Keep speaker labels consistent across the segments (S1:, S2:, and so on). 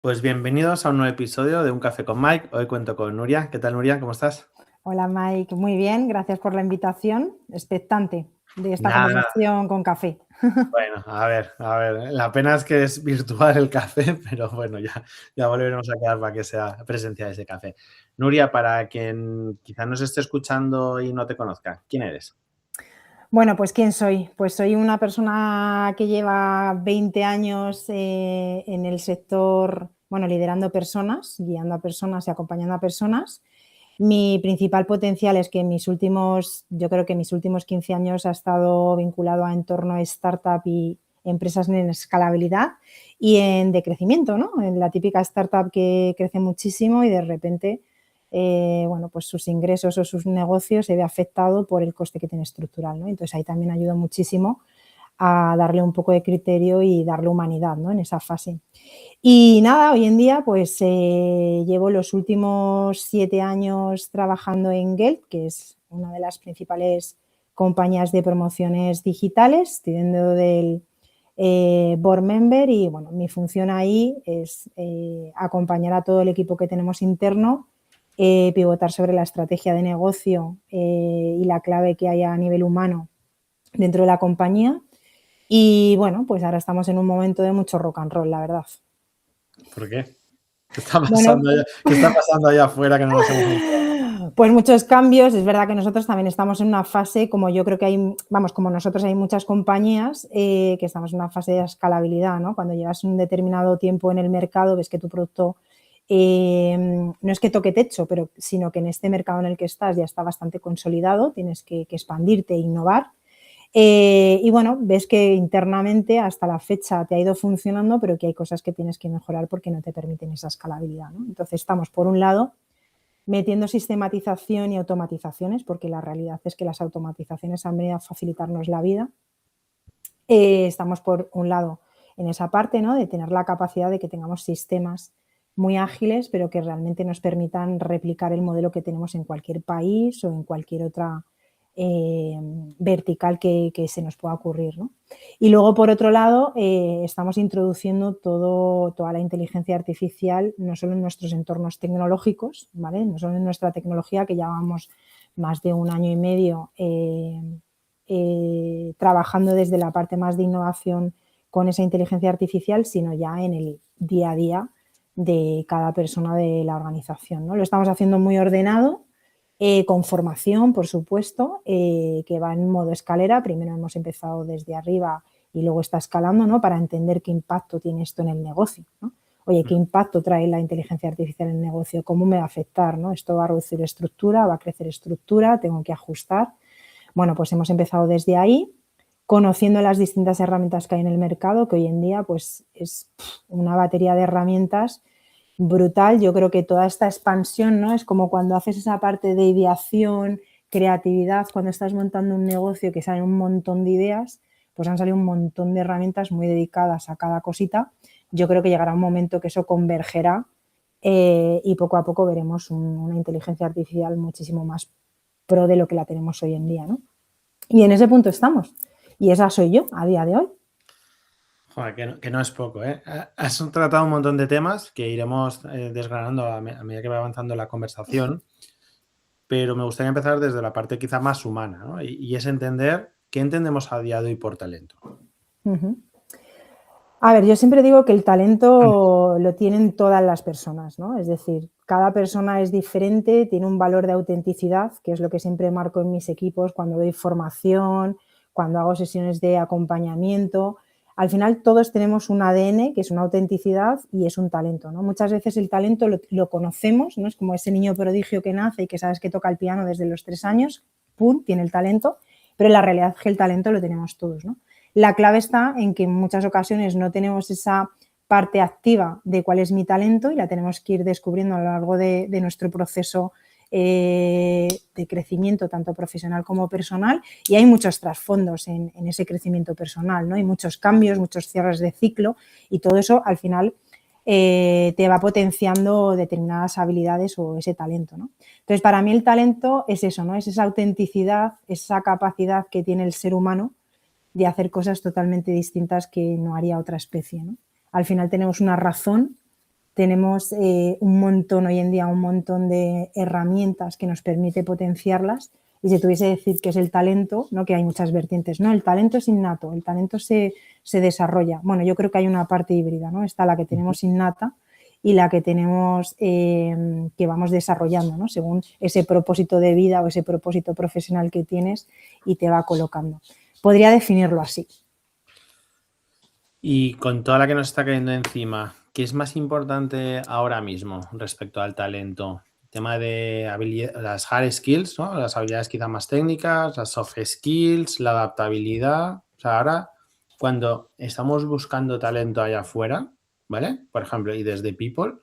S1: Pues bienvenidos a un nuevo episodio de Un Café con Mike. Hoy cuento con Nuria. ¿Qué tal, Nuria? ¿Cómo estás?
S2: Hola Mike, muy bien, gracias por la invitación. Expectante de esta
S1: Nada,
S2: conversación con café.
S1: bueno, a ver. La pena es que es virtual el café, pero bueno, ya volveremos a quedar para que sea presencial ese café. Nuria, para quien quizá nos esté escuchando y no te conozca, ¿quién eres?
S2: Bueno, pues ¿quién soy? Pues soy una persona que lleva 20 años en el sector, bueno, liderando personas, guiando a personas y acompañando a personas. Mi principal potencial es que yo creo que mis últimos 15 años ha estado vinculado a entorno startup y empresas en escalabilidad y en decrecimiento, ¿no? En la típica startup que crece muchísimo y de repente, bueno, pues sus ingresos o sus negocios se ve afectado por el coste que tiene estructural, ¿no? Entonces ahí también ayuda muchísimo a darle un poco de criterio y darle humanidad, ¿no? En esa fase. Y nada, hoy en día pues llevo los últimos 7 años trabajando en Gelt, que es una de las principales compañías de promociones digitales, estoy dentro del board member y bueno, mi función ahí es acompañar a todo el equipo que tenemos interno, pivotar sobre la estrategia de negocio y la clave que hay a nivel humano dentro de la compañía. Y bueno, pues ahora estamos en un momento de mucho rock and roll, la verdad.
S1: ¿Por qué? ¿Qué está
S2: Bueno,
S1: pasando allá, qué está pasando allá afuera que no nos hemos enterado?
S2: pues muchos cambios. Es verdad que nosotros también estamos en una fase, como yo creo que hay, vamos, como nosotros hay muchas compañías que estamos en una fase de escalabilidad, ¿no? Cuando llevas un determinado tiempo en el mercado, ves que tu producto no es que toque techo, pero sino que en este mercado en el que estás ya está bastante consolidado, tienes que expandirte e innovar. Y bueno, ves que internamente hasta la fecha te ha ido funcionando, pero que hay cosas que tienes que mejorar porque no te permiten esa escalabilidad, ¿no? Entonces estamos, por un lado, metiendo sistematización y automatizaciones, porque la realidad es que las automatizaciones han venido a facilitarnos la vida. Estamos, por un lado, en esa parte, ¿no? De tener la capacidad de que tengamos sistemas muy ágiles, pero que realmente nos permitan replicar el modelo que tenemos en cualquier país o en cualquier otra vertical que se nos pueda ocurrir, ¿no? Y luego, por otro lado, estamos introduciendo toda la inteligencia artificial, no solo en nuestros entornos tecnológicos, ¿vale? No solo en nuestra tecnología, que llevamos más de 1 año y medio trabajando desde la parte más de innovación con esa inteligencia artificial, sino ya en el día a día de cada persona de la organización, ¿no? Lo estamos haciendo muy ordenado, con formación, por supuesto, que va en modo escalera. Primero hemos empezado desde arriba y luego está escalando, ¿no? Para entender qué impacto tiene esto en el negocio, ¿no? Oye, ¿qué impacto trae la inteligencia artificial en el negocio? ¿Cómo me va a afectar, ¿no? ¿Esto va a reducir estructura? ¿Va a crecer estructura? ¿Tengo que ajustar? Bueno, pues hemos empezado desde ahí, conociendo las distintas herramientas que hay en el mercado, que hoy en día pues es una batería de herramientas brutal. Yo creo que toda esta expansión, ¿no? Es como cuando haces esa parte de ideación, creatividad, cuando estás montando un negocio que salen un montón de ideas, pues han salido un montón de herramientas muy dedicadas a cada cosita. Yo creo que llegará un momento que eso convergerá y poco a poco veremos una inteligencia artificial muchísimo más pro de lo que la tenemos hoy en día, ¿no? Y en ese punto estamos. Y esa soy yo a día de hoy.
S1: Joder, que no es poco, ¿eh? Has tratado un montón de temas que iremos desgranando a medida que va avanzando la conversación. Pero me gustaría empezar desde la parte quizá más humana, ¿no? Y es entender qué entendemos a día de hoy por talento.
S2: Uh-huh. A ver, yo siempre digo que el talento lo tienen todas las personas, ¿no? Es decir, cada persona es diferente, tiene un valor de autenticidad, que es lo que siempre marco en mis equipos cuando doy formación, cuando hago sesiones de acompañamiento. Al final todos tenemos un ADN, que es una autenticidad y es un talento, ¿no? Muchas veces el talento lo conocemos, ¿no? Es como ese niño prodigio que nace y que sabes que toca el piano desde los 3 años, ¡pum!, tiene el talento, pero la realidad es que el talento lo tenemos todos, ¿no? La clave está en que en muchas ocasiones no tenemos esa parte activa de cuál es mi talento y la tenemos que ir descubriendo a lo largo de nuestro proceso de crecimiento, tanto profesional como personal, y hay muchos trasfondos en ese crecimiento personal, ¿no? Hay muchos cambios, muchos cierres de ciclo y todo eso al final te va potenciando determinadas habilidades o ese talento, ¿no? Entonces, para mí el talento es eso, ¿no? Es esa autenticidad, esa capacidad que tiene el ser humano de hacer cosas totalmente distintas que no haría otra especie, ¿no? Al final tenemos una razón tenemos un montón hoy en día, un montón de herramientas que nos permite potenciarlas. Y si tuviese que decir que es el talento, ¿no? Que hay muchas vertientes, ¿no? El talento es innato, el talento se desarrolla. Bueno, yo creo que hay una parte híbrida, ¿no? Está la que tenemos innata y la que tenemos que vamos desarrollando, ¿no? Según ese propósito de vida o ese propósito profesional que tienes y te va colocando. Podría definirlo así.
S1: Y con toda la que nos está cayendo encima, ¿qué es más importante ahora mismo respecto al talento? El tema de las hard skills, ¿no? Las habilidades quizá más técnicas, las soft skills, la adaptabilidad. O sea, ahora cuando estamos buscando talento allá afuera, ¿vale? Por ejemplo, y desde People,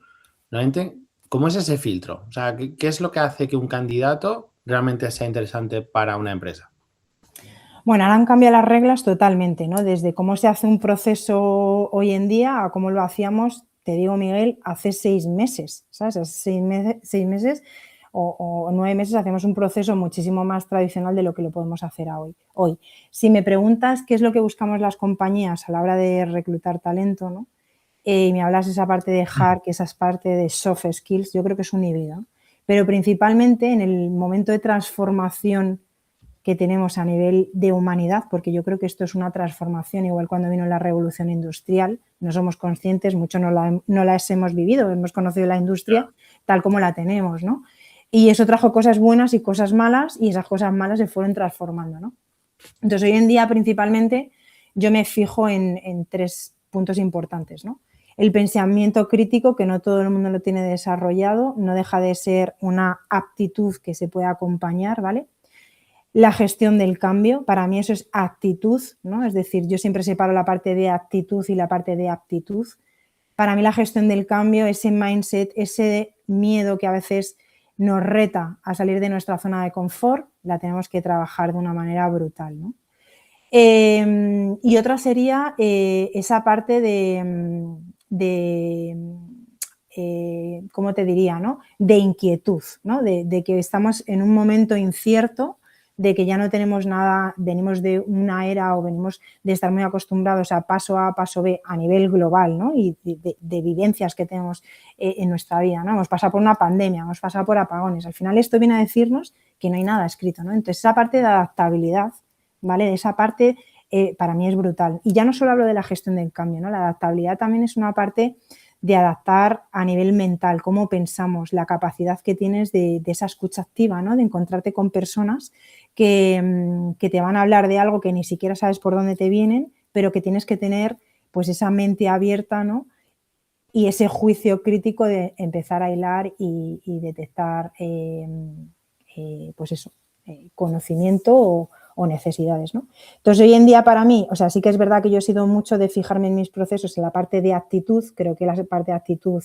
S1: normalmente, ¿cómo es ese filtro? O sea, ¿qué es lo que hace que un candidato realmente sea interesante para una empresa?
S2: Bueno, ahora han cambiado las reglas totalmente, ¿no? Desde cómo se hace un proceso hoy en día a cómo lo hacíamos, te digo, Miguel, hace 6 meses, ¿sabes? Hace 6 meses o 9 meses hacemos un proceso muchísimo más tradicional de lo que lo podemos hacer hoy. Si me preguntas qué es lo que buscamos las compañías a la hora de reclutar talento, ¿no? Y me hablas de esa parte de hard, que esa es parte de soft skills, yo creo que es un híbrido. Pero principalmente en el momento de transformación que tenemos a nivel de humanidad, porque yo creo que esto es una transformación, igual cuando vino la revolución industrial, no somos conscientes, muchos no las hemos vivido, hemos conocido la industria tal como la tenemos, ¿no? Y eso trajo cosas buenas y cosas malas, y esas cosas malas se fueron transformando, ¿no? Entonces, hoy en día, principalmente, yo me fijo en 3 puntos importantes, ¿no? El pensamiento crítico, que no todo el mundo lo tiene desarrollado, no deja de ser una aptitud que se puede acompañar, ¿vale? La gestión del cambio, para mí eso es actitud, ¿no? Es decir, yo siempre separo la parte de actitud y la parte de aptitud. Para mí la gestión del cambio, ese mindset, ese miedo que a veces nos reta a salir de nuestra zona de confort, la tenemos que trabajar de una manera brutal, ¿no? Y otra sería esa parte ¿cómo te diría? ¿No? De inquietud, ¿no? De que estamos en un momento incierto, de que ya no tenemos nada, venimos de una era o venimos de estar muy acostumbrados a paso A, paso B a nivel global, ¿no? Y de vivencias que tenemos en nuestra vida, ¿no? Hemos pasado por una pandemia, hemos pasado por apagones. Al final esto viene a decirnos que no hay nada escrito, ¿no? Entonces esa parte de adaptabilidad, ¿vale? De esa parte para mí es brutal. Y ya no solo hablo de la gestión del cambio, ¿no? La adaptabilidad también es una parte de adaptar a nivel mental, cómo pensamos, la capacidad que tienes de esa escucha activa, ¿no? De encontrarte con personas que te van a hablar de algo que ni siquiera sabes por dónde te vienen, pero que tienes que tener pues esa mente abierta, ¿no? Y ese juicio crítico de empezar a hilar y detectar pues eso, conocimiento o necesidades, ¿no? Entonces, hoy en día para mí, o sea, sí que es verdad que yo he sido mucho de fijarme en mis procesos en la parte de actitud, creo que la parte de actitud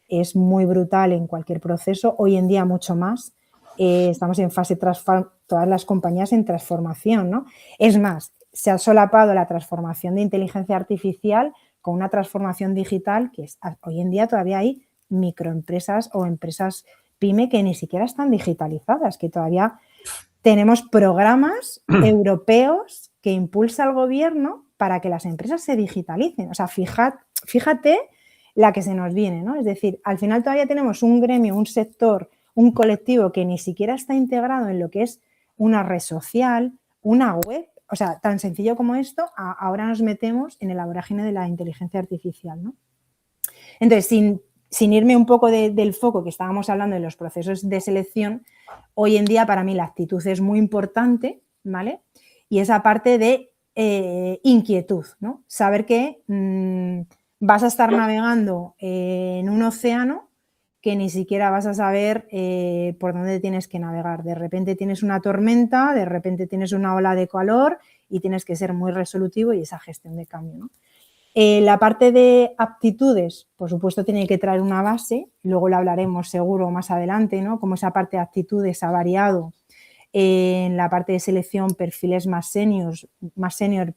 S2: es muy brutal en cualquier proceso, hoy en día mucho más, estamos en fase, todas las compañías en transformación, ¿no? Es más, se ha solapado la transformación de inteligencia artificial con una transformación digital que hoy en día todavía hay microempresas o empresas pyme que ni siquiera están digitalizadas, que todavía tenemos programas europeos que impulsa el gobierno para que las empresas se digitalicen. O sea, fíjate la que se nos viene, ¿no? Es decir, al final todavía tenemos un gremio, un sector, un colectivo que ni siquiera está integrado en lo que es una red social, una web. O sea, tan sencillo como esto, ahora nos metemos en el vorágine de la inteligencia artificial, ¿no? Entonces, sin irme un poco del foco que estábamos hablando de los procesos de selección, hoy en día para mí la actitud es muy importante, ¿vale? Y esa parte de inquietud, ¿no? Saber que vas a estar navegando en un océano que ni siquiera vas a saber por dónde tienes que navegar. De repente tienes una tormenta, de repente tienes una ola de calor y tienes que ser muy resolutivo y esa gestión de cambio, ¿no? La parte de aptitudes, por supuesto, tiene que traer una base, luego lo hablaremos seguro más adelante, ¿no? Cómo esa parte de aptitudes ha variado en la parte de selección, perfiles más senior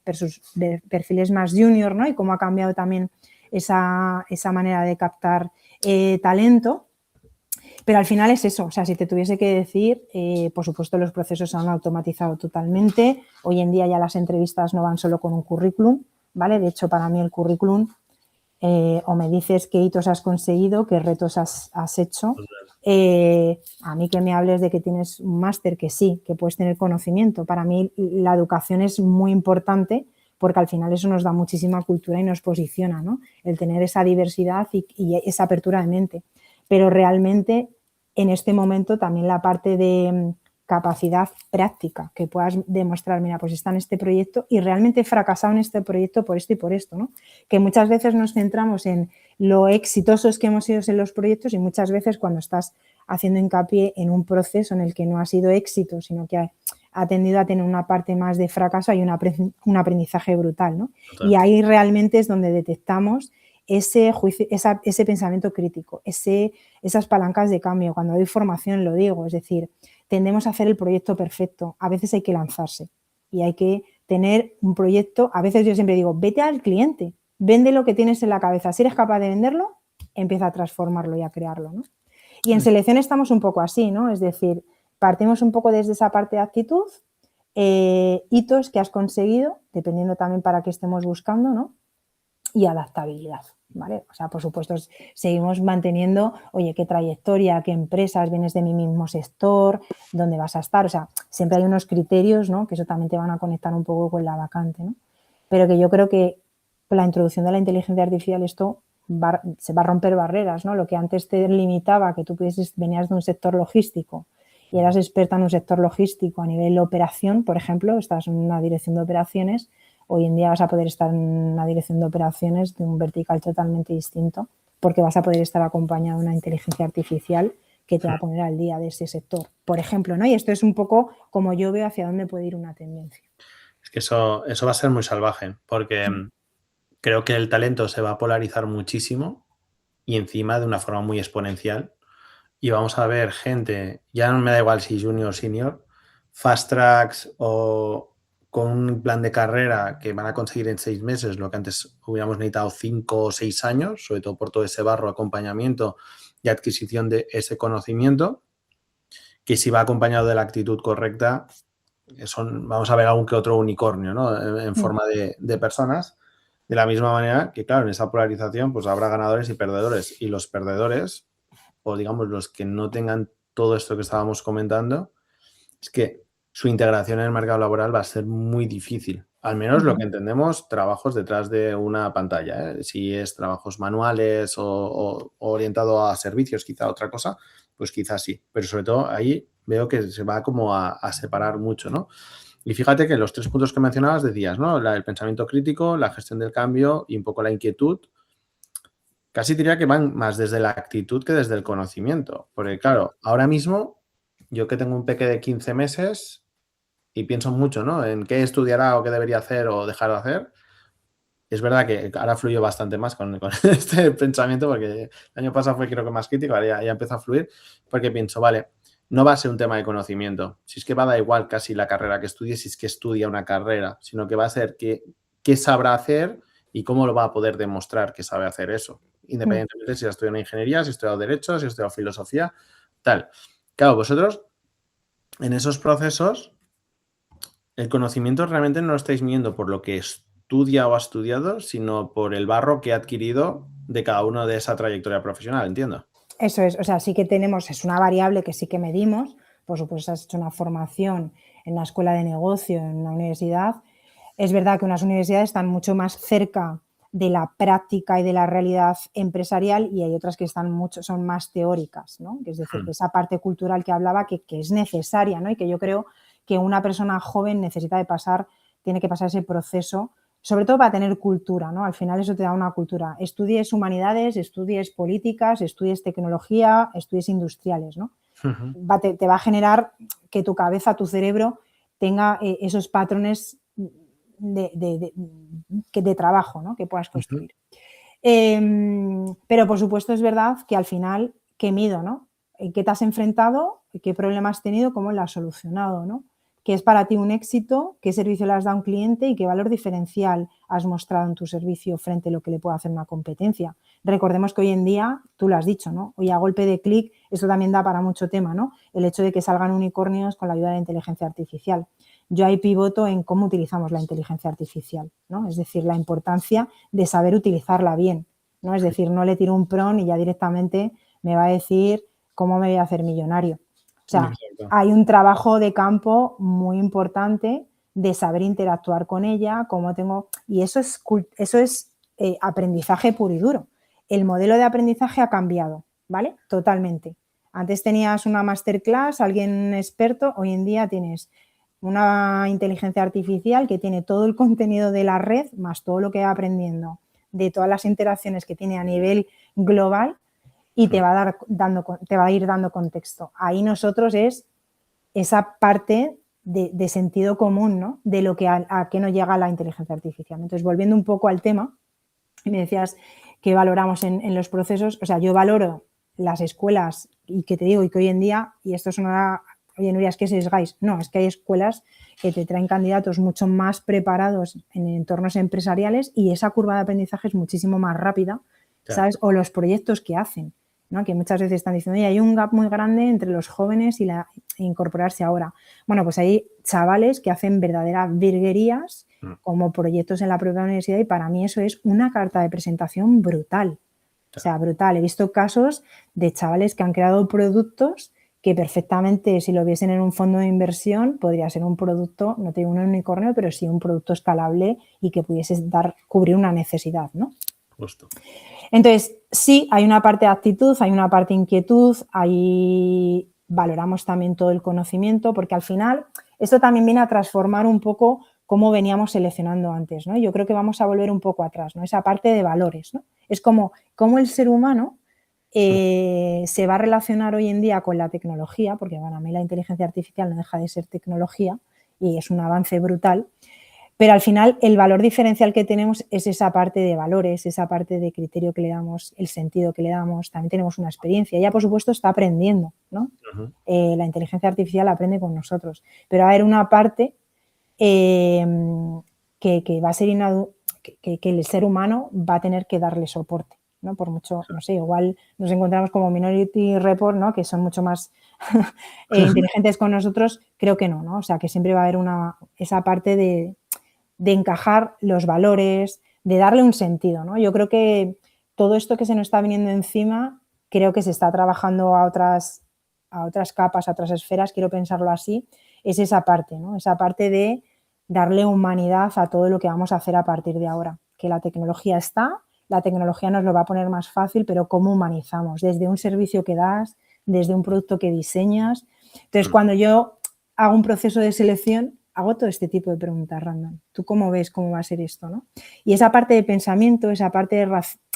S2: versus perfiles más junior, ¿no? Y cómo ha cambiado también esa manera de captar talento. Pero al final es eso, o sea, si te tuviese que decir, por supuesto los procesos se han automatizado totalmente, hoy en día ya las entrevistas no van solo con un currículum, ¿vale? De hecho, para mí el currículum o me dices qué hitos has conseguido, qué retos has hecho. A mí que me hables de que tienes un máster, que sí, que puedes tener conocimiento. Para mí la educación es muy importante porque al final eso nos da muchísima cultura y nos posiciona, ¿no? El tener esa diversidad y esa apertura de mente. Pero realmente en este momento también la parte de capacidad práctica, que puedas demostrar, mira, pues está en este proyecto y realmente he fracasado en este proyecto por esto y por esto, ¿no? Que muchas veces nos centramos en lo exitosos que hemos sido en los proyectos y muchas veces cuando estás haciendo hincapié en un proceso en el que no ha sido éxito, sino que ha tendido a tener una parte más de fracaso, hay un aprendizaje brutal, ¿no? Total. Y ahí realmente es donde detectamos ese juicio, ese pensamiento crítico, esas palancas de cambio. Cuando doy formación lo digo, es decir, tendemos a hacer el proyecto perfecto. A veces hay que lanzarse y hay que tener un proyecto. A veces yo siempre digo, vete al cliente, vende lo que tienes en la cabeza. Si eres capaz de venderlo, empieza a transformarlo y a crearlo, ¿no? Y en selección estamos un poco así, ¿no? Es decir, partimos un poco desde esa parte de actitud, hitos que has conseguido, dependiendo también para qué estemos buscando, ¿no? Y adaptabilidad, ¿vale? O sea, por supuesto, seguimos manteniendo, oye, qué trayectoria, qué empresas, vienes de mi mismo sector, dónde vas a estar, o sea, siempre hay unos criterios, ¿no? Que eso también te van a conectar un poco con la vacante, ¿no? Pero que yo creo que con la introducción de la inteligencia artificial esto se va a romper barreras, ¿no? Lo que antes te limitaba, que tú venías de un sector logístico y eras experta en un sector logístico a nivel de operación, por ejemplo, estás en una dirección de operaciones. Hoy en día vas a poder estar en una dirección de operaciones de un vertical totalmente distinto porque vas a poder estar acompañado de una inteligencia artificial que te va a poner al día de ese sector, por ejemplo, ¿no? Y esto es un poco como yo veo hacia dónde puede ir una tendencia.
S1: Es que eso va a ser muy salvaje porque creo que el talento se va a polarizar muchísimo y encima de una forma muy exponencial y vamos a ver gente, ya no me da igual si junior o senior, fast tracks o con un plan de carrera que van a conseguir en 6 meses lo que antes hubiéramos necesitado 5 o 6 años, sobre todo por todo ese barro, acompañamiento y adquisición de ese conocimiento, que si va acompañado de la actitud correcta, vamos a ver algún que otro unicornio, ¿no? En forma de personas. De la misma manera que, claro, en esa polarización pues habrá ganadores y perdedores. Y los perdedores, o digamos los que no tengan todo esto que estábamos comentando, es que su integración en el mercado laboral va a ser muy difícil. Al menos lo que entendemos, trabajos detrás de una pantalla, ¿eh? Si es trabajos manuales o orientado a servicios, quizá otra cosa, pues quizás sí. Pero sobre todo ahí veo que se va como a separar mucho, ¿no? Y fíjate que los 3 puntos que mencionabas decías, ¿no? El pensamiento crítico, la gestión del cambio y un poco la inquietud. Casi diría que van más desde la actitud que desde el conocimiento. Porque, claro, ahora mismo, yo que tengo un peque de 15 meses y pienso mucho, ¿no? En qué estudiará o qué debería hacer o dejar de hacer. Es verdad que ahora fluyo bastante más con este pensamiento porque el año pasado fue creo que más crítico, ahora ya empieza a fluir porque pienso, vale, no va a ser un tema de conocimiento. Si es que va a dar igual casi la carrera que estudie, si es que estudia una carrera, sino que va a ser qué sabrá hacer y cómo lo va a poder demostrar que sabe hacer eso. Independientemente si ha estudiado ingeniería, si ha estudiado derecho, si ha estudiado filosofía, tal. Claro, vosotros en esos procesos el conocimiento realmente no lo estáis midiendo por lo que estudia o ha estudiado, sino por el barro que ha adquirido de cada uno de esa trayectoria profesional, entiendo.
S2: Eso es, o sea, sí que tenemos, es una variable que sí que medimos, por supuesto has hecho una formación en la escuela de negocio, en una universidad. Es verdad que unas universidades están mucho más cerca de la práctica y de la realidad empresarial y hay otras que son más teóricas, ¿no? Es decir, que esa parte cultural que hablaba que es necesaria, ¿no? Y que yo creo que una persona joven tiene que pasar ese proceso, sobre todo para tener cultura, ¿no? Al final eso te da una cultura. Estudies humanidades, estudies políticas, estudies tecnología, estudies industriales, ¿no? Te va a generar que tu cabeza, tu cerebro tenga esos patrones de trabajo, ¿no? Que puedas construir. Pero por supuesto es verdad que al final, ¿qué mido, no? ¿En qué te has enfrentado? ¿Qué problema has tenido? ¿Cómo lo has solucionado, no? ¿Qué es para ti un éxito? ¿Qué servicio le has dado a un cliente? ¿Y qué valor diferencial has mostrado en tu servicio frente a lo que le puede hacer una competencia? Recordemos que hoy en día, tú lo has dicho, ¿no? Hoy a golpe de clic, esto también da para mucho tema, ¿no? El hecho de que salgan unicornios con la ayuda de la inteligencia artificial. Yo ahí pivoto en cómo utilizamos la inteligencia artificial, ¿no? Es decir, la importancia de saber utilizarla bien. ¿no? Es decir, no le tiro un prompt y ya directamente me va a decir cómo me voy a hacer millonario. O sea,
S1: Exacto.
S2: hay un trabajo de campo muy importante de saber interactuar con ella, cómo tengo... Y eso es aprendizaje puro y duro. El modelo de aprendizaje ha cambiado, ¿vale? Totalmente. Antes tenías una masterclass, alguien experto, hoy en día tienes una inteligencia artificial que tiene todo el contenido de la red, más todo lo que va aprendiendo de todas las interacciones que tiene a nivel global y te va a ir dando contexto. Ahí nosotros es esa parte de sentido común, ¿no? De lo que a qué nos llega la inteligencia artificial. Entonces, volviendo un poco al tema, me decías que valoramos en los procesos, o sea, yo valoro las escuelas y que te digo y que hoy en día, y esto es oye, Nuria, es que sesgáis. No, es que hay escuelas que te traen candidatos mucho más preparados en entornos empresariales y esa curva de aprendizaje es muchísimo más rápida, ¿sabes? O los proyectos que hacen, ¿no? Que muchas veces están diciendo, oye, hay un gap muy grande entre los jóvenes y incorporarse ahora. Bueno, pues hay chavales que hacen verdaderas virguerías como proyectos en la propia universidad y para mí eso es una carta de presentación brutal. O sea, brutal. He visto casos de chavales que han creado productos que perfectamente, si lo viesen en un fondo de inversión, podría ser un producto, no te digo un unicornio, pero sí un producto escalable y que pudiese cubrir una necesidad, ¿no?
S1: Justo.
S2: Entonces, sí, hay una parte de actitud, hay una parte de inquietud, valoramos también todo el conocimiento, porque al final esto también viene a transformar un poco cómo veníamos seleccionando antes, ¿no? Yo creo que vamos a volver un poco atrás, ¿no? Esa parte de valores, ¿no? Es como el ser humano se va a relacionar hoy en día con la tecnología, porque bueno, a mí la inteligencia artificial no deja de ser tecnología y es un avance brutal, pero al final el valor diferencial que tenemos es esa parte de valores, esa parte de criterio que le damos, el sentido que le damos, también tenemos una experiencia. Ella, por supuesto, está aprendiendo, ¿no? La inteligencia artificial aprende con nosotros, pero va a haber una parte que va a ser que el ser humano va a tener que darle soporte, ¿no? Por mucho, no sé, igual nos encontramos como Minority Report, ¿no? Que son mucho más inteligentes con nosotros, creo que no, ¿no? O sea, que siempre va a haber esa parte de encajar los valores, de darle un sentido, ¿no? Yo creo que todo esto que se nos está viniendo encima, creo que se está trabajando a otras capas, a otras esferas, quiero pensarlo así, es esa parte, ¿no? Esa parte de darle humanidad a todo lo que vamos a hacer a partir de ahora. Que la tecnología está, la tecnología nos lo va a poner más fácil, pero ¿cómo humanizamos? Desde un servicio que das, desde un producto que diseñas. Entonces, cuando yo hago un proceso de selección, hago todo este tipo de preguntas random. ¿Tú cómo ves cómo va a ser esto, no? Y esa parte de pensamiento, esa parte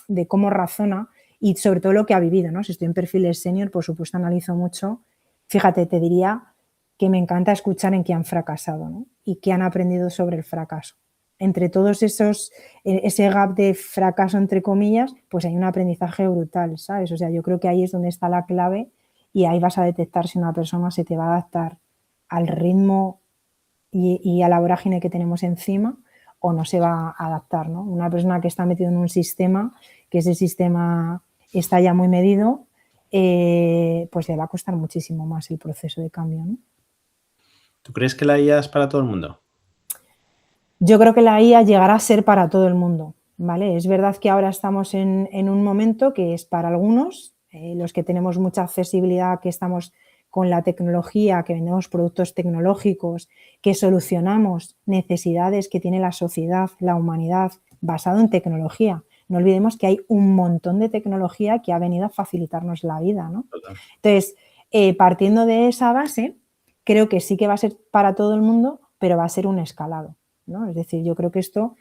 S2: de cómo razona y sobre todo lo que ha vivido, ¿no? Si estoy en perfiles senior, por supuesto analizo mucho. Fíjate, te diría que me encanta escuchar en qué han fracasado, ¿no? Y qué han aprendido sobre el fracaso. Entre todos ese gap de fracaso, entre comillas, pues hay un aprendizaje brutal, ¿sabes? O sea, yo creo que ahí es donde está la clave y ahí vas a detectar si una persona se te va a adaptar al ritmo y a la vorágine que tenemos encima o no se va a adaptar, ¿no? Una persona que está metida en un sistema, que ese sistema está ya muy medido, pues le va a costar muchísimo más el proceso de cambio, ¿no?
S1: ¿Tú crees que la IA es para todo el mundo?
S2: Yo creo que la IA llegará a ser para todo el mundo, ¿vale? Es verdad que ahora estamos en un momento que es para algunos, los que tenemos mucha accesibilidad, que estamos con la tecnología, que vendemos productos tecnológicos, que solucionamos necesidades que tiene la sociedad, la humanidad, basado en tecnología. No olvidemos que hay un montón de tecnología que ha venido a facilitarnos la vida, ¿no? Entonces, partiendo de esa base, creo que sí que va a ser para todo el mundo, pero va a ser un escalado, ¿no? Es decir, yo creo que esto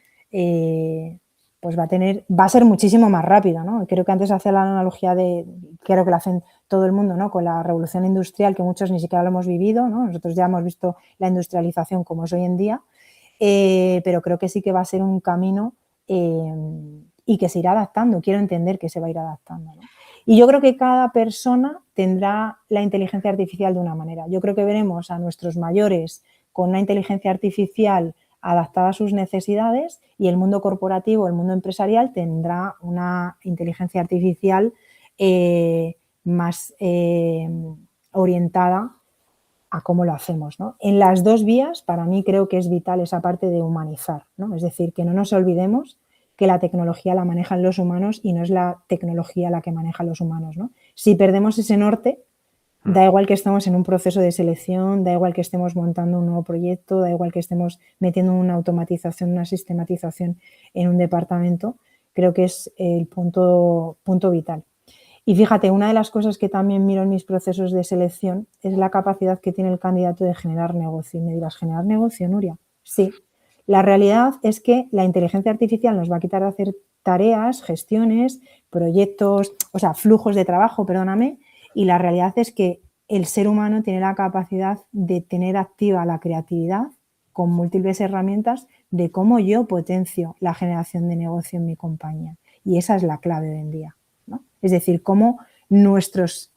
S2: pues va a ser muchísimo más rápido, ¿no? Creo que antes hacía la analogía creo que lo hacen todo el mundo, ¿no? Con la revolución industrial, que muchos ni siquiera lo hemos vivido, ¿no? Nosotros ya hemos visto la industrialización como es hoy en día, pero creo que sí que va a ser un camino y que se irá adaptando. Quiero entender que se va a ir adaptando, ¿no? Y yo creo que cada persona tendrá la inteligencia artificial de una manera. Yo creo que veremos a nuestros mayores con una inteligencia artificial adaptada a sus necesidades y el mundo corporativo, el mundo empresarial tendrá una inteligencia artificial más orientada a cómo lo hacemos, ¿no? En las dos vías, para mí creo que es vital esa parte de humanizar, ¿no? Es decir, que no nos olvidemos que la tecnología la manejan los humanos y no es la tecnología la que maneja los humanos, ¿no? Si perdemos ese norte, da igual que estemos en un proceso de selección, da igual que estemos montando un nuevo proyecto, da igual que estemos metiendo una automatización, una sistematización en un departamento, creo que es el punto vital. Y fíjate, una de las cosas que también miro en mis procesos de selección es la capacidad que tiene el candidato de generar negocio. Y me dirás, ¿generar negocio, Nuria? Sí. La realidad es que la inteligencia artificial nos va a quitar de hacer tareas, gestiones, proyectos, o sea, flujos de trabajo, perdóname, y la realidad es que el ser humano tiene la capacidad de tener activa la creatividad con múltiples herramientas de cómo yo potencio la generación de negocio en mi compañía. Y esa es la clave hoy en día, ¿no? Es decir, cómo nuestros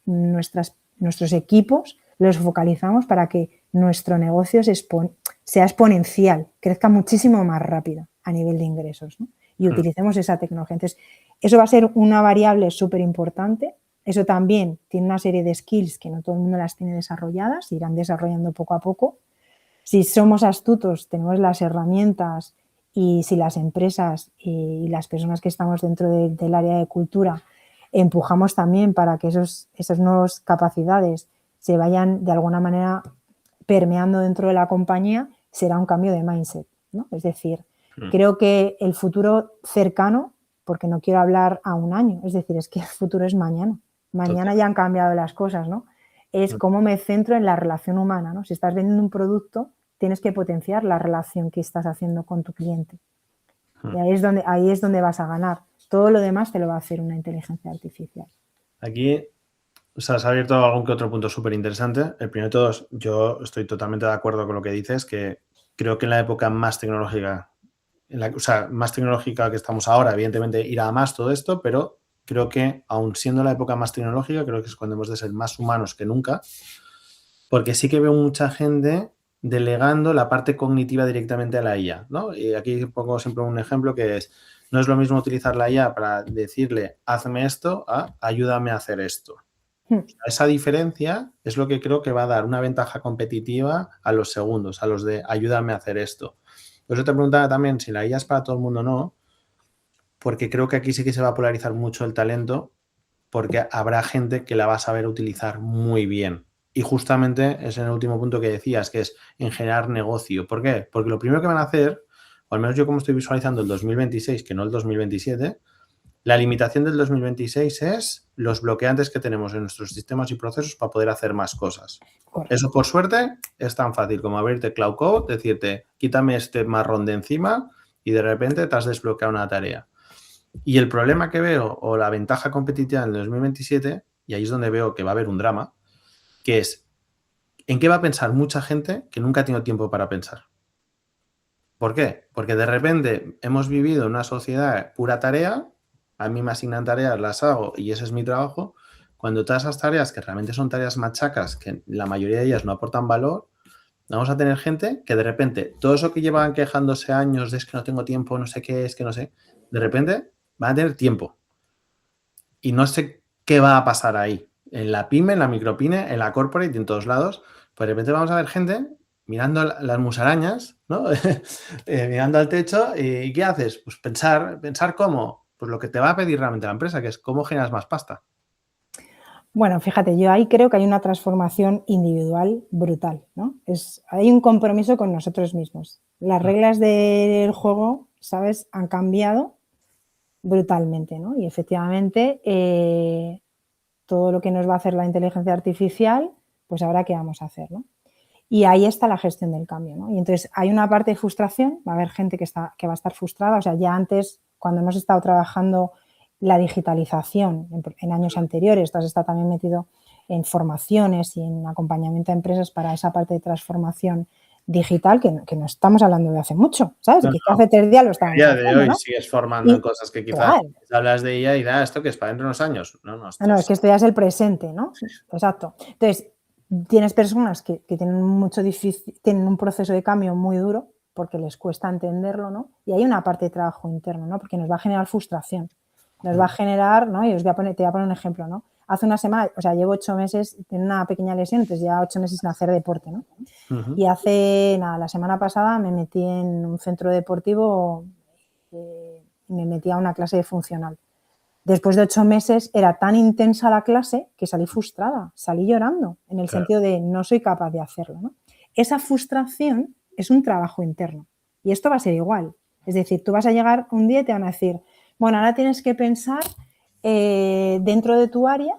S2: equipos los focalizamos para que nuestro negocio sea exponencial, crezca muchísimo más rápido a nivel de ingresos, ¿no? Y utilicemos esa tecnología. Entonces, eso va a ser una variable súper importante. Eso también tiene una serie de skills que no todo el mundo las tiene desarrolladas, se irán desarrollando poco a poco. Si somos astutos, tenemos las herramientas, y si las empresas y las personas que estamos dentro del área de cultura empujamos también para que esas nuevas capacidades se vayan de alguna manera permeando dentro de la compañía, será un cambio de mindset, ¿no? Es decir, creo que el futuro cercano, porque no quiero hablar a un año, es decir, es que el futuro es mañana. Mañana ya han cambiado las cosas, ¿no? Es cómo me centro en la relación humana, ¿no? Si estás vendiendo un producto, tienes que potenciar la relación que estás haciendo con tu cliente. Y ahí es donde vas a ganar. Todo lo demás te lo va a hacer una inteligencia artificial.
S1: Aquí, o sea, has abierto algún que otro punto súper interesante. El primero de todos, yo estoy totalmente de acuerdo con lo que dices, que creo que en la época más tecnológica, más tecnológica que estamos ahora, evidentemente irá a más todo esto, pero creo que, aun siendo la época más tecnológica, creo que es cuando hemos de ser más humanos que nunca, porque sí que veo mucha gente delegando la parte cognitiva directamente a la IA, ¿no? Y aquí pongo siempre un ejemplo que es, no es lo mismo utilizar la IA para decirle, hazme esto, a ayúdame a hacer esto. Esa diferencia es lo que creo que va a dar una ventaja competitiva a los segundos, a los de ayúdame a hacer esto. Por eso te preguntaba también si la IA es para todo el mundo o no, porque creo que aquí sí que se va a polarizar mucho el talento, porque habrá gente que la va a saber utilizar muy bien. Y justamente es en el último punto que decías, que es en generar negocio. ¿Por qué? Porque lo primero que van a hacer, o al menos yo como estoy visualizando el 2026, que no el 2027, la limitación del 2026 es los bloqueantes que tenemos en nuestros sistemas y procesos para poder hacer más cosas. Correcto. Eso, por suerte, es tan fácil como abrirte Cloud Code, decirte, quítame este marrón de encima y de repente te has desbloqueado una tarea. Y el problema que veo, o la ventaja competitiva en el 2027, y ahí es donde veo que va a haber un drama, que es, ¿en qué va a pensar mucha gente que nunca ha tenido tiempo para pensar? ¿Por qué? Porque de repente hemos vivido en una sociedad pura tarea, a mí me asignan tareas, las hago y ese es mi trabajo. Cuando todas esas tareas, que realmente son tareas machacas, que la mayoría de ellas no aportan valor, vamos a tener gente que de repente, todo eso que llevan quejándose años de es que no tengo tiempo, no sé qué, es que no sé, de repente van a tener tiempo. Y no sé qué va a pasar ahí. En la pyme, en la micropyme, en la corporate y en todos lados, pues de repente vamos a ver gente mirando las musarañas, ¿no? Mirando al techo, ¿y qué haces? Pues pensar cómo. Pues lo que te va a pedir realmente la empresa, que es cómo generas más pasta.
S2: Bueno, fíjate, yo ahí creo que hay una transformación individual brutal, ¿no? Hay un compromiso con nosotros mismos. Las reglas del juego, ¿sabes?, han cambiado brutalmente, ¿no? Y efectivamente, todo lo que nos va a hacer la inteligencia artificial, pues ahora qué vamos a hacer, ¿no? Y ahí está la gestión del cambio, ¿no? Y entonces hay una parte de frustración, va a haber gente que va a estar frustrada, o sea, ya antes, cuando hemos estado trabajando la digitalización en años anteriores, tú has estado también metido en formaciones y en acompañamiento a empresas para esa parte de transformación digital, que no estamos hablando de hace mucho, ¿sabes?
S1: No,
S2: que hace 3 días lo estábamos
S1: haciendo. A día de hoy,
S2: ¿no?
S1: sigues formando en cosas que quizás
S2: claro.
S1: hablas de ella y da esto que es para dentro de unos años. No,
S2: es que esto ya es el presente, ¿no? Exacto. Entonces, tienes personas que tienen tienen un proceso de cambio muy duro porque les cuesta entenderlo, ¿no? Y hay una parte de trabajo interno, ¿no? Porque nos va a generar frustración. Nos va a generar, ¿no? Y te voy a poner un ejemplo, ¿no? Hace una semana, o sea, llevo 8 meses, tengo una pequeña lesión, entonces ya 8 meses sin hacer deporte, ¿no? Y la semana pasada me metí en un centro deportivo me metí a una clase de funcional. Después de 8 meses era tan intensa la clase que salí frustrada, salí llorando, en el sentido de no soy capaz de hacerlo, ¿no? Esa frustración es un trabajo interno y esto va a ser igual. Es decir, tú vas a llegar un día y te van a decir, bueno, ahora tienes que pensar dentro de tu área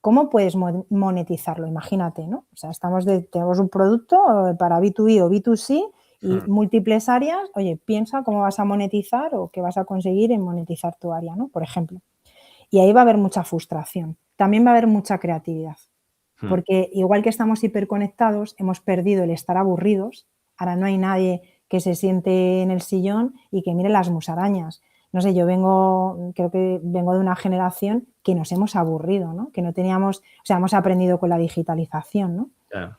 S2: cómo puedes monetizarlo, imagínate, ¿no? O sea, tenemos un producto para B2B o B2C y múltiples áreas, oye, piensa cómo vas a monetizar o qué vas a conseguir en monetizar tu área, ¿no? Por ejemplo. Y ahí va a haber mucha frustración. También va a haber mucha creatividad. Porque igual que estamos hiperconectados, hemos perdido el estar aburridos. Ahora no hay nadie que se siente en el sillón y que mire las musarañas. No sé, creo que vengo de una generación que nos hemos aburrido, ¿no? Que no teníamos, o sea, hemos aprendido con la digitalización, ¿no?
S1: Claro.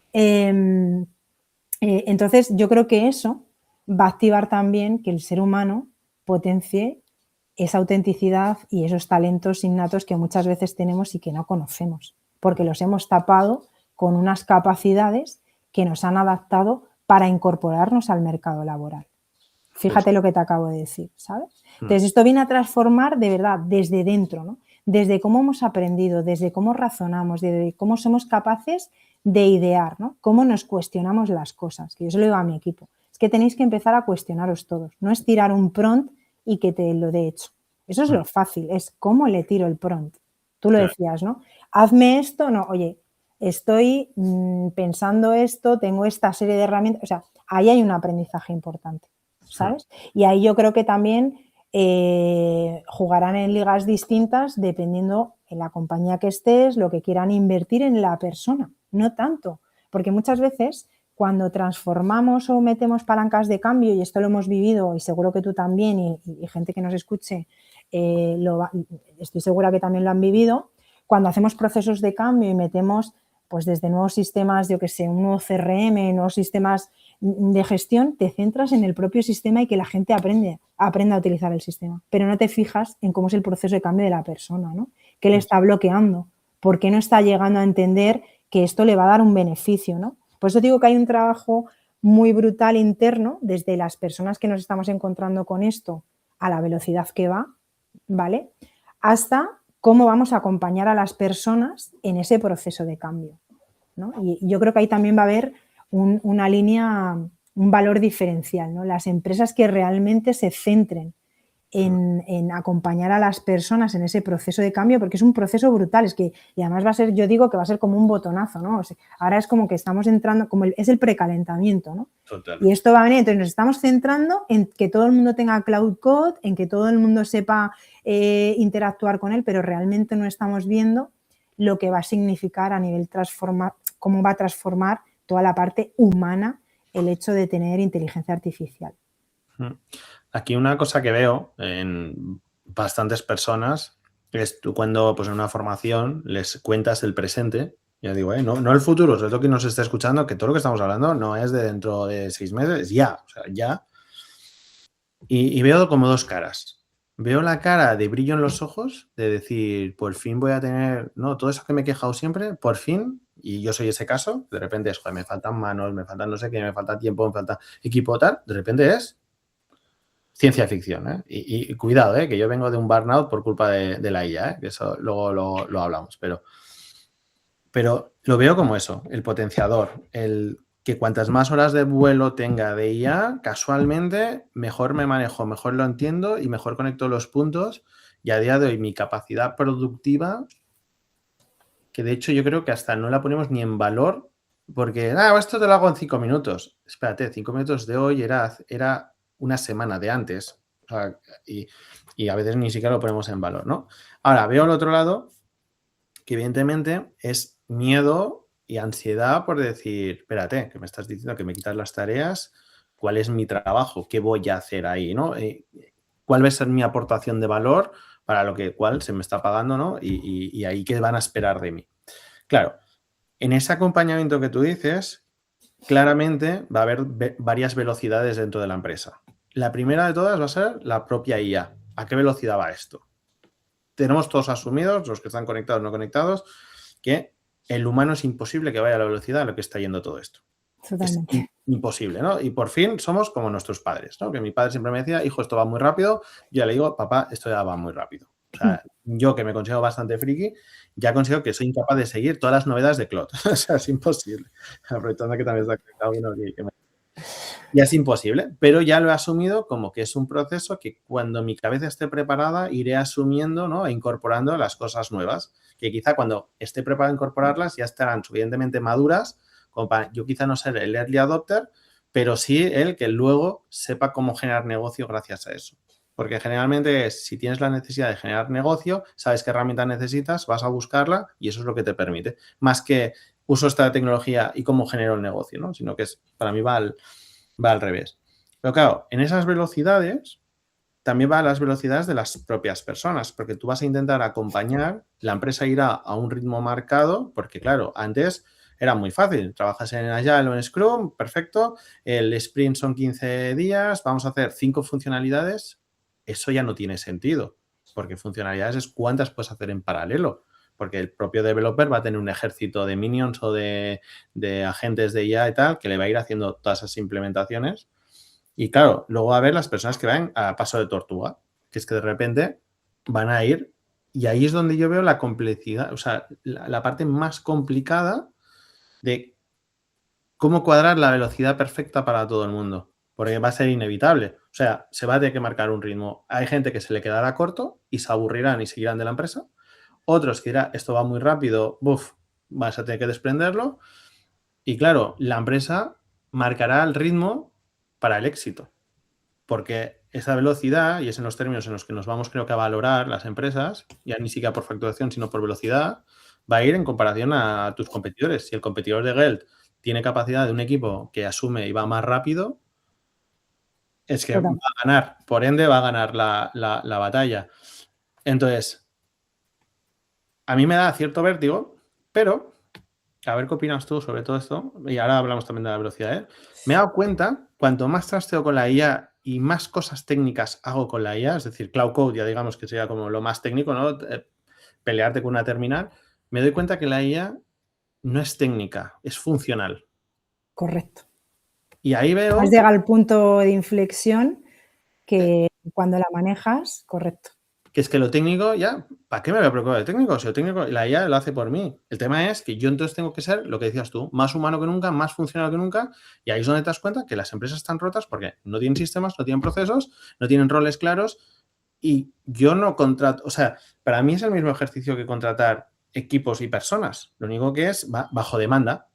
S2: Entonces, yo creo que eso va a activar también que el ser humano potencie esa autenticidad y esos talentos innatos que muchas veces tenemos y que no conocemos, porque los hemos tapado con unas capacidades que nos han adaptado para incorporarnos al mercado laboral. Fíjate lo que te acabo de decir, ¿sabes? Entonces, esto viene a transformar de verdad desde dentro, ¿no? Desde cómo hemos aprendido, desde cómo razonamos, desde cómo somos capaces de idear, ¿no? Cómo nos cuestionamos las cosas, que yo se lo digo a mi equipo. Es que tenéis que empezar a cuestionaros todos, no es tirar un prompt y que te lo dé hecho. Eso es lo fácil, es cómo le tiro el prompt. Tú lo decías, ¿no? Hazme esto, no, oye, estoy pensando esto, tengo esta serie de herramientas, o sea, ahí hay un aprendizaje importante, ¿sabes? Y ahí yo creo que también jugarán en ligas distintas dependiendo en la compañía que estés, lo que quieran invertir en la persona, no tanto, porque muchas veces cuando transformamos o metemos palancas de cambio, y esto lo hemos vivido y seguro que tú también y gente que nos escuche, estoy segura que también lo han vivido, cuando hacemos procesos de cambio y metemos pues desde nuevos sistemas, yo que sé, un nuevo CRM, nuevos sistemas de gestión, te centras en el propio sistema y que la gente aprenda a utilizar el sistema, pero no te fijas en cómo es el proceso de cambio de la persona, ¿no? ¿Qué le está bloqueando? ¿Por qué no está llegando a entender que esto le va a dar un beneficio, ¿no? Por eso digo que hay un trabajo muy brutal interno desde las personas que nos estamos encontrando con esto a la velocidad que va, ¿vale? Hasta cómo vamos a acompañar a las personas en ese proceso de cambio, ¿no? Y yo creo que ahí también va a haber una línea, un valor diferencial, ¿no? Las empresas que realmente se centren en acompañar a las personas en ese proceso de cambio, porque es un proceso brutal, y además va a ser, yo digo que va a ser como un botonazo, ¿no? O sea, ahora es como que estamos entrando, es el precalentamiento, ¿no?
S1: Total.
S2: Y esto va a venir, entonces nos estamos centrando en que todo el mundo tenga cloud code, en que todo el mundo sepa interactuar con él, pero realmente no estamos viendo lo que va a significar a nivel cómo va a transformar toda la parte humana el hecho de tener inteligencia artificial.
S1: Aquí una cosa que veo en bastantes personas es tú cuando pues en una formación les cuentas el presente, ya digo, no el futuro, sobre todo quien nos esté escuchando, que todo lo que estamos hablando no es de dentro de 6 meses, es ya, o sea, ya. Y veo como dos caras. Veo la cara de brillo en los ojos, de decir, por fin voy a tener, no, todo eso que me he quejado siempre, por fin, y yo soy ese caso, de repente es, joder, me faltan manos, me faltan no sé qué, me falta tiempo, me falta equipo tal, de repente es ciencia ficción, ¿eh? Y cuidado, que yo vengo de un burnout por culpa de la IA, que eso luego lo hablamos, pero lo veo como eso, el potenciador, el que cuantas más horas de vuelo tenga de IA, casualmente mejor me manejo, mejor lo entiendo y mejor conecto los puntos, y a día de hoy mi capacidad productiva, que de hecho yo creo que hasta no la ponemos ni en valor, porque esto te lo hago en 5 minutos. Espérate, 5 minutos de hoy era una semana de antes, o sea, y a veces ni siquiera lo ponemos en valor, ¿no? Ahora, veo al otro lado que evidentemente es miedo y ansiedad por decir, espérate, que me estás diciendo que me quitas las tareas, ¿cuál es mi trabajo? ¿Qué voy a hacer ahí, no? ¿Cuál va a ser mi aportación de valor para lo cual se me está pagando, ¿no? Y ahí qué van a esperar de mí. Claro, en ese acompañamiento que tú dices, claramente va a haber varias velocidades dentro de la empresa. La primera de todas va a ser la propia IA. ¿A qué velocidad va esto? Tenemos todos asumidos, los que están conectados, no conectados, que el humano es imposible que vaya a la velocidad a lo que está yendo todo esto.
S2: Totalmente.
S1: Imposible, ¿no? Y por fin somos como nuestros padres, ¿no? Que mi padre siempre me decía, hijo, esto va muy rápido. Yo ya le digo, papá, esto ya va muy rápido. O sea, yo que me considero bastante friki, ya considero que soy incapaz de seguir todas las novedades de Cloud. O sea, es imposible. Aprovechando que también está conectado uno ya es imposible, pero ya lo he asumido como que es un proceso que cuando mi cabeza esté preparada iré asumiendo, ¿no? E incorporando las cosas nuevas, que quizá cuando esté preparado a incorporarlas ya estarán suficientemente maduras como para yo quizá no ser el early adopter, pero sí el que luego sepa cómo generar negocio gracias a eso. Porque generalmente si tienes la necesidad de generar negocio, sabes qué herramienta necesitas, vas a buscarla y eso es lo que te permite. Más que uso esta tecnología y cómo genero el negocio, ¿no? Sino que es, para mí va al revés. Pero claro, en esas velocidades también va a las velocidades de las propias personas, porque tú vas a intentar acompañar, la empresa irá a un ritmo marcado, porque claro, antes era muy fácil, trabajas en Agile o en Scrum, perfecto, el sprint son 15 días, vamos a hacer 5 funcionalidades, eso ya no tiene sentido, porque funcionalidades es cuántas puedes hacer en paralelo, porque el propio developer va a tener un ejército de minions o de agentes de IA y tal, que le va a ir haciendo todas esas implementaciones. Y claro, luego va a haber las personas que van a paso de tortuga, que es que de repente van a ir, y ahí es donde yo veo la complejidad, o sea, la parte más complicada de cómo cuadrar la velocidad perfecta para todo el mundo, porque va a ser inevitable. O sea, se va a tener que marcar un ritmo. Hay gente que se le quedará corto y se aburrirán y seguirán de la empresa. Otros que dirán, esto va muy rápido, vas a tener que desprenderlo. Y claro, la empresa marcará el ritmo para el éxito. Porque esa velocidad, y es en los términos en los que nos vamos creo que a valorar las empresas, ya ni siquiera por facturación, sino por velocidad, va a ir en comparación a tus competidores. Si el competidor de Geld tiene capacidad de un equipo que asume y va más rápido, es que va a ganar. Por ende, va a ganar la batalla. Entonces, a mí me da cierto vértigo, pero a ver qué opinas tú sobre todo esto. Y ahora hablamos también de la velocidad, ¿eh? Me he dado cuenta, cuanto más trasteo con la IA y más cosas técnicas hago con la IA, es decir, Cloud Code ya digamos que sería como lo más técnico, ¿no? Pelearte con una terminal, me doy cuenta que la IA no es técnica, es funcional.
S2: Correcto.
S1: Y ahí veo...
S2: Has llegado al punto de inflexión que cuando la manejas, correcto.
S1: Que es que lo técnico ya, ¿para qué me voy a preocupar del técnico? Si lo técnico, la IA lo hace por mí. El tema es que yo entonces tengo que ser, lo que decías tú, más humano que nunca, más funcional que nunca, y ahí es donde te das cuenta que las empresas están rotas porque no tienen sistemas, no tienen procesos, no tienen roles claros, y yo no contrato, o sea, para mí es el mismo ejercicio que contratar equipos y personas, lo único que es bajo demanda,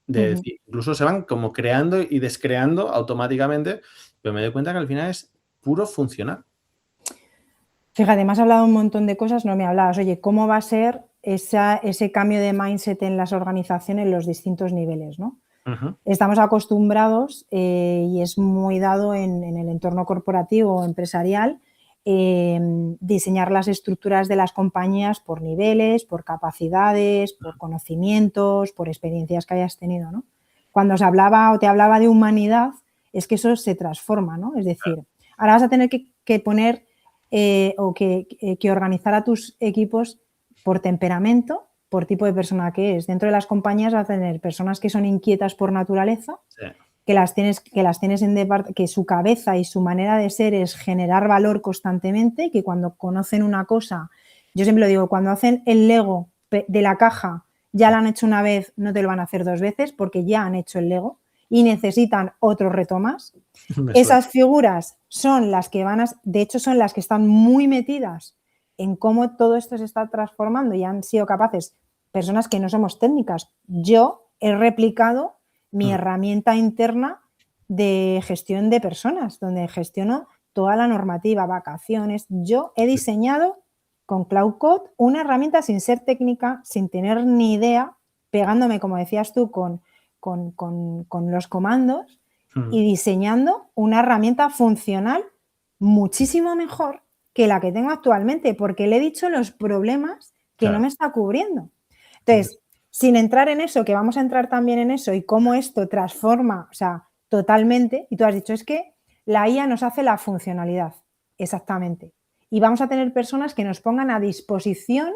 S1: decir, incluso se van como creando y descreando automáticamente, pero me doy cuenta que al final es puro funcional.
S2: Fíjate, me has hablado un montón de cosas, no me hablabas. Oye, ¿cómo va a ser ese cambio de mindset en las organizaciones en los distintos niveles, ¿no? Estamos acostumbrados, y es muy dado en el entorno corporativo o empresarial, diseñar las estructuras de las compañías por niveles, por capacidades, por conocimientos, por experiencias que hayas tenido, ¿no? Cuando os hablaba o te hablaba de humanidad, es que eso se transforma, ¿no? Es decir, ahora vas a tener que poner o que organizar a tus equipos por temperamento, por tipo de persona que es. Dentro de las compañías vas a tener personas que son inquietas por naturaleza, sí, que las tienes que su cabeza y su manera de ser es generar valor constantemente, que cuando conocen una cosa, yo siempre lo digo, cuando hacen el Lego de la caja, ya lo han hecho una vez, no te lo van a hacer 2 veces porque ya han hecho el Lego y necesitan otro reto más. Esas figuras son las que de hecho son las que están muy metidas en cómo todo esto se está transformando y han sido capaces, personas que no somos técnicas. Yo he replicado mi herramienta interna de gestión de personas, donde gestiono toda la normativa, vacaciones. Yo he diseñado con Cloud Code una herramienta sin ser técnica, sin tener ni idea, pegándome, como decías tú, con los comandos y diseñando una herramienta funcional muchísimo mejor que la que tengo actualmente, porque le he dicho los problemas que no me está cubriendo. Entonces, sin entrar en eso, que vamos a entrar también en eso y cómo esto transforma, o sea, totalmente, y tú has dicho, es que la IA nos hace la funcionalidad, exactamente. Y vamos a tener personas que nos pongan a disposición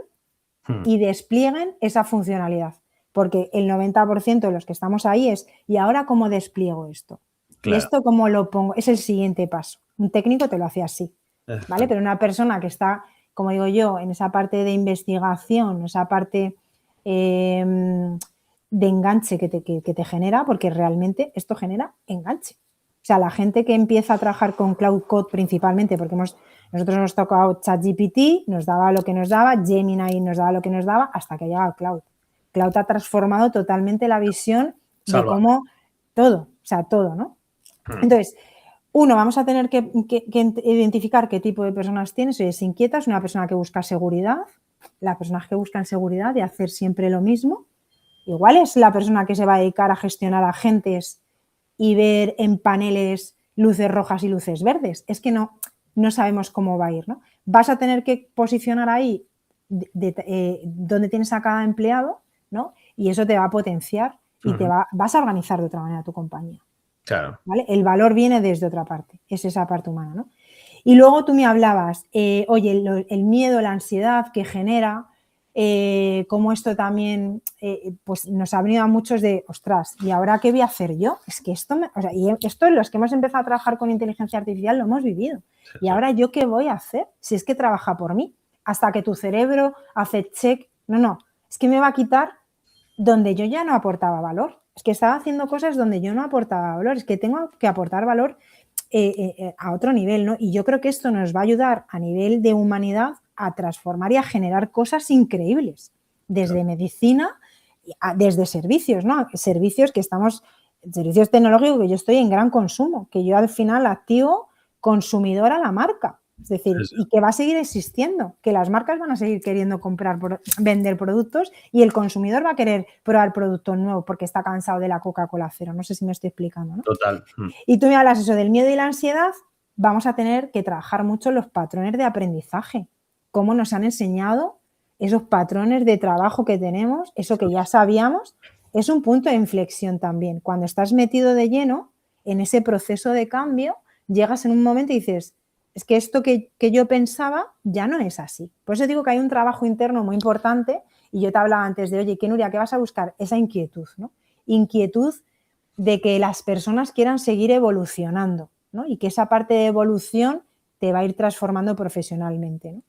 S2: y desplieguen esa funcionalidad. porque el 90% de los que estamos ahí es, ¿y ahora cómo despliego esto?
S1: Claro.
S2: ¿Y esto cómo lo pongo? Es el siguiente paso. Un técnico te lo hace así, ¿vale? Pero una persona que está, como digo yo, en esa parte de investigación, esa parte de enganche que te genera, porque realmente esto genera enganche. O sea, la gente que empieza a trabajar con Cloud Code principalmente, porque nosotros hemos tocado ChatGPT, nos daba lo que nos daba, Gemini nos daba lo que nos daba, hasta que ha llegado Cloud. Cloud ha transformado totalmente la visión de cómo todo, o sea, todo, ¿no? Entonces, uno, vamos a tener que identificar qué tipo de personas tienes. Si es inquieta, es una persona que busca seguridad, las personas que buscan seguridad de hacer siempre lo mismo. Igual es la persona que se va a dedicar a gestionar agentes y ver en paneles luces rojas y luces verdes. Es que no sabemos cómo va a ir, ¿no? Vas a tener que posicionar ahí donde tienes a cada empleado, ¿no? Y eso te va a potenciar y vas a organizar de otra manera tu compañía.
S1: Claro.
S2: ¿Vale? El valor viene desde otra parte, es esa parte humana, ¿no? Y luego tú me hablabas, oye, el miedo, la ansiedad que genera, cómo esto también pues nos ha venido a muchos de, ostras, ¿y ahora qué voy a hacer yo? Es que esto, y esto los que hemos empezado a trabajar con inteligencia artificial lo hemos vivido. Sí, ¿y ahora yo qué voy a hacer? Si es que trabaja por mí, hasta que tu cerebro hace check, no, es que me va a quitar donde yo ya no aportaba valor. Es que estaba haciendo cosas donde yo no aportaba valor, es que tengo que aportar valor a otro nivel, ¿no? Y yo creo que esto nos va a ayudar a nivel de humanidad a transformar y a generar cosas increíbles, desde medicina, desde servicios, ¿no? Servicios tecnológicos que yo estoy en gran consumo, que yo al final activo consumidor a la marca. Es decir, y que va a seguir existiendo, que las marcas van a seguir queriendo vender productos y el consumidor va a querer probar productos nuevos porque está cansado de la Coca-Cola cero. No sé si me estoy explicando, ¿no?
S1: Total.
S2: Y tú me hablas eso del miedo y la ansiedad, vamos a tener que trabajar mucho los patrones de aprendizaje, cómo nos han enseñado esos patrones de trabajo que tenemos, eso que ya sabíamos, es un punto de inflexión también. Cuando estás metido de lleno en ese proceso de cambio, llegas en un momento y dices, es que esto que yo pensaba ya no es así. Por eso digo que hay un trabajo interno muy importante y yo te hablaba antes de, oye, ¿qué, Nuria, qué vas a buscar? Esa inquietud, ¿no? Inquietud de que las personas quieran seguir evolucionando, ¿no? Y que esa parte de evolución te va a ir transformando profesionalmente, ¿no?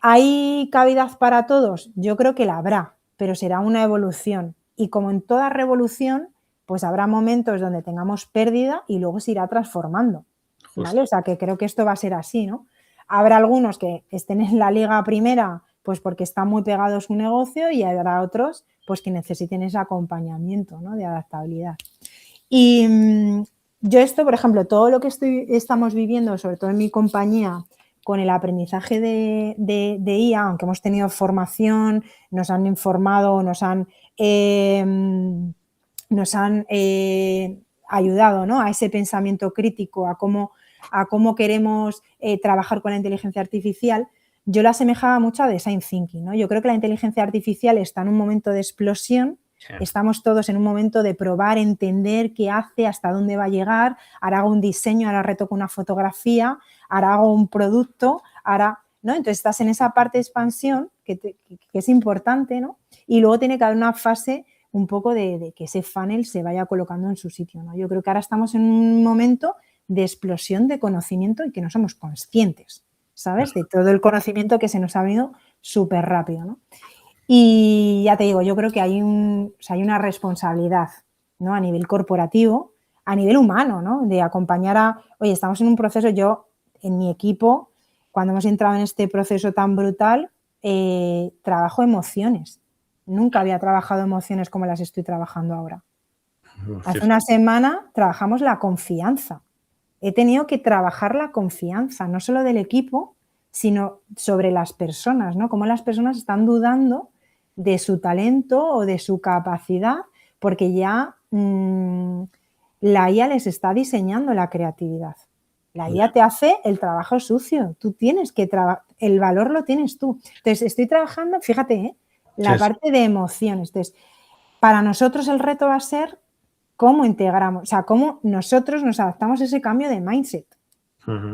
S2: ¿Hay cavidad para todos? Yo creo que la habrá, pero será una evolución. Y como en toda revolución, pues habrá momentos donde tengamos pérdida y luego se irá transformando. ¿Vale? O sea, que creo que esto va a ser así, ¿no? Habrá algunos que estén en la liga primera pues porque está muy pegado su negocio y habrá otros pues que necesiten ese acompañamiento, ¿no? De adaptabilidad. Y yo esto, por ejemplo, todo lo que estamos viviendo, sobre todo en mi compañía, con el aprendizaje de IA, aunque hemos tenido formación, nos han informado, nos han ayudado, ¿no? A ese pensamiento crítico, a cómo queremos trabajar con la inteligencia artificial, yo lo asemejaba mucho a design thinking, ¿no? Yo creo que la inteligencia artificial está en un momento de explosión, estamos todos en un momento de probar, entender qué hace, hasta dónde va a llegar, ahora hago un diseño, ahora retoco una fotografía, ahora hago un producto, ahora, ¿no? Entonces estás en esa parte de expansión que es importante, ¿no? Y luego tiene que haber una fase un poco de que ese funnel se vaya colocando en su sitio, ¿no? Yo creo que ahora estamos en un momento de explosión de conocimiento y que no somos conscientes, ¿sabes? De todo el conocimiento que se nos ha venido súper rápido, ¿no? Y ya te digo, yo creo que hay una responsabilidad, ¿no? A nivel corporativo, a nivel humano, ¿no? De acompañar oye, estamos en un proceso, yo en mi equipo, cuando hemos entrado en este proceso tan brutal, trabajo emociones. Nunca había trabajado emociones como las estoy trabajando ahora. Hace una semana trabajamos la confianza. He tenido que trabajar la confianza, no solo del equipo, sino sobre las personas, ¿no? Cómo las personas están dudando de su talento o de su capacidad, porque ya la IA les está diseñando la creatividad. La IA te hace el trabajo sucio. Tú tienes que el valor lo tienes tú. Entonces, estoy trabajando, fíjate, la parte de emociones. Entonces, para nosotros el reto va a ser cómo integramos, o sea, cómo nosotros nos adaptamos a ese cambio de mindset.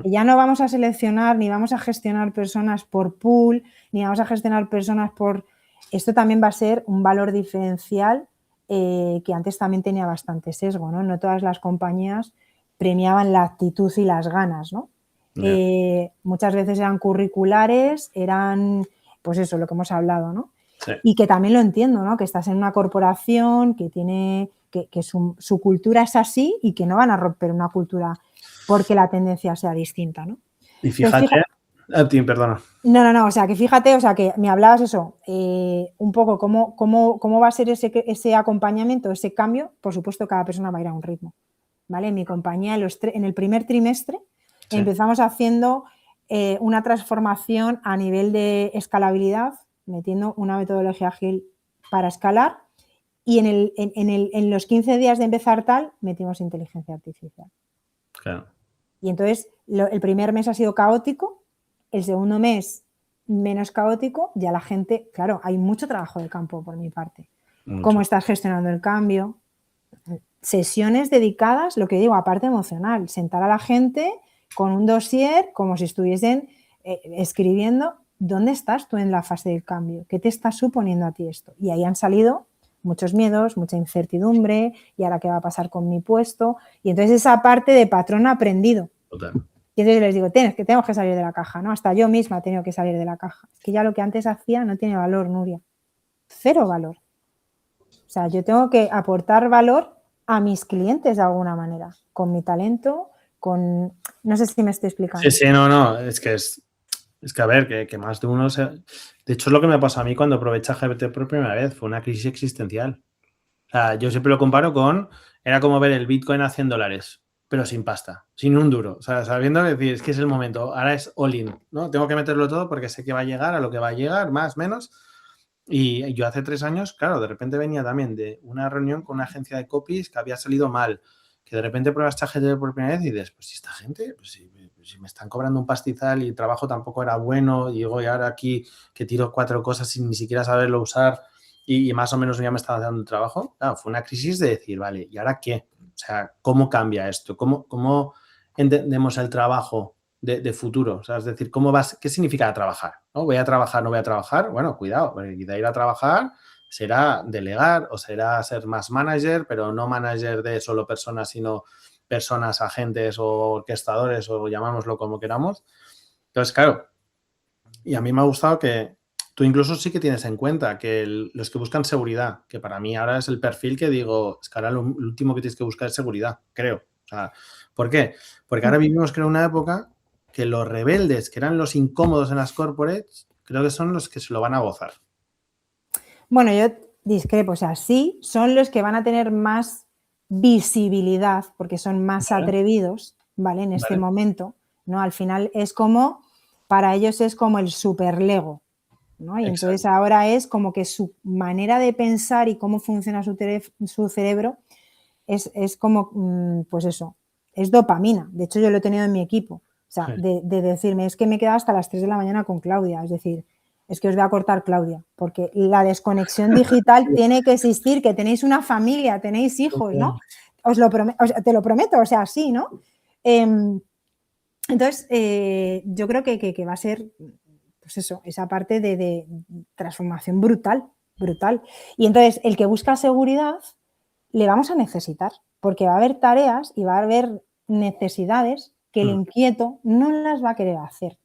S2: Ya no vamos a seleccionar ni vamos a gestionar personas por pool, ni vamos a gestionar personas por esto también va a ser un valor diferencial que antes también tenía bastante sesgo, ¿no? No todas las compañías premiaban la actitud y las ganas, ¿no? Muchas veces eran curriculares, eran, pues eso, lo que hemos hablado, ¿no?
S1: Sí.
S2: Y que también lo entiendo, ¿no? Que estás en una corporación que tiene, que su cultura es así y que no van a romper una cultura porque la tendencia sea distinta, ¿no?
S1: Y fíjate, perdona.
S2: No, o sea, que fíjate, o sea, que me hablabas eso, un poco cómo va a ser ese acompañamiento, ese cambio. Por supuesto, cada persona va a ir a un ritmo, ¿vale? En mi compañía, en el primer trimestre, empezamos haciendo una transformación a nivel de escalabilidad, metiendo una metodología ágil para escalar, y en los 15 días de empezar tal, metimos inteligencia artificial.
S1: Claro.
S2: Y entonces, el primer mes ha sido caótico, el segundo mes menos caótico, ya la gente, claro, hay mucho trabajo de campo por mi parte.
S1: Mucho.
S2: ¿Cómo estás gestionando el cambio? Sesiones dedicadas, lo que digo, a parte emocional, sentar a la gente con un dossier como si estuviesen escribiendo dónde estás tú en la fase del cambio, qué te está suponiendo a ti esto. Y ahí han salido muchos miedos, mucha incertidumbre, y ahora qué va a pasar con mi puesto. Y entonces esa parte de patrón aprendido.
S1: Total.
S2: Y entonces les digo, tenemos que salir de la caja, ¿no? Hasta yo misma he tenido que salir de la caja. Es que ya lo que antes hacía no tiene valor, Nuria. Cero valor. O sea, yo tengo que aportar valor a mis clientes de alguna manera, con mi talento, con... No sé si me estoy explicando.
S1: Sí, no, es que a ver, que más de uno se... De hecho, es lo que me pasó a mí cuando aproveché GPT por primera vez, fue una crisis existencial. O sea, yo siempre lo comparo con... Era como ver el Bitcoin a $100, pero sin pasta, sin un duro. O sea, sabiendo decir, es que es el momento, ahora es all-in, ¿no? Tengo que meterlo todo porque sé que va a llegar a lo que va a llegar, más, menos. Y yo hace 3 años, claro, de repente venía también de una reunión con una agencia de copies que había salido mal, que de repente pruebas ChatGPT por primera vez y dices, pues si esta gente, pues si me están cobrando un pastizal y el trabajo tampoco era bueno, y digo, y ahora aquí que tiro 4 cosas sin ni siquiera saberlo usar y más o menos ya me estaba dando el trabajo, claro, fue una crisis de decir, vale, ¿y ahora qué? O sea, ¿cómo cambia esto? ¿Cómo entendemos el trabajo de futuro? O sea, es decir, ¿qué significa trabajar? ¿No? ¿Voy a trabajar, no voy a trabajar? Bueno, cuidado, porque de ir a trabajar será delegar o será ser más manager, pero no manager de solo personas, sino personas, agentes o orquestadores o llamámoslo como queramos. Entonces, claro, y a mí me ha gustado que tú incluso sí que tienes en cuenta que los que buscan seguridad, que para mí ahora es el perfil que digo, es que ahora lo último que tienes que buscar es seguridad, creo. O sea, ¿por qué? Porque ahora vivimos, creo, una época que los rebeldes, que eran los incómodos en las corporates, creo que son los que se lo van a gozar.
S2: Bueno, yo discrepo, o sea, sí, son los que van a tener más visibilidad porque son más atrevidos, ¿vale? En este momento, ¿no? Al final es como, para ellos es como el superlego, ¿no? Y entonces ahora es como que su manera de pensar y cómo funciona su cerebro es como, pues eso, es dopamina. De hecho, yo lo he tenido en mi equipo. O sea, de decirme, es que me he quedado hasta las 3 de la mañana con Claudia. Es decir, es que os voy a cortar, Claudia, porque la desconexión digital tiene que existir, que tenéis una familia, tenéis hijos, ¿no? Te lo prometo, o sea, sí, ¿no? Entonces, yo creo que va a ser, pues eso, esa parte de transformación brutal. Y entonces, el que busca seguridad, le vamos a necesitar, porque va a haber tareas y va a haber necesidades que el inquieto no las va a querer hacer.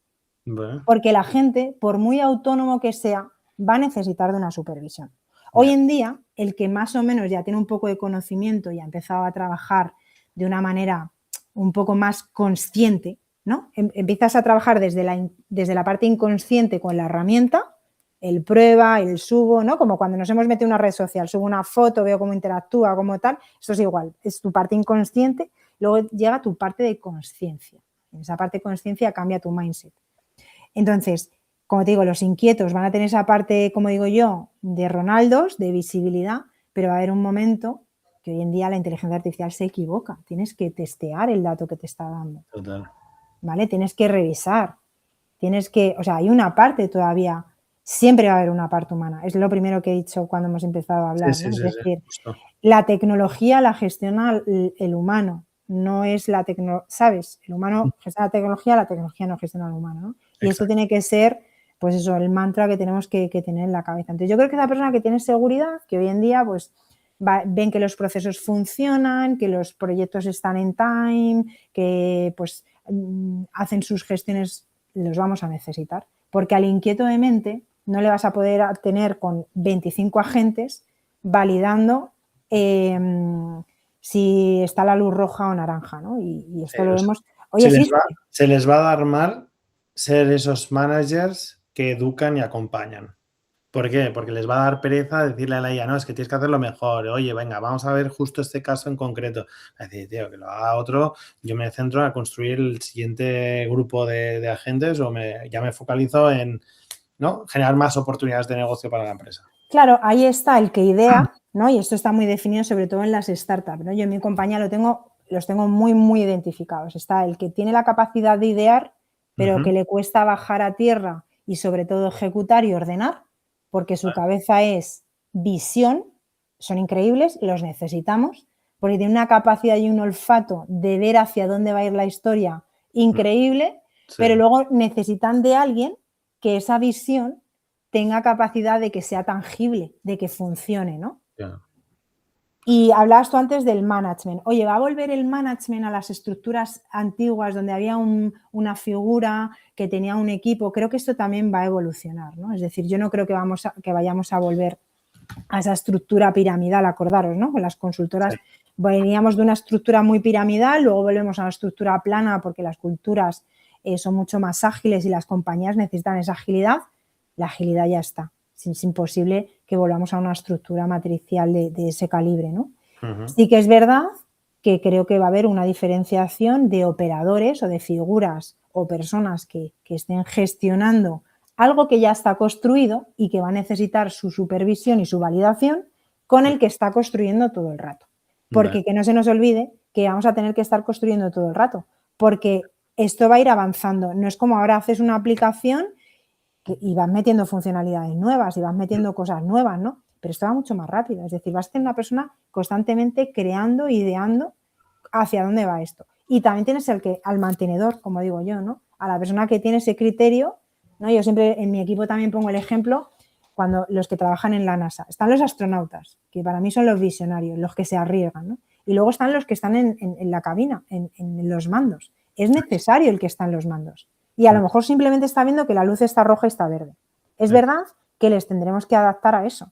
S2: Porque la gente, por muy autónomo que sea, va a necesitar de una supervisión. Hoy en día, el que más o menos ya tiene un poco de conocimiento y ha empezado a trabajar de una manera un poco más consciente, ¿no? Empiezas a trabajar desde la parte inconsciente con la herramienta, el prueba, el subo, ¿no? Como cuando nos hemos metido en una red social, subo una foto, veo cómo interactúa, cómo tal, esto es igual, es tu parte inconsciente, luego llega tu parte de conciencia. En esa parte de conciencia cambia tu mindset. Entonces, como te digo, los inquietos van a tener esa parte, como digo yo, de Ronaldos, de visibilidad, pero va a haber un momento que hoy en día la inteligencia artificial se equivoca. Tienes que testear el dato que te está dando.
S1: Total.
S2: ¿Vale? Tienes que revisar. O sea, hay una parte todavía, siempre va a haber una parte humana. Es lo primero que he dicho cuando hemos empezado a hablar,
S1: Sí,
S2: ¿no?
S1: sí,
S2: Es decir,
S1: justo.
S2: la tecnología la gestiona el humano, no es la tecnología, ¿sabes? El humano gestiona la tecnología no gestiona al humano, ¿no? Y esto tiene que ser pues eso, el mantra que tenemos que tener en la cabeza. Entonces yo creo que esa persona que tiene seguridad, que hoy en día pues ven que los procesos funcionan, que los proyectos están en time, que pues hacen sus gestiones, los vamos a necesitar. Porque al inquieto de mente no le vas a poder tener con 25 agentes validando si está la luz roja o naranja, ¿no? Y esto lo vemos. Oye,
S1: se les va a dar mal ser esos managers que educan y acompañan. ¿Por qué? Porque les va a dar pereza decirle a la IA, no, es que tienes que hacerlo mejor. Oye, venga, vamos a ver justo este caso en concreto. Es decir, tío, que lo haga otro, yo me centro a construir el siguiente grupo de agentes o ya me focalizo en, ¿no?, generar más oportunidades de negocio para la empresa.
S2: Claro, ahí está el que idea, ¿no? Y esto está muy definido sobre todo en las startups, ¿no? Yo en mi compañía los tengo muy, muy identificados. Está el que tiene la capacidad de idear, pero que le cuesta bajar a tierra y sobre todo ejecutar y ordenar, porque su cabeza es visión, son increíbles, los necesitamos, porque tienen una capacidad y un olfato de ver hacia dónde va a ir la historia increíble, pero luego necesitan de alguien que esa visión tenga capacidad de que sea tangible, de que funcione, ¿no? Y hablabas tú antes del management. Oye, ¿va a volver el management a las estructuras antiguas donde había una figura que tenía un equipo? Creo que esto también va a evolucionar, ¿no? Es decir, yo no creo que vayamos a volver a esa estructura piramidal, acordaros, ¿no? Con las consultoras veníamos de una estructura muy piramidal, luego volvemos a una estructura plana porque las culturas son mucho más ágiles y las compañías necesitan esa agilidad. La agilidad ya está. Es imposible que volvamos a una estructura matricial de ese calibre, ¿no? Sí que es verdad que creo que va a haber una diferenciación de operadores o de figuras o personas que estén gestionando algo que ya está construido y que va a necesitar su supervisión y su validación con el que está construyendo todo el rato. Porque que no se nos olvide que vamos a tener que estar construyendo todo el rato, porque esto va a ir avanzando. No es como ahora haces una aplicación y vas metiendo funcionalidades nuevas y vas metiendo cosas nuevas, ¿no? Pero esto va mucho más rápido. Es decir, vas a tener una persona constantemente creando, ideando hacia dónde va esto. Y también tienes al mantenedor, como digo yo, ¿no? A la persona que tiene ese criterio, ¿no? Yo siempre en mi equipo también pongo el ejemplo cuando los que trabajan en la NASA. Están los astronautas, que para mí son los visionarios, los que se arriesgan, ¿no? Y luego están los que están en la cabina, en los mandos. Es necesario el que está en los mandos. Y a lo mejor simplemente está viendo que la luz está roja y está verde. Es verdad que les tendremos que adaptar a eso.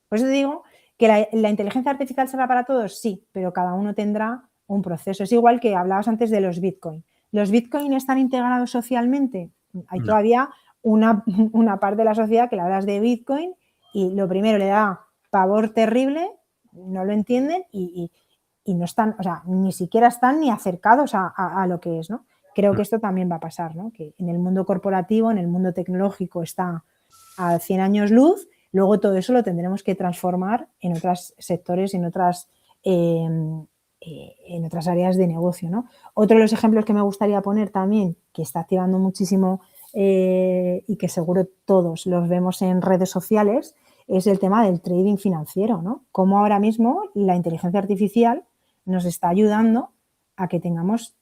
S2: Por eso te digo que la inteligencia artificial será para todos, sí, pero cada uno tendrá un proceso. Es igual que hablabas antes de los Bitcoin. ¿Los Bitcoin están integrados socialmente? Hay todavía una parte de la sociedad que le hablas de Bitcoin y lo primero le da pavor terrible, no lo entienden y no están, o sea, ni siquiera están ni acercados a lo que es, ¿no? Creo que esto también va a pasar, ¿no? Que en el mundo corporativo, en el mundo tecnológico está a 100 años luz, luego todo eso lo tendremos que transformar en otros sectores, en otras áreas de negocio, ¿no? Otro de los ejemplos que me gustaría poner también, que está activando muchísimo y que seguro todos los vemos en redes sociales, es el tema del trading financiero, ¿no? Cómo ahora mismo la inteligencia artificial nos está ayudando a que tengamos,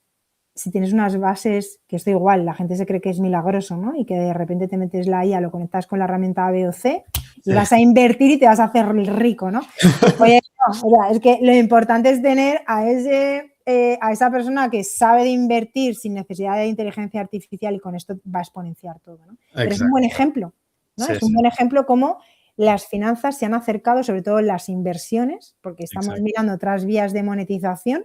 S2: si tienes unas bases, que esto igual, la gente se cree que es milagroso, ¿no? Y que de repente te metes la IA, lo conectas con la herramienta A, B o C y vas a invertir y te vas a hacer rico, ¿no? Oye, no, o sea, es que lo importante es tener a esa persona que sabe de invertir sin necesidad de inteligencia artificial y con esto va a exponenciar todo, ¿no? Pero es un buen ejemplo, ¿no? Es un buen ejemplo cómo las finanzas se han acercado, sobre todo en las inversiones, porque estamos mirando otras vías de monetización,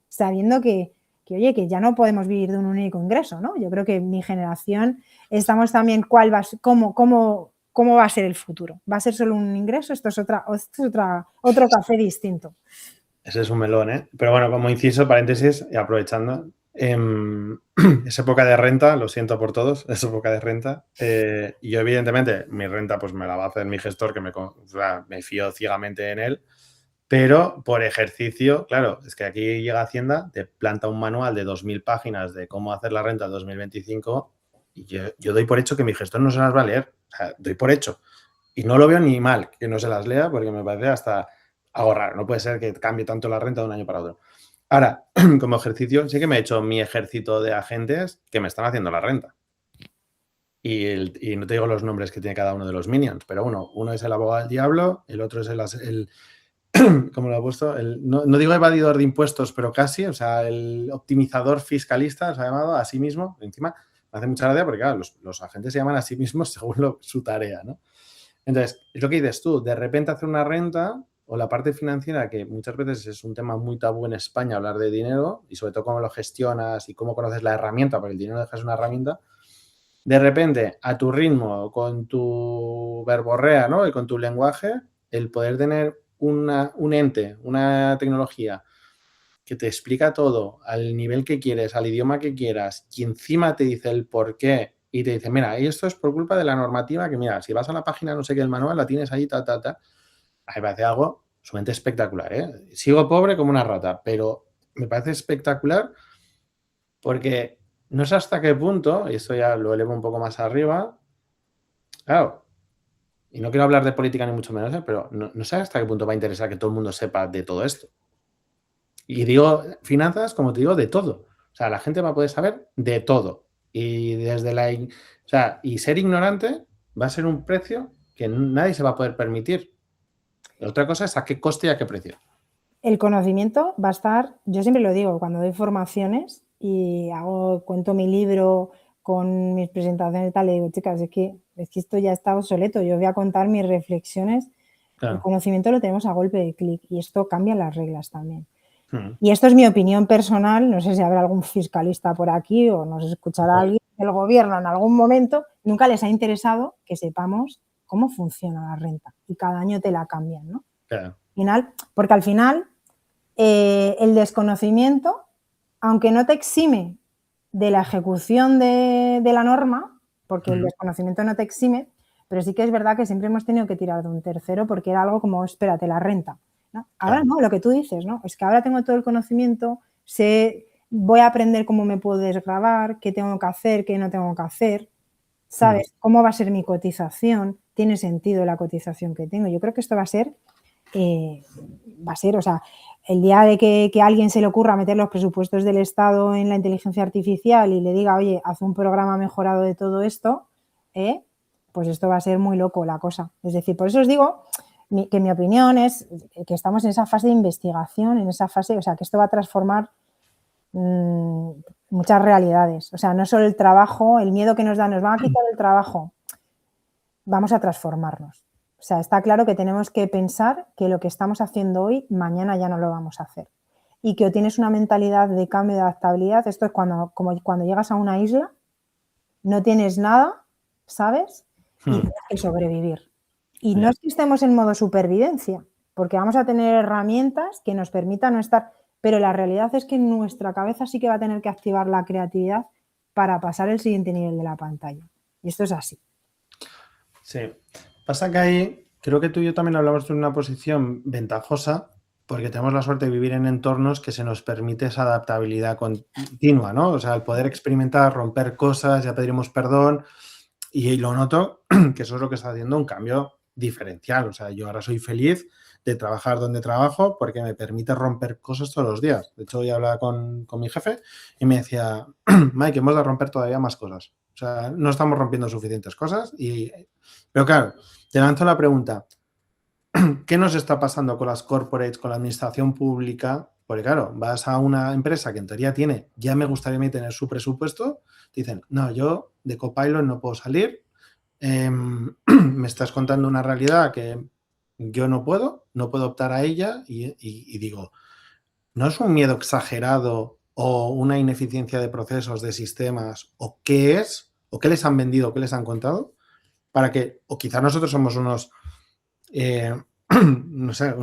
S2: sabiendo que oye, que ya no podemos vivir de un único ingreso, ¿no? Yo creo que mi generación estamos también cómo va a ser el futuro. ¿Va a ser solo un ingreso? Esto es otro café distinto.
S1: Ese es un melón, ¿eh? Pero bueno, como inciso, paréntesis, y aprovechando, es época de renta, lo siento por todos, es época de renta. Y yo, evidentemente, mi renta pues me la va a hacer mi gestor, que me fío ciegamente en él. Pero por ejercicio, claro, es que aquí llega Hacienda, te planta un manual de 2.000 páginas de cómo hacer la renta 2025 y yo doy por hecho que mi gestor no se las va a leer. O sea, doy por hecho. Y no lo veo ni mal que no se las lea porque me parece hasta algo raro. No puede ser que cambie tanto la renta de un año para otro. Ahora, como ejercicio, sí que me he hecho mi ejército de agentes que me están haciendo la renta. y no te digo los nombres que tiene cada uno de los minions, pero uno es el abogado del diablo, el otro es el como lo he puesto, no digo evadidor de impuestos, pero casi, o sea, el optimizador fiscalista se ha llamado a sí mismo. Encima me hace mucha gracia porque, claro, los agentes se llaman a sí mismos según su tarea, ¿no? Entonces, es lo que dices tú, de repente hacer una renta o la parte financiera, que muchas veces es un tema muy tabú en España, hablar de dinero y sobre todo cómo lo gestionas y cómo conoces la herramienta, porque el dinero deja de ser una herramienta, de repente, a tu ritmo, con tu verborrea, ¿no? Y con tu lenguaje, el poder tener un ente, una tecnología que te explica todo al nivel que quieres, al idioma que quieras, y encima te dice el por qué y te dice, mira, esto es por culpa de la normativa, que mira, si vas a la página no sé qué del manual, la tienes ahí, ta. Me parece algo sumamente espectacular, ¿eh? Sigo pobre como una rata, pero me parece espectacular porque no sé hasta qué punto, y esto ya lo elevo un poco más arriba, claro, y no quiero hablar de política ni mucho menos, pero no sé hasta qué punto va a interesar que todo el mundo sepa de todo esto. Y digo finanzas, como te digo, de todo. O sea, la gente va a poder saber de todo. Y desde o sea, y ser ignorante va a ser un precio que nadie se va a poder permitir. Otra cosa es a qué coste y a qué precio.
S2: El conocimiento va a estar, yo siempre lo digo, cuando doy formaciones y cuento mi libro con mis presentaciones y tal, le digo, chicas, es que esto ya está obsoleto, yo voy a contar mis reflexiones.
S1: Claro.
S2: El conocimiento lo tenemos a golpe de clic y esto cambia las reglas también. Y esto es mi opinión personal, no sé si habrá algún fiscalista por aquí o nos escuchará alguien del gobierno en algún momento, nunca les ha interesado que sepamos cómo funciona la renta y cada año te la cambian, ¿no?
S1: Claro.
S2: Porque al final el desconocimiento, aunque no te exime de la ejecución de la norma, porque el desconocimiento no te exime, pero sí que es verdad que siempre hemos tenido que tirar de un tercero porque era algo como, espérate, la renta, ¿no? Ahora no, lo que tú dices, ¿no? Es que ahora tengo todo el conocimiento, voy a aprender cómo me puedo desgravar, qué tengo que hacer, qué no tengo que hacer, ¿sabes? ¿Cómo va a ser mi cotización? ¿Tiene sentido la cotización que tengo? Yo creo que esto va a ser, o sea, el día de que a alguien se le ocurra meter los presupuestos del Estado en la inteligencia artificial y le diga, oye, haz un programa mejorado de todo esto, pues esto va a ser muy loco la cosa. Es decir, por eso os digo que mi opinión es que estamos en esa fase de investigación, en esa fase, o sea, que esto va a transformar muchas realidades. O sea, no solo el trabajo, el miedo que nos da, nos van a quitar el trabajo, vamos a transformarnos. O sea, está claro que tenemos que pensar que lo que estamos haciendo hoy, mañana ya no lo vamos a hacer. Y que o tienes una mentalidad de cambio, de adaptabilidad, esto es como cuando llegas a una isla, no tienes nada, ¿sabes? Y tienes que sobrevivir. Y no es que estemos en modo supervivencia, porque vamos a tener herramientas que nos permitan no estar, pero la realidad es que nuestra cabeza sí que va a tener que activar la creatividad para pasar el siguiente nivel de la pantalla. Y esto es así.
S1: Sí. Pasa que ahí creo que tú y yo también hablamos de una posición ventajosa porque tenemos la suerte de vivir en entornos que se nos permite esa adaptabilidad continua, ¿no? O sea, el poder experimentar, romper cosas, ya pediremos perdón y lo noto que eso es lo que está haciendo un cambio diferencial. O sea, yo ahora soy feliz de trabajar donde trabajo porque me permite romper cosas todos los días. De hecho, hoy hablaba con mi jefe y me decía, Mike, hemos de romper todavía más cosas. O sea, no estamos rompiendo suficientes cosas. Pero claro, te lanzo la pregunta, ¿qué nos está pasando con las corporates, con la administración pública? Porque claro, vas a una empresa que en teoría tiene, ya me gustaría a mí tener su presupuesto, te dicen, no, yo de Copilot no puedo salir, me estás contando una realidad que yo no puedo optar a ella y digo, ¿no es un miedo exagerado o una ineficiencia de procesos, de sistemas, o qué es, o qué les han vendido, qué les han contado? Para que, o quizás nosotros somos unos, no sé,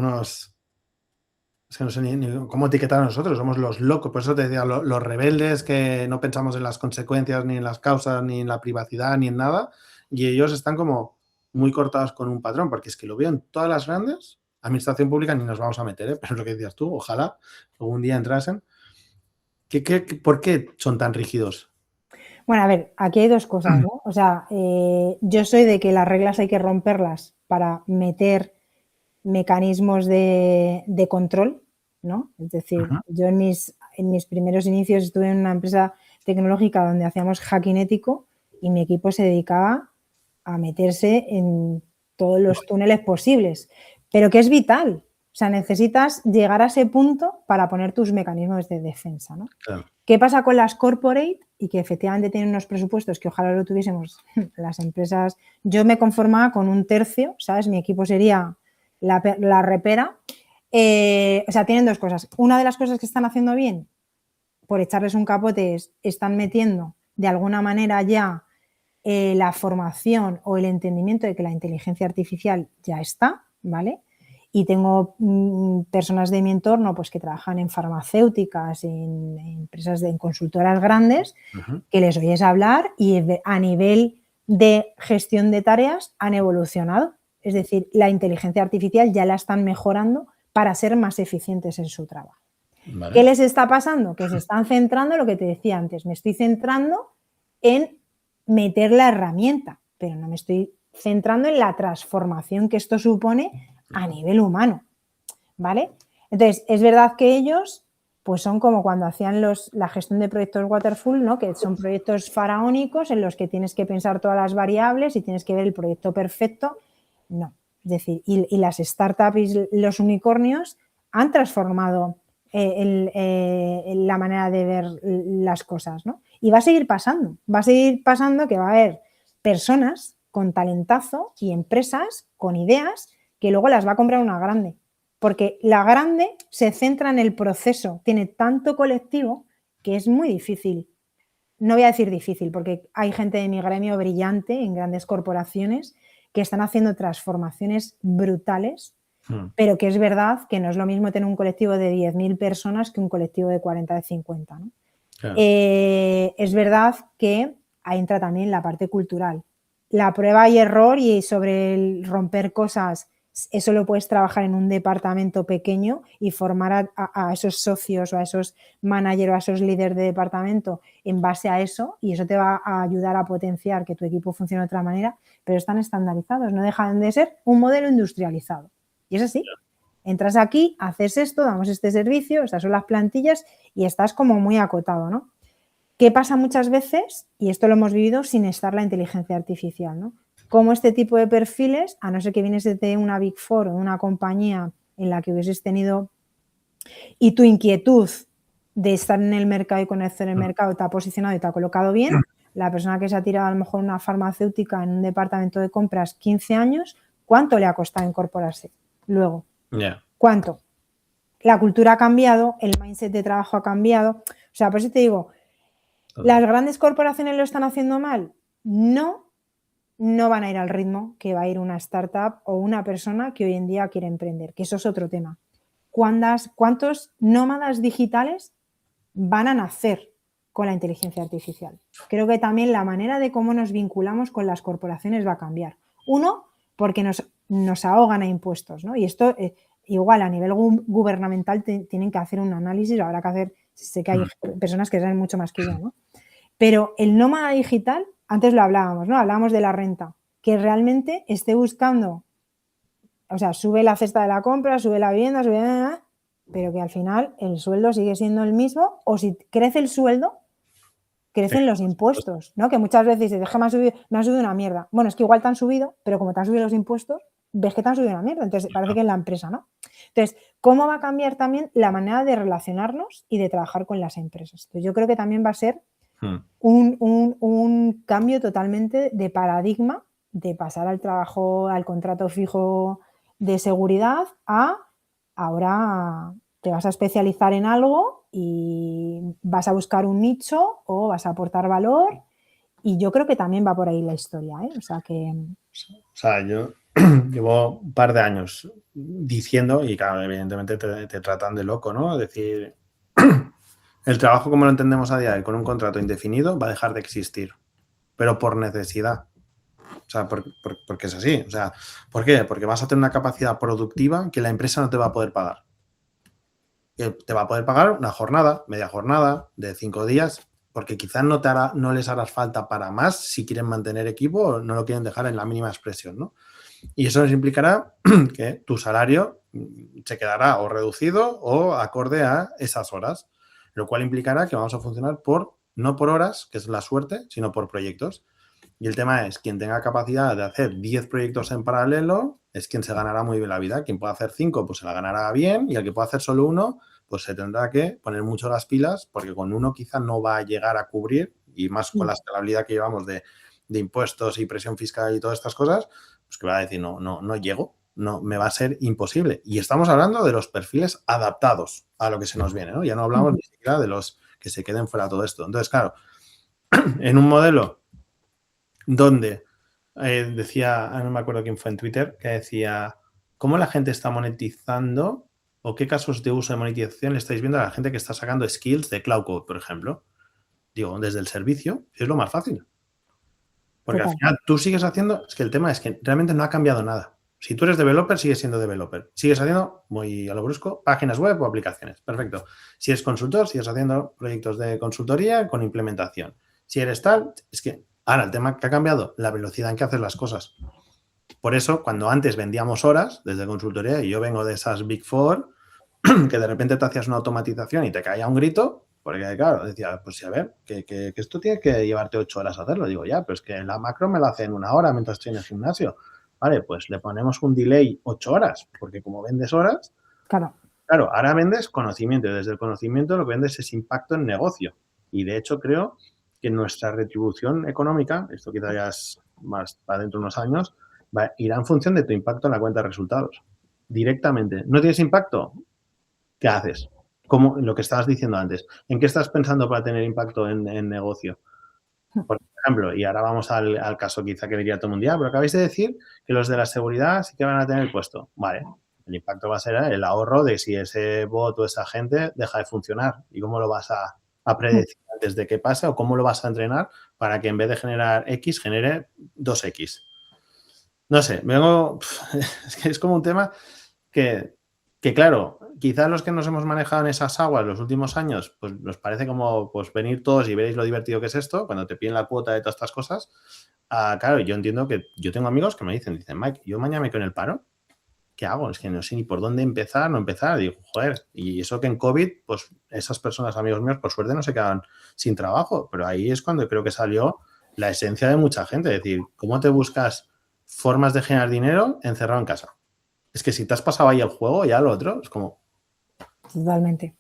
S1: es que no sé ni cómo etiquetar a nosotros, somos los locos, por eso te decía, los rebeldes que no pensamos en las consecuencias, ni en las causas, ni en la privacidad, ni en nada, y ellos están como muy cortados con un patrón, porque es que lo veo en todas las grandes, administración pública ni nos vamos a meter, pero es lo que decías tú, ojalá algún día entrasen. ¿Por qué son tan rígidos?
S2: Bueno, a ver, aquí hay dos cosas, ¿no? O sea, yo soy de que las reglas hay que romperlas para meter mecanismos de control, ¿no? Es decir, yo en mis primeros inicios estuve en una empresa tecnológica donde hacíamos hacking ético y mi equipo se dedicaba a meterse en todos los túneles posibles, pero que es vital. O sea, necesitas llegar a ese punto para poner tus mecanismos de defensa, ¿no?
S1: Claro.
S2: ¿Qué pasa con las corporate? Y que efectivamente tienen unos presupuestos que ojalá lo tuviésemos las empresas. Yo me conformaba con 1/3, ¿sabes? Mi equipo sería la repera. O sea, tienen dos cosas. Una de las cosas que están haciendo bien, por echarles un capote, es están metiendo de alguna manera ya la formación o el entendimiento de que la inteligencia artificial ya está, ¿vale? Y tengo personas de mi entorno pues, que trabajan en farmacéuticas, en empresas, en consultoras grandes, que les oyes hablar y a nivel de gestión de tareas han evolucionado. Es decir, la inteligencia artificial ya la están mejorando para ser más eficientes en su trabajo. Vale. ¿Qué les está pasando? Que se están centrando en lo que te decía antes. Me estoy centrando en meter la herramienta, pero no me estoy centrando en la transformación que esto supone a nivel humano, ¿vale? Entonces, es verdad que ellos pues son como cuando hacían la gestión de proyectos waterfall, ¿no? Que son proyectos faraónicos en los que tienes que pensar todas las variables y tienes que ver el proyecto perfecto. No, es decir, y las startups y los unicornios han transformado la manera de ver las cosas, ¿no? Y va a seguir pasando que va a haber personas con talentazo y empresas con ideas que luego las va a comprar una grande. Porque la grande se centra en el proceso, tiene tanto colectivo que es muy difícil. No voy a decir difícil, porque hay gente de mi gremio brillante en grandes corporaciones que están haciendo transformaciones brutales, pero que es verdad que no es lo mismo tener un colectivo de 10.000 personas que un colectivo de 40 o 50, ¿no? Claro. Es verdad que ahí entra también la parte cultural. La prueba y error y sobre el romper cosas, eso lo puedes trabajar en un departamento pequeño y formar a esos socios o a esos managers o a esos líderes de departamento en base a eso, y eso te va a ayudar a potenciar que tu equipo funcione de otra manera, pero están estandarizados, no dejan de ser un modelo industrializado. Y es así. Entras aquí, haces esto, damos este servicio, estas son las plantillas y estás como muy acotado, ¿no? ¿Qué pasa muchas veces? Y esto lo hemos vivido sin estar la inteligencia artificial, ¿no? Como este tipo de perfiles, a no ser que vienes de una Big Four o de una compañía en la que hubieses tenido y tu inquietud de estar en el mercado y conocer el mercado te ha posicionado y te ha colocado bien, la persona que se ha tirado a lo mejor una farmacéutica en un departamento de compras 15 años, ¿cuánto le ha costado incorporarse luego? ¿Cuánto? La cultura ha cambiado, el mindset de trabajo ha cambiado. O sea, por eso te digo, ¿las grandes corporaciones lo están haciendo mal? No van a ir al ritmo que va a ir una startup o una persona que hoy en día quiere emprender, que eso es otro tema. ¿Cuántos nómadas digitales van a nacer con la inteligencia artificial? Creo que también la manera de cómo nos vinculamos con las corporaciones va a cambiar. Uno, porque nos ahogan a impuestos, ¿no? Y esto, igual a nivel gubernamental tienen que hacer un análisis, habrá que hacer, sé que hay personas que saben mucho más que yo, ¿no? Pero el nómada digital, antes lo hablábamos, ¿no? Hablábamos de la renta, que realmente esté buscando, o sea, sube la cesta de la compra, sube la vivienda, pero que al final el sueldo sigue siendo el mismo, o si crece el sueldo, crecen los impuestos, ¿no? Que muchas veces dices, me ha subido una mierda. Bueno, es que igual te han subido, pero como te han subido los impuestos, ves que te han subido una mierda, entonces parece que es la empresa, ¿no? Entonces, ¿cómo va a cambiar también la manera de relacionarnos y de trabajar con las empresas? Entonces, yo creo que también va a ser un cambio totalmente de paradigma de pasar al trabajo, al contrato fijo de seguridad a ahora te vas a especializar en algo y vas a buscar un nicho o vas a aportar valor, y yo creo que también va por ahí la historia, ¿eh?
S1: O sea, yo llevo un par de años diciendo, y claro, evidentemente te tratan de loco, ¿no? Es decir, el trabajo como lo entendemos a día de hoy con un contrato indefinido va a dejar de existir, pero por necesidad. O sea, porque es así. O sea, ¿por qué? Porque vas a tener una capacidad productiva que la empresa no te va a poder pagar. Te va a poder pagar una jornada, media jornada, de 5 días, porque quizás no les harás falta para más si quieren mantener equipo o no lo quieren dejar en la mínima expresión, ¿no? Y eso les implicará que tu salario se quedará o reducido o acorde a esas horas, lo cual implicará que vamos a funcionar no por horas, que es la suerte, sino por proyectos. Y el tema es, quien tenga capacidad de hacer 10 proyectos en paralelo es quien se ganará muy bien la vida. Quien pueda hacer 5, pues se la ganará bien, y el que pueda hacer solo uno, pues se tendrá que poner mucho las pilas, porque con uno quizá no va a llegar a cubrir, y más con la escalabilidad que llevamos de impuestos y presión fiscal y todas estas cosas, pues que va a decir, no llego, no, me va a ser imposible. Y estamos hablando de los perfiles adaptados a lo que se nos viene, ¿no? Ya no hablamos ni siquiera de los que se queden fuera de todo esto. Entonces, claro, en un modelo donde decía, no me acuerdo quién fue en Twitter, que decía, ¿cómo la gente está monetizando o qué casos de uso de monetización le estáis viendo a la gente que está sacando skills de Cloud Code, por ejemplo? Digo, desde el servicio es lo más fácil. Porque al final tú sigues haciendo, es que el tema es que realmente no ha cambiado nada. Si tú eres developer, sigues siendo developer. Sigues haciendo, muy a lo brusco, páginas web o aplicaciones. Perfecto. Si eres consultor, sigues haciendo proyectos de consultoría con implementación. Si eres tal, es que ahora el tema que ha cambiado, la velocidad en que haces las cosas. Por eso, cuando antes vendíamos horas desde consultoría, y yo vengo de esas Big Four, que de repente te hacías una automatización y te caía un grito, porque claro, decía, pues sí, a ver, que esto tiene que llevarte 8 horas hacerlo. Digo, ya, pero es que la macro me la hace en 1 hora mientras estoy en el gimnasio. Vale, pues le ponemos un delay 8 horas, porque como vendes horas,
S2: Claro.
S1: claro, ahora vendes conocimiento, y desde el conocimiento lo que vendes es impacto en negocio. Y de hecho creo que nuestra retribución económica, esto quizá ya es más para dentro de unos años, irá en función de tu impacto en la cuenta de resultados. Directamente. ¿No tienes impacto? ¿Qué haces? Como lo que estabas diciendo antes. ¿En qué estás pensando para tener impacto en negocio? Por ejemplo, y ahora vamos al caso quizá que diría todo el mundo, pero acabáis de decir que los de la seguridad sí que van a tener puesto. Vale, el impacto va a ser el ahorro de si ese bot o esa gente deja de funcionar. ¿Y cómo lo vas a predecir antes de que pase, o cómo lo vas a entrenar para que en vez de generar X, genere 2X? No sé, es que es como un tema que claro, quizás los que nos hemos manejado en esas aguas los últimos años, pues nos parece como pues venir todos y veréis lo divertido que es esto, cuando te piden la cuota de todas estas cosas. Claro, yo entiendo que yo tengo amigos que me dicen, Mike, yo mañana me quedo en el paro, ¿qué hago? Es que no sé ni por dónde empezar, no empezar. Digo, joder, y eso que en COVID, pues esas personas, amigos míos, por suerte no se quedan sin trabajo, pero ahí es cuando creo que salió la esencia de mucha gente, es decir, ¿cómo te buscas formas de generar dinero encerrado en casa? Es que si te has pasado ahí el juego, ya lo otro es como...
S2: Totalmente.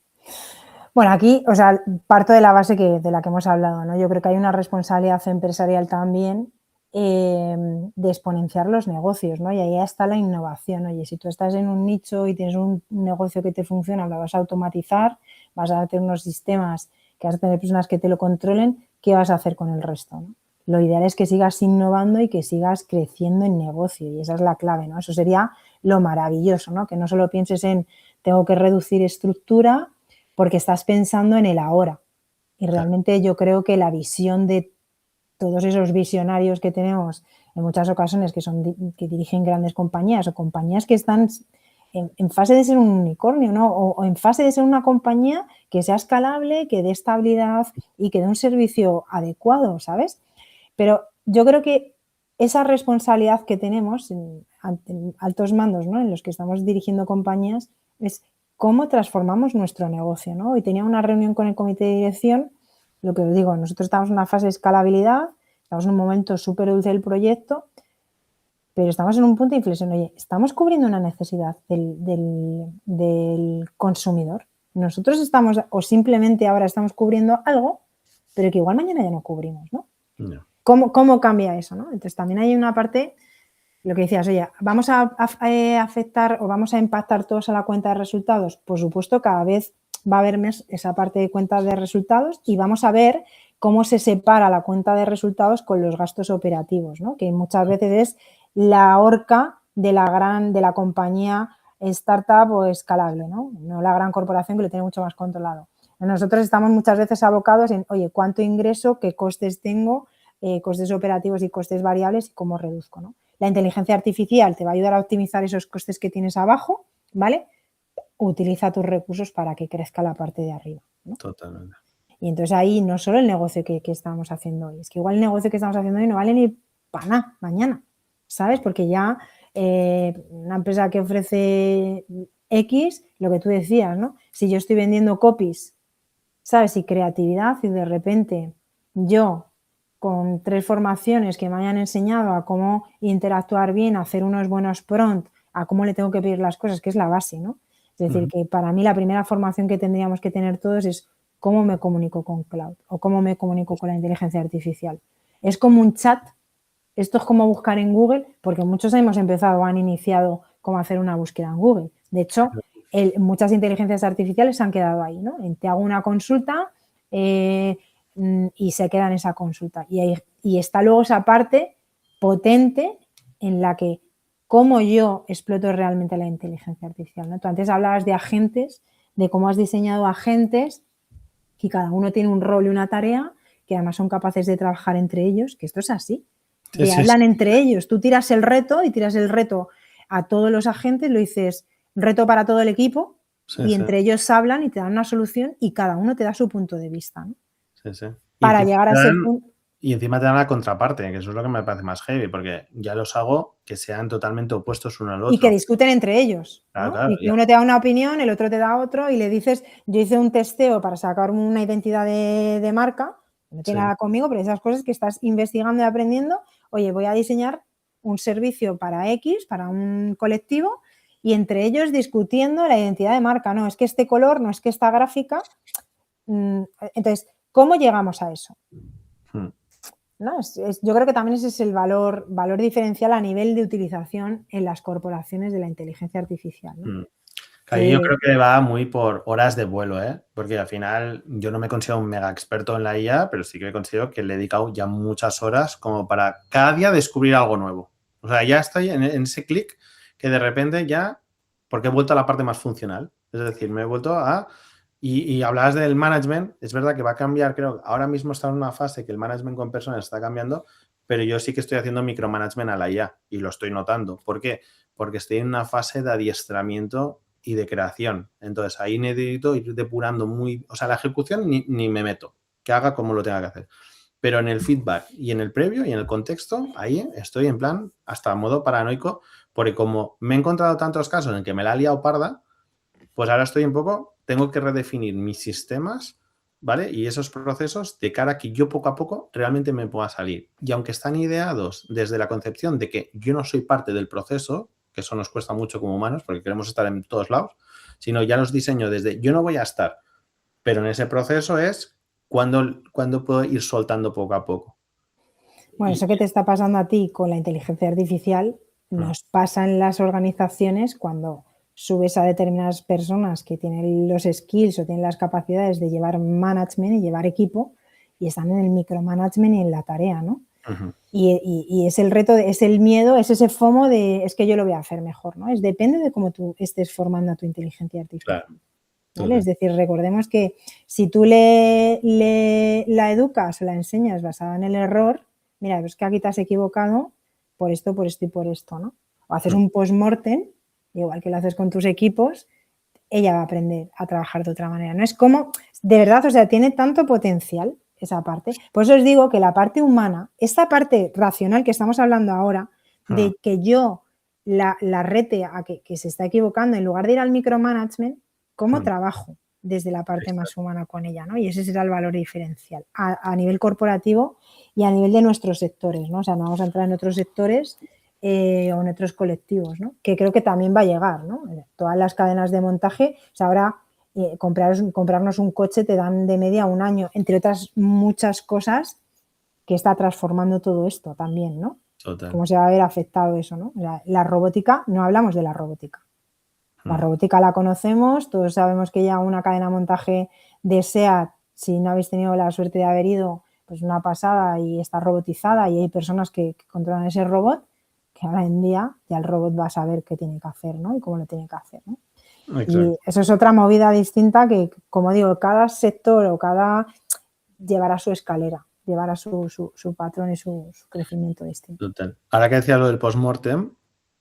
S2: Bueno, aquí, o sea, parto de la base de la que hemos hablado, ¿no? Yo creo que hay una responsabilidad empresarial también de exponenciar los negocios, ¿no? Y ahí está la innovación. Oye, si tú estás en un nicho y tienes un negocio que te funciona, lo vas a automatizar, vas a tener unos sistemas, que vas a tener personas que te lo controlen, ¿qué vas a hacer con el resto, ¿no? Lo ideal es que sigas innovando y que sigas creciendo en negocio, y esa es la clave, ¿no? Eso sería lo maravilloso, ¿no? Que no solo pienses en tengo que reducir estructura, porque estás pensando en el ahora. Y realmente yo creo que la visión de todos esos visionarios que tenemos en muchas ocasiones, que dirigen grandes compañías o compañías que están en fase de ser un unicornio, ¿no? O en fase de ser una compañía que sea escalable, que dé estabilidad y que dé un servicio adecuado, ¿sabes? Pero yo creo que esa responsabilidad que tenemos en altos mandos, ¿no? En los que estamos dirigiendo compañías, es cómo transformamos nuestro negocio, ¿no? Hoy tenía una reunión con el comité de dirección, lo que os digo, nosotros estamos en una fase de escalabilidad, estamos en un momento súper dulce del proyecto, pero estamos en un punto de inflexión. Oye, estamos cubriendo una necesidad del consumidor. Nosotros estamos, o simplemente ahora estamos cubriendo algo, pero que igual mañana ya no cubrimos, ¿no?
S1: No.
S2: ¿Cómo cambia eso, ¿no? Entonces también hay una parte, lo que decías, oye, ¿vamos a afectar o vamos a impactar todos a la cuenta de resultados? Por supuesto, cada vez va a haber más esa parte de cuenta de resultados, y vamos a ver cómo se separa la cuenta de resultados con los gastos operativos, ¿no? Que muchas veces es la horca de la compañía startup o escalable, ¿no? No la gran corporación que lo tiene mucho más controlado. Nosotros estamos muchas veces abocados en, oye, ¿cuánto ingreso? ¿Qué costes tengo? Costes operativos y costes variables, y cómo reduzco, ¿no? La inteligencia artificial te va a ayudar a optimizar esos costes que tienes abajo, ¿vale? Utiliza tus recursos para que crezca la parte de arriba, ¿no?
S1: Totalmente.
S2: Y entonces ahí no solo el negocio que estamos haciendo hoy, es que igual el negocio que estamos haciendo hoy no vale ni para nada mañana, ¿sabes? Porque ya una empresa que ofrece X, lo que tú decías, ¿no? Si yo estoy vendiendo copies, ¿sabes? Y creatividad, y de repente yo con 3 formaciones que me hayan enseñado a cómo interactuar bien, a hacer unos buenos prompts, a cómo le tengo que pedir las cosas, que es la base, ¿no? Es decir, que para mí la primera formación que tendríamos que tener todos es cómo me comunico con cloud o cómo me comunico con la inteligencia artificial. Es como un chat, esto es como buscar en Google, porque muchos hemos empezado o han iniciado cómo hacer una búsqueda en Google. De hecho, muchas inteligencias artificiales se han quedado ahí, ¿no? Te hago una consulta y se queda en esa consulta. Y está luego esa parte potente en la que cómo yo exploto realmente la inteligencia artificial, ¿no? Tú antes hablabas de agentes, de cómo has diseñado agentes y cada uno tiene un rol y una tarea que además son capaces de trabajar entre ellos, que esto es así. Hablan entre ellos. Tú tiras el reto a todos los agentes, lo dices reto para todo el equipo y entre ellos hablan y te dan una solución y cada uno te da su punto de vista, ¿no? Para llegar a ese punto.
S1: Y encima te dan la contraparte, que eso es lo que me parece más heavy, porque ya los hago que sean totalmente opuestos uno al otro.
S2: Y que discuten entre ellos, ¿no?
S1: Claro,
S2: y que uno te da una opinión, el otro te da otro y le dices, yo hice un testeo para sacar una identidad de marca, no tiene nada conmigo, pero esas cosas que estás investigando y aprendiendo, oye, voy a diseñar un servicio para X, para un colectivo, y entre ellos discutiendo la identidad de marca, no, es que este color, no es que esta gráfica. Entonces, ¿cómo llegamos a eso? ¿No? Yo creo que también ese es el valor diferencial a nivel de utilización en las corporaciones de la inteligencia artificial, ¿no?
S1: Yo creo que va muy por horas de vuelo, porque al final yo no me considero un mega experto en la IA, pero sí que considero que le he dedicado ya muchas horas como para cada día descubrir algo nuevo. O sea, ya estoy en ese clic que de repente ya, porque he vuelto a la parte más funcional. Es decir, me he vuelto a... Y hablabas del management, es verdad que va a cambiar, creo, ahora mismo está en una fase que el management con personas está cambiando, pero yo sí que estoy haciendo micromanagement a la IA y lo estoy notando. ¿Por qué? Porque estoy en una fase de adiestramiento y de creación. Entonces, ahí necesito ir depurando o sea, la ejecución ni me meto, que haga como lo tenga que hacer. Pero en el feedback y en el previo y en el contexto, ahí estoy en plan hasta modo paranoico, porque como me he encontrado tantos casos en que me la ha liado parda, pues ahora estoy un poco, tengo que redefinir mis sistemas, ¿vale? Y esos procesos de cara a que yo poco a poco realmente me pueda salir. Y aunque están ideados desde la concepción de que yo no soy parte del proceso, que eso nos cuesta mucho como humanos porque queremos estar en todos lados, sino ya los diseño desde yo no voy a estar, pero en ese proceso es cuando puedo ir soltando poco a poco.
S2: Bueno, eso que te está pasando a ti con la inteligencia artificial nos pasa en las organizaciones cuando subes a determinadas personas que tienen los skills o tienen las capacidades de llevar management y llevar equipo y están en el micromanagement y en la tarea, ¿no? Y es el reto, es el miedo, es ese FOMO de es que yo lo voy a hacer mejor, ¿no? Depende de cómo tú estés formando a tu inteligencia artificial.
S1: Claro.
S2: ¿Vale? Es decir, recordemos que si tú la educas o la enseñas basada en el error, mira, es que aquí te has equivocado por esto y por esto, ¿no? O haces un post-mortem, igual que lo haces con tus equipos, ella va a aprender a trabajar de otra manera. No es como, de verdad, o sea, tiene tanto potencial esa parte. Por eso os digo que la parte humana, esta parte racional que estamos hablando ahora, de que yo la rete a que se está equivocando, en lugar de ir al micromanagement, ¿cómo trabajo desde la parte más humana con ella, ¿no? Y ese será el valor diferencial a nivel corporativo y a nivel de nuestros sectores, ¿no? O sea, no vamos a entrar en otros sectores o en otros colectivos, ¿no? Que creo que también va a llegar, ¿no? Todas las cadenas de montaje, o sea, ahora comprarnos un coche te dan de media un año, entre otras muchas cosas que está transformando todo esto también, ¿no?
S1: Total.
S2: Cómo se va a ver afectado eso, ¿no? O sea, la robótica, no hablamos de la robótica. La robótica la conocemos, todos sabemos que ya una cadena de montaje de SEAT, si no habéis tenido la suerte de haber ido, pues una pasada y está robotizada y hay personas que controlan ese robot, que ahora en día ya el robot va a saber qué tiene que hacer, ¿no? Y cómo lo tiene que hacer, ¿no? Y eso es otra movida distinta que, como digo, cada sector o cada llevará su escalera, llevará su patrón y su crecimiento distinto.
S1: Total. Ahora que decías lo del post-mortem,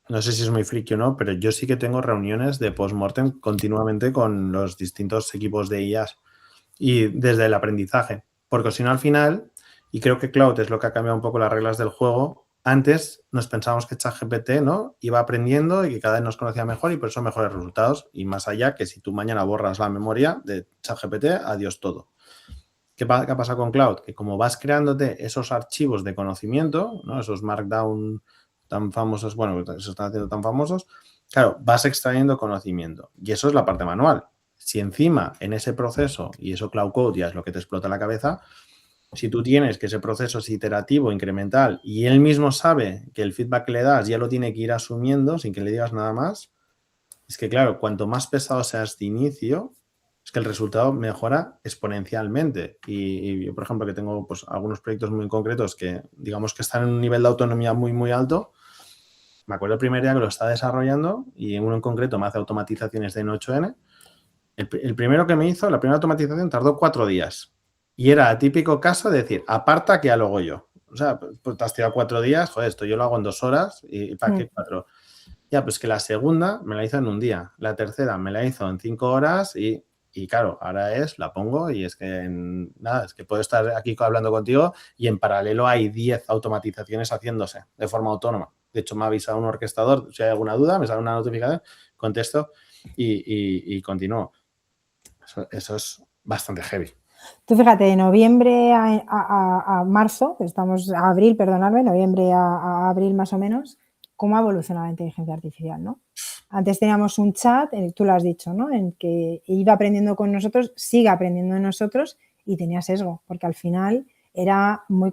S1: no sé si es muy friki o no, pero yo sí que tengo reuniones de post-mortem continuamente con los distintos equipos de IAs y desde el aprendizaje. Porque si no, al final, y creo que Cloud es lo que ha cambiado un poco las reglas del juego, antes nos pensábamos que ChatGPT, ¿no?, iba aprendiendo y que cada vez nos conocía mejor y por eso mejores resultados. Y más allá que si tú mañana borras la memoria de ChatGPT, adiós todo. ¿Qué ha pasado con Cloud? Que como vas creándote esos archivos de conocimiento, ¿no? Esos Markdown tan famosos, bueno, se están haciendo tan famosos, claro, vas extrayendo conocimiento. Y eso es la parte manual. Si encima en ese proceso, y eso Cloud Code ya es lo que te explota la cabeza, si tú tienes que ese proceso es iterativo, incremental, y él mismo sabe que el feedback que le das ya lo tiene que ir asumiendo sin que le digas nada más, es que claro, cuanto más pesado seas de inicio, es que el resultado mejora exponencialmente. Y yo, por ejemplo, que tengo pues, algunos proyectos muy concretos que digamos que están en un nivel de autonomía muy, muy alto. Me acuerdo el primer día que lo estaba desarrollando y uno en concreto me hace automatizaciones de N8N. El primero que me hizo, la primera automatización tardó 4 días. Y era el típico caso de decir, aparta que ya lo hago yo. O sea, pues te has tirado 4 días, joder, esto yo lo hago en 2 horas y ¿para qué 4? Ya, pues que la segunda me la hizo en un día, la tercera me la hizo en 5 horas y claro, ahora la pongo y es que nada, es que puedo estar aquí hablando contigo y en paralelo hay 10 automatizaciones haciéndose de forma autónoma. De hecho, me ha avisado un orquestador, si hay alguna duda, me sale una notificación, contesto y continúo. Eso es bastante heavy.
S2: Tú fíjate, de noviembre a marzo, estamos a abril, perdonadme, noviembre a abril más o menos, cómo ha evolucionado la inteligencia artificial, ¿no? Antes teníamos un chat, tú lo has dicho, ¿no? En que iba aprendiendo con nosotros, sigue aprendiendo de nosotros y tenía sesgo, porque al final era muy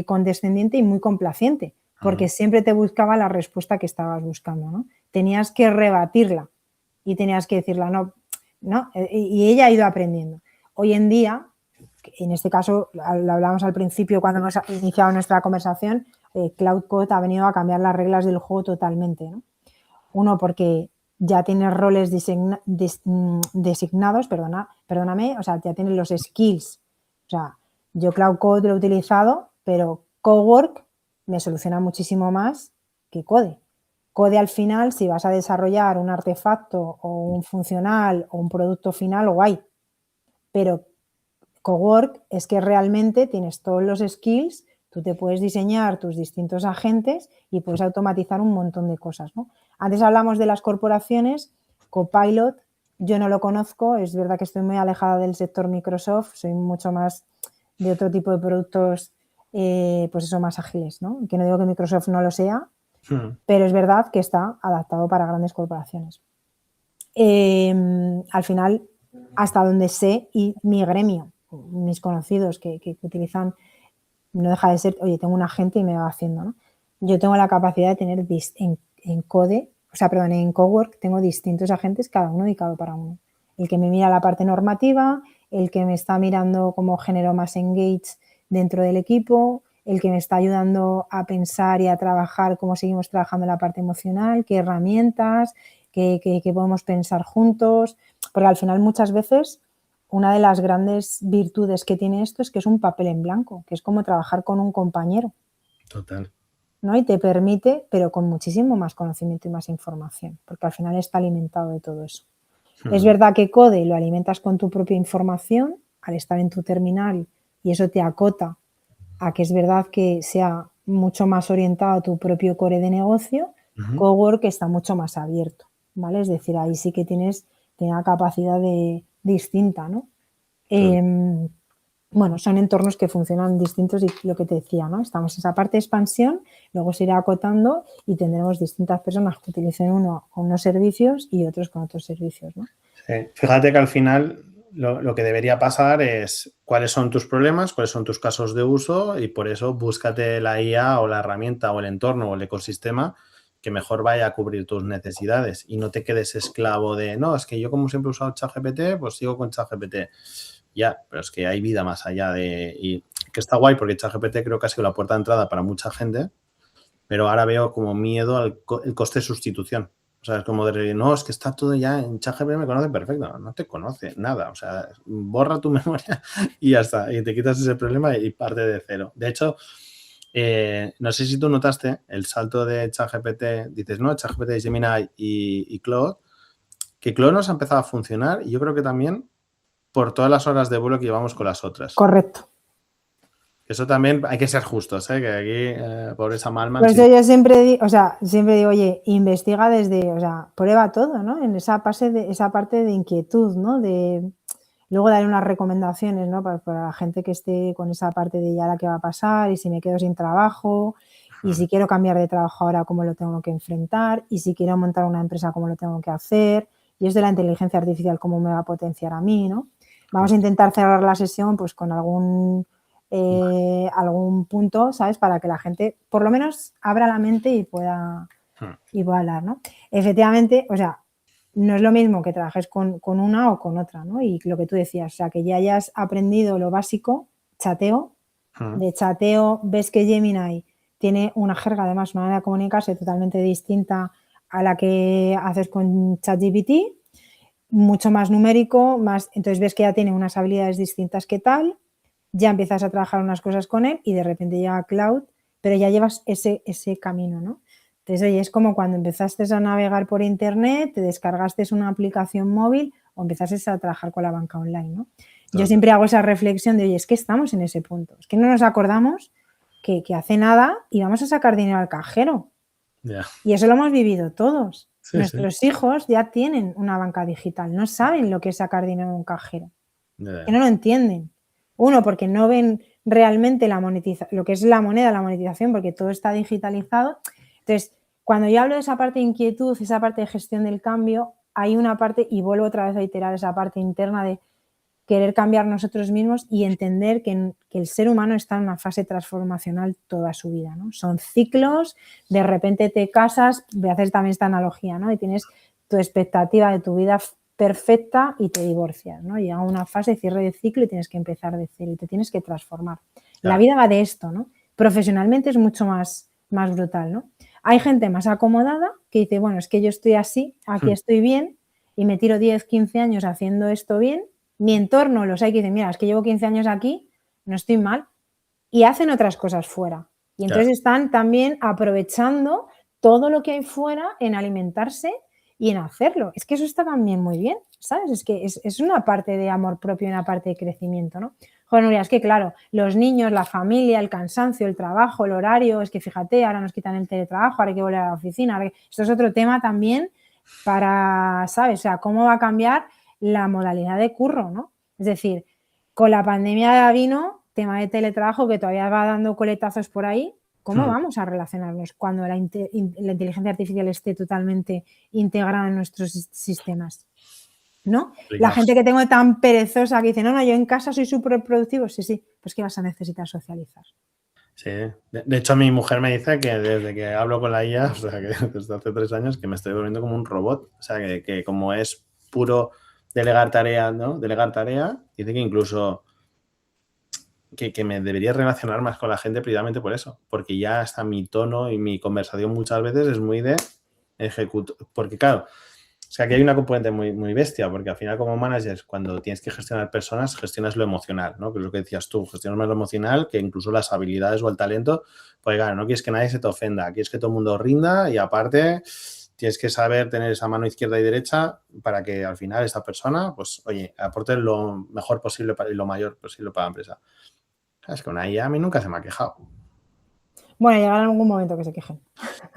S2: condescendiente y muy complaciente, porque siempre te buscaba la respuesta que estabas buscando, ¿no? Tenías que rebatirla y tenías que decirla, no, y ella ha ido aprendiendo. Hoy en día, en este caso, lo hablábamos al principio cuando hemos iniciado nuestra conversación, Cloud Code ha venido a cambiar las reglas del juego totalmente, ¿no? Uno, porque ya tienes roles designados, perdóname, o sea, ya tienes los skills. O sea, yo Cloud Code lo he utilizado, pero Cowork me soluciona muchísimo más que Code. Code al final, si vas a desarrollar un artefacto o un funcional o un producto final, guay. Pero Cowork es que realmente tienes todos los skills, tú te puedes diseñar tus distintos agentes y puedes automatizar un montón de cosas, ¿no? Antes hablamos de las corporaciones, Copilot, yo no lo conozco, es verdad que estoy muy alejada del sector Microsoft, soy mucho más de otro tipo de productos, pues eso, más ágiles, ¿no? Que no digo que Microsoft no lo sea, pero es verdad que está adaptado para grandes corporaciones. Al final, hasta donde sé, y mi gremio, mis conocidos que utilizan, no deja de ser, oye, tengo un agente y me va haciendo, ¿no? Yo tengo la capacidad de tener en Cowork tengo distintos agentes, cada uno dedicado para uno. El que me mira la parte normativa, el que me está mirando cómo genero más engage dentro del equipo, el que me está ayudando a pensar y a trabajar cómo seguimos trabajando en la parte emocional, qué herramientas, qué podemos pensar juntos, porque al final muchas veces una de las grandes virtudes que tiene esto es que es un papel en blanco, que es como trabajar con un compañero.
S1: Total.
S2: ¿No? Y te permite, pero con muchísimo más conocimiento y más información, porque al final está alimentado de todo eso. Es verdad que Code lo alimentas con tu propia información al estar en tu terminal y eso te acota a que es verdad que sea mucho más orientado a tu propio core de negocio. Cowork está mucho más abierto, ¿vale? Es decir, ahí sí que tienes una capacidad distinta, ¿no? Bueno, son entornos que funcionan distintos y lo que te decía, ¿no? Estamos en esa parte de expansión, luego se irá acotando y tendremos distintas personas que utilicen uno con unos servicios y otros con otros servicios, ¿no?
S1: Sí. Fíjate que al final lo que debería pasar es cuáles son tus problemas, cuáles son tus casos de uso y por eso búscate la IA o la herramienta o el entorno o el ecosistema que mejor vaya a cubrir tus necesidades y no te quedes esclavo de, no, es que yo como siempre he usado ChatGPT, pues sigo con ChatGPT. Ya, pero es que hay vida más allá de... Y que está guay porque ChatGPT creo que ha sido la puerta de entrada para mucha gente, pero ahora veo como miedo al el coste de sustitución. O sea, es como de, no, es que está todo ya en ChatGPT, me conoce perfecto. No te conoce nada. O sea, borra tu memoria y ya está. Y te quitas ese problema y parte de cero. De hecho, no sé si tú notaste el salto de ChatGPT. Dices, no, ChatGPT, Gemini y Claude. Que Claude nos ha empezado a funcionar y yo creo que también por todas las horas de vuelo que llevamos con las otras.
S2: Correcto.
S1: Eso también hay que ser justos, ¿eh? Que aquí, pobreza Malman...
S2: Por eso yo siempre digo, oye, investiga desde, prueba todo, ¿no? En esa parte de inquietud, ¿no? Luego daré unas recomendaciones, ¿no? Para la gente que esté con esa parte de ya la que va a pasar y si me quedo sin trabajo y si quiero cambiar de trabajo ahora, cómo lo tengo que enfrentar y si quiero montar una empresa, cómo lo tengo que hacer y es de la inteligencia artificial, cómo me va a potenciar a mí, ¿no? Vamos a intentar cerrar la sesión pues con algún punto, ¿sabes? Para que la gente por lo menos abra la mente y pueda hablar, ¿no? Efectivamente, o sea, no es lo mismo que trabajes con una o con otra, ¿no? Y lo que tú decías, o sea, que ya hayas aprendido lo básico, chateo, de chateo ves que Gemini tiene una jerga, además, una manera de comunicarse totalmente distinta a la que haces con ChatGPT, mucho más numérico, más, entonces ves que ya tiene unas habilidades distintas que tal, ya empiezas a trabajar unas cosas con él y de repente llega Cloud, pero ya llevas ese camino, ¿no? Entonces, oye, es como cuando empezaste a navegar por internet, te descargaste una aplicación móvil o empezaste a trabajar con la banca online, ¿no? Yo siempre hago esa reflexión de, oye, es que estamos en ese punto, es que no nos acordamos que hace nada íbamos a sacar dinero al cajero.
S1: Yeah.
S2: Y eso lo hemos vivido todos.
S1: Sí,
S2: Nuestros hijos ya tienen una banca digital, no saben lo que es sacar dinero de un cajero, que no lo entienden. Uno, porque no ven realmente lo que es la moneda, la monetización, porque todo está digitalizado. Entonces, cuando yo hablo de esa parte de inquietud, esa parte de gestión del cambio, hay una parte, y vuelvo otra vez a iterar esa parte interna de querer cambiar nosotros mismos y entender que el ser humano está en una fase transformacional toda su vida, ¿no? Son ciclos, de repente te casas, voy a hacer también esta analogía, ¿no? Y tienes tu expectativa de tu vida perfecta y te divorcias, ¿no? Llega una fase de cierre de ciclo y tienes que empezar de cero y te tienes que transformar. La vida va de esto, ¿no? Profesionalmente es mucho más brutal, ¿no? Hay gente más acomodada que dice, bueno, es que yo estoy así, aquí estoy bien y me tiro 10, 15 años haciendo esto bien. Mi entorno, los hay que dicen, mira, es que llevo 15 años aquí, no estoy mal, y hacen otras cosas fuera. Y entonces están también aprovechando todo lo que hay fuera en alimentarse y en hacerlo. Es que eso está también muy bien, ¿sabes? Es que es una parte de amor propio y una parte de crecimiento, ¿no? Joder, Nuria, es que claro, los niños, la familia, el cansancio, el trabajo, el horario, es que fíjate, ahora nos quitan el teletrabajo, ahora hay que volver a la oficina. Esto es otro tema también para, ¿sabes? O sea, cómo va a cambiar la modalidad de curro, ¿no? Es decir, con la pandemia vino tema de teletrabajo que todavía va dando coletazos por ahí. ¿Cómo vamos a relacionarnos cuando la inteligencia artificial esté totalmente integrada en nuestros sistemas? ¿No? La gente que tengo tan perezosa que dice, no, yo en casa soy súper productivo. Sí, pues que vas a necesitar socializar.
S1: Sí, de hecho mi mujer me dice que desde que hablo con la IA, o sea, que desde hace 3 años, que me estoy volviendo como un robot. O sea, que como es puro delegar tarea, ¿no? Delegar tarea, dice que incluso que me debería relacionar más con la gente precisamente por eso, porque ya hasta mi tono y mi conversación muchas veces es muy de ejecutar, porque claro, o sea, que hay una componente muy, muy bestia, porque al final como manager, cuando tienes que gestionar personas, gestionas lo emocional, ¿no? Que es lo que decías tú, gestionas más lo emocional que incluso las habilidades o el talento, pues claro, no quieres que nadie se te ofenda, quieres que todo el mundo rinda y aparte tienes que saber tener esa mano izquierda y derecha para que al final esta persona, pues oye, aporte lo mejor posible y lo mayor posible para la empresa. Es que una IA a mí nunca se me ha quejado.
S2: Bueno, llegará algún momento que se quejen.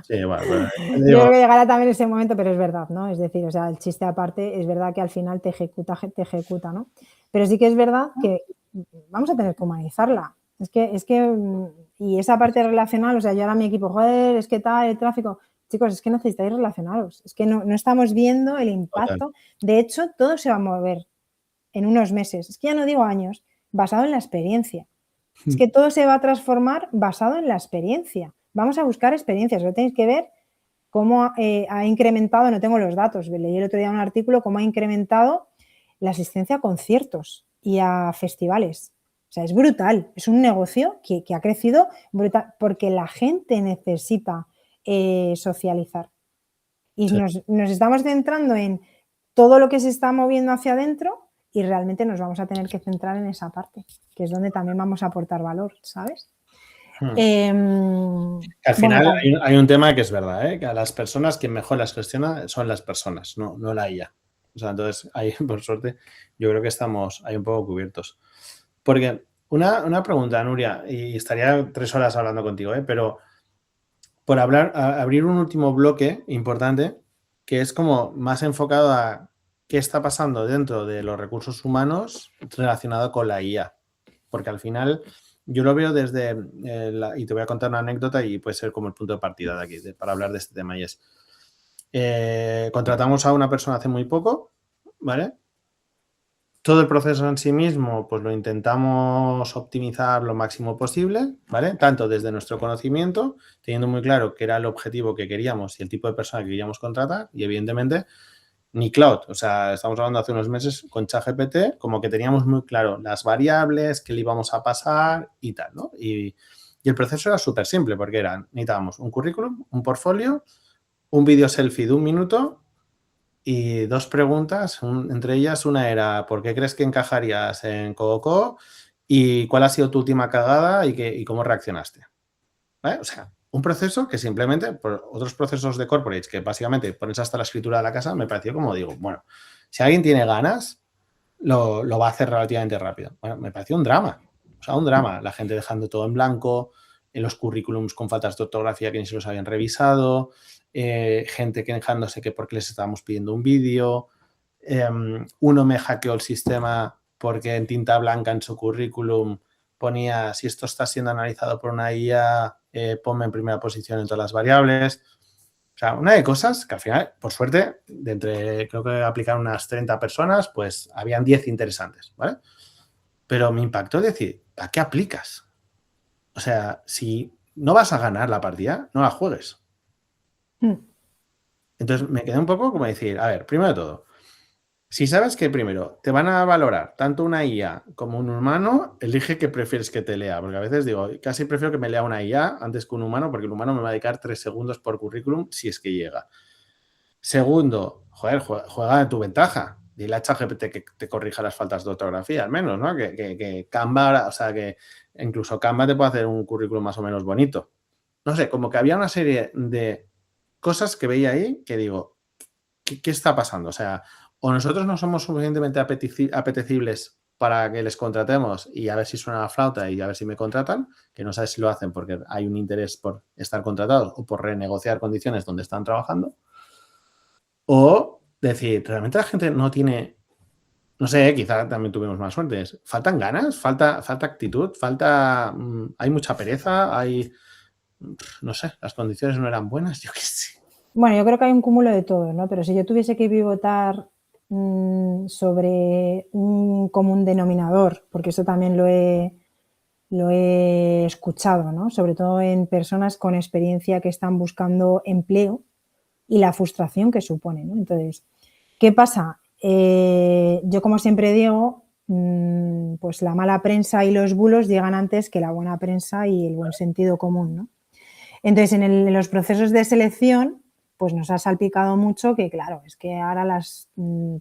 S1: Sí, bueno,
S2: yo creo que llegará también ese momento, pero es verdad, ¿no? Es decir, o sea, el chiste aparte, es verdad que al final te ejecuta, ¿no? Pero sí que es verdad que vamos a tener que humanizarla. Es que, y esa parte relacional, o sea, yo ahora mi equipo, joder, es que tal, el tráfico. Chicos, es que necesitáis relacionaros. Es que no estamos viendo el impacto. De hecho, todo se va a mover en unos meses. Es que ya no digo años, basado en la experiencia. Es que todo se va a transformar basado en la experiencia. Vamos a buscar experiencias. Lo tenéis que ver cómo ha incrementado, no tengo los datos, leí el otro día un artículo, cómo ha incrementado la asistencia a conciertos y a festivales. O sea, es brutal. Es un negocio que ha crecido brutal porque la gente necesita socializar. Y nos estamos centrando en todo lo que se está moviendo hacia adentro y realmente nos vamos a tener que centrar en esa parte, que es donde también vamos a aportar valor, ¿sabes?
S1: Al final hay un tema que es verdad, que a las personas quien mejor las gestiona son las personas, no la IA. O sea, entonces ahí, por suerte, yo creo que estamos ahí un poco cubiertos. Porque una pregunta, Nuria, y estaría 3 horas hablando contigo, pero por abrir un último bloque importante, que es como más enfocado a qué está pasando dentro de los recursos humanos relacionado con la IA. Porque al final yo lo veo desde, y te voy a contar una anécdota y puede ser como el punto de partida de aquí, para hablar de este tema, y es, contratamos a una persona hace muy poco, ¿vale? Todo el proceso en sí mismo, pues lo intentamos optimizar lo máximo posible, ¿vale? Tanto desde nuestro conocimiento, teniendo muy claro qué era el objetivo que queríamos y el tipo de persona que queríamos contratar, y evidentemente ni cloud. O sea, estamos hablando hace unos meses con ChatGPT, como que teníamos muy claro las variables, qué le íbamos a pasar y tal, ¿no? Y el proceso era súper simple, porque necesitábamos un currículum, un portfolio, un vídeo selfie de 1 minuto y 2 preguntas, entre ellas una era ¿por qué crees que encajarías en Coco? Y ¿cuál ha sido tu última cagada y cómo reaccionaste? ¿Vale? O sea, un proceso que simplemente, por otros procesos de corporates que básicamente pones hasta la escritura de la casa, me pareció como digo, bueno, si alguien tiene ganas, lo va a hacer relativamente rápido. Bueno, me pareció un drama, o sea, un drama. La gente dejando todo en blanco, en los currículums con faltas de ortografía que ni se los habían revisado, gente quejándose que porque les estábamos pidiendo un vídeo, uno me hackeó el sistema porque en tinta blanca en su currículum ponía, si esto está siendo analizado por una IA, ponme en primera posición en todas las variables. O sea, una de cosas que al final, por suerte, de entre, creo que aplicaron unas 30 personas, pues habían 10 interesantes, ¿vale? Pero me impactó decir, ¿a qué aplicas? O sea, si no vas a ganar la partida, no la juegues. Entonces me quedé un poco como decir, a ver, primero de todo, si sabes que primero te van a valorar tanto una IA como un humano, elige qué prefieres que te lea. Porque a veces digo, casi prefiero que me lea una IA antes que un humano, porque el humano me va a dedicar 3 segundos por currículum si es que llega. Segundo, joder, juega en tu ventaja. Dile a ChatGPT que te corrija las faltas de ortografía, al menos, ¿no? Que Canva, o sea, que incluso Canva te puede hacer un currículum más o menos bonito. No sé, como que había una serie de cosas que veía ahí que digo, ¿qué está pasando? O sea, o nosotros no somos suficientemente apetecibles para que les contratemos y a ver si suena la flauta y a ver si me contratan, que no sabes si lo hacen porque hay un interés por estar contratados o por renegociar condiciones donde están trabajando. O decir, realmente la gente no tiene, no sé, quizá también tuvimos más suerte. ¿Faltan ganas? ¿Falta actitud? ¿Hay mucha pereza? No sé, las condiciones no eran buenas, yo qué sé.
S2: Bueno, yo creo que hay un cúmulo de todo, ¿no? Pero si yo tuviese que pivotar sobre un común denominador, porque eso también lo he escuchado, ¿no? Sobre todo en personas con experiencia que están buscando empleo y la frustración que supone, ¿no? Entonces, ¿qué pasa? Yo, como siempre digo, pues la mala prensa y los bulos llegan antes que la buena prensa y el buen sentido común, ¿no? Entonces, en los procesos de selección, pues nos ha salpicado mucho que, claro, es que ahora las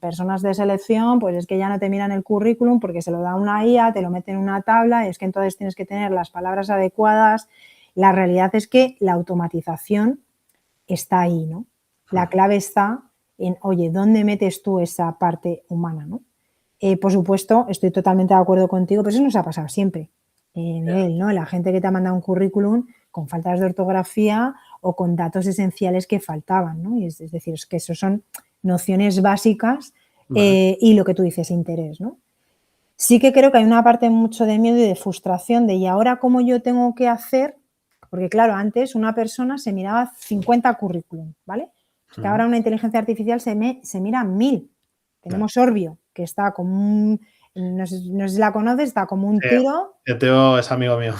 S2: personas de selección, pues es que ya no te miran el currículum porque se lo da una IA, te lo meten en una tabla, y es que entonces tienes que tener las palabras adecuadas. La realidad es que la automatización está ahí, ¿no? La clave está en, oye, ¿dónde metes tú esa parte humana, ¿no? Por supuesto, estoy totalmente de acuerdo contigo, pero eso nos ha pasado siempre, Miguel, ¿no? La gente que te ha mandado un currículum con faltas de ortografía o con datos esenciales que faltaban, ¿no? Y es decir, es que eso son nociones básicas y lo que tú dices, interés, ¿no? Sí que creo que hay una parte mucho de miedo y de frustración de ¿y ahora cómo yo tengo que hacer? Porque claro, antes una persona se miraba 50 currículum, ¿vale? Es que ahora una inteligencia artificial se mira 1000. Tenemos Orbio, que está como un, no sé si la conoces, está como un tiro.
S1: Teo es amigo mío.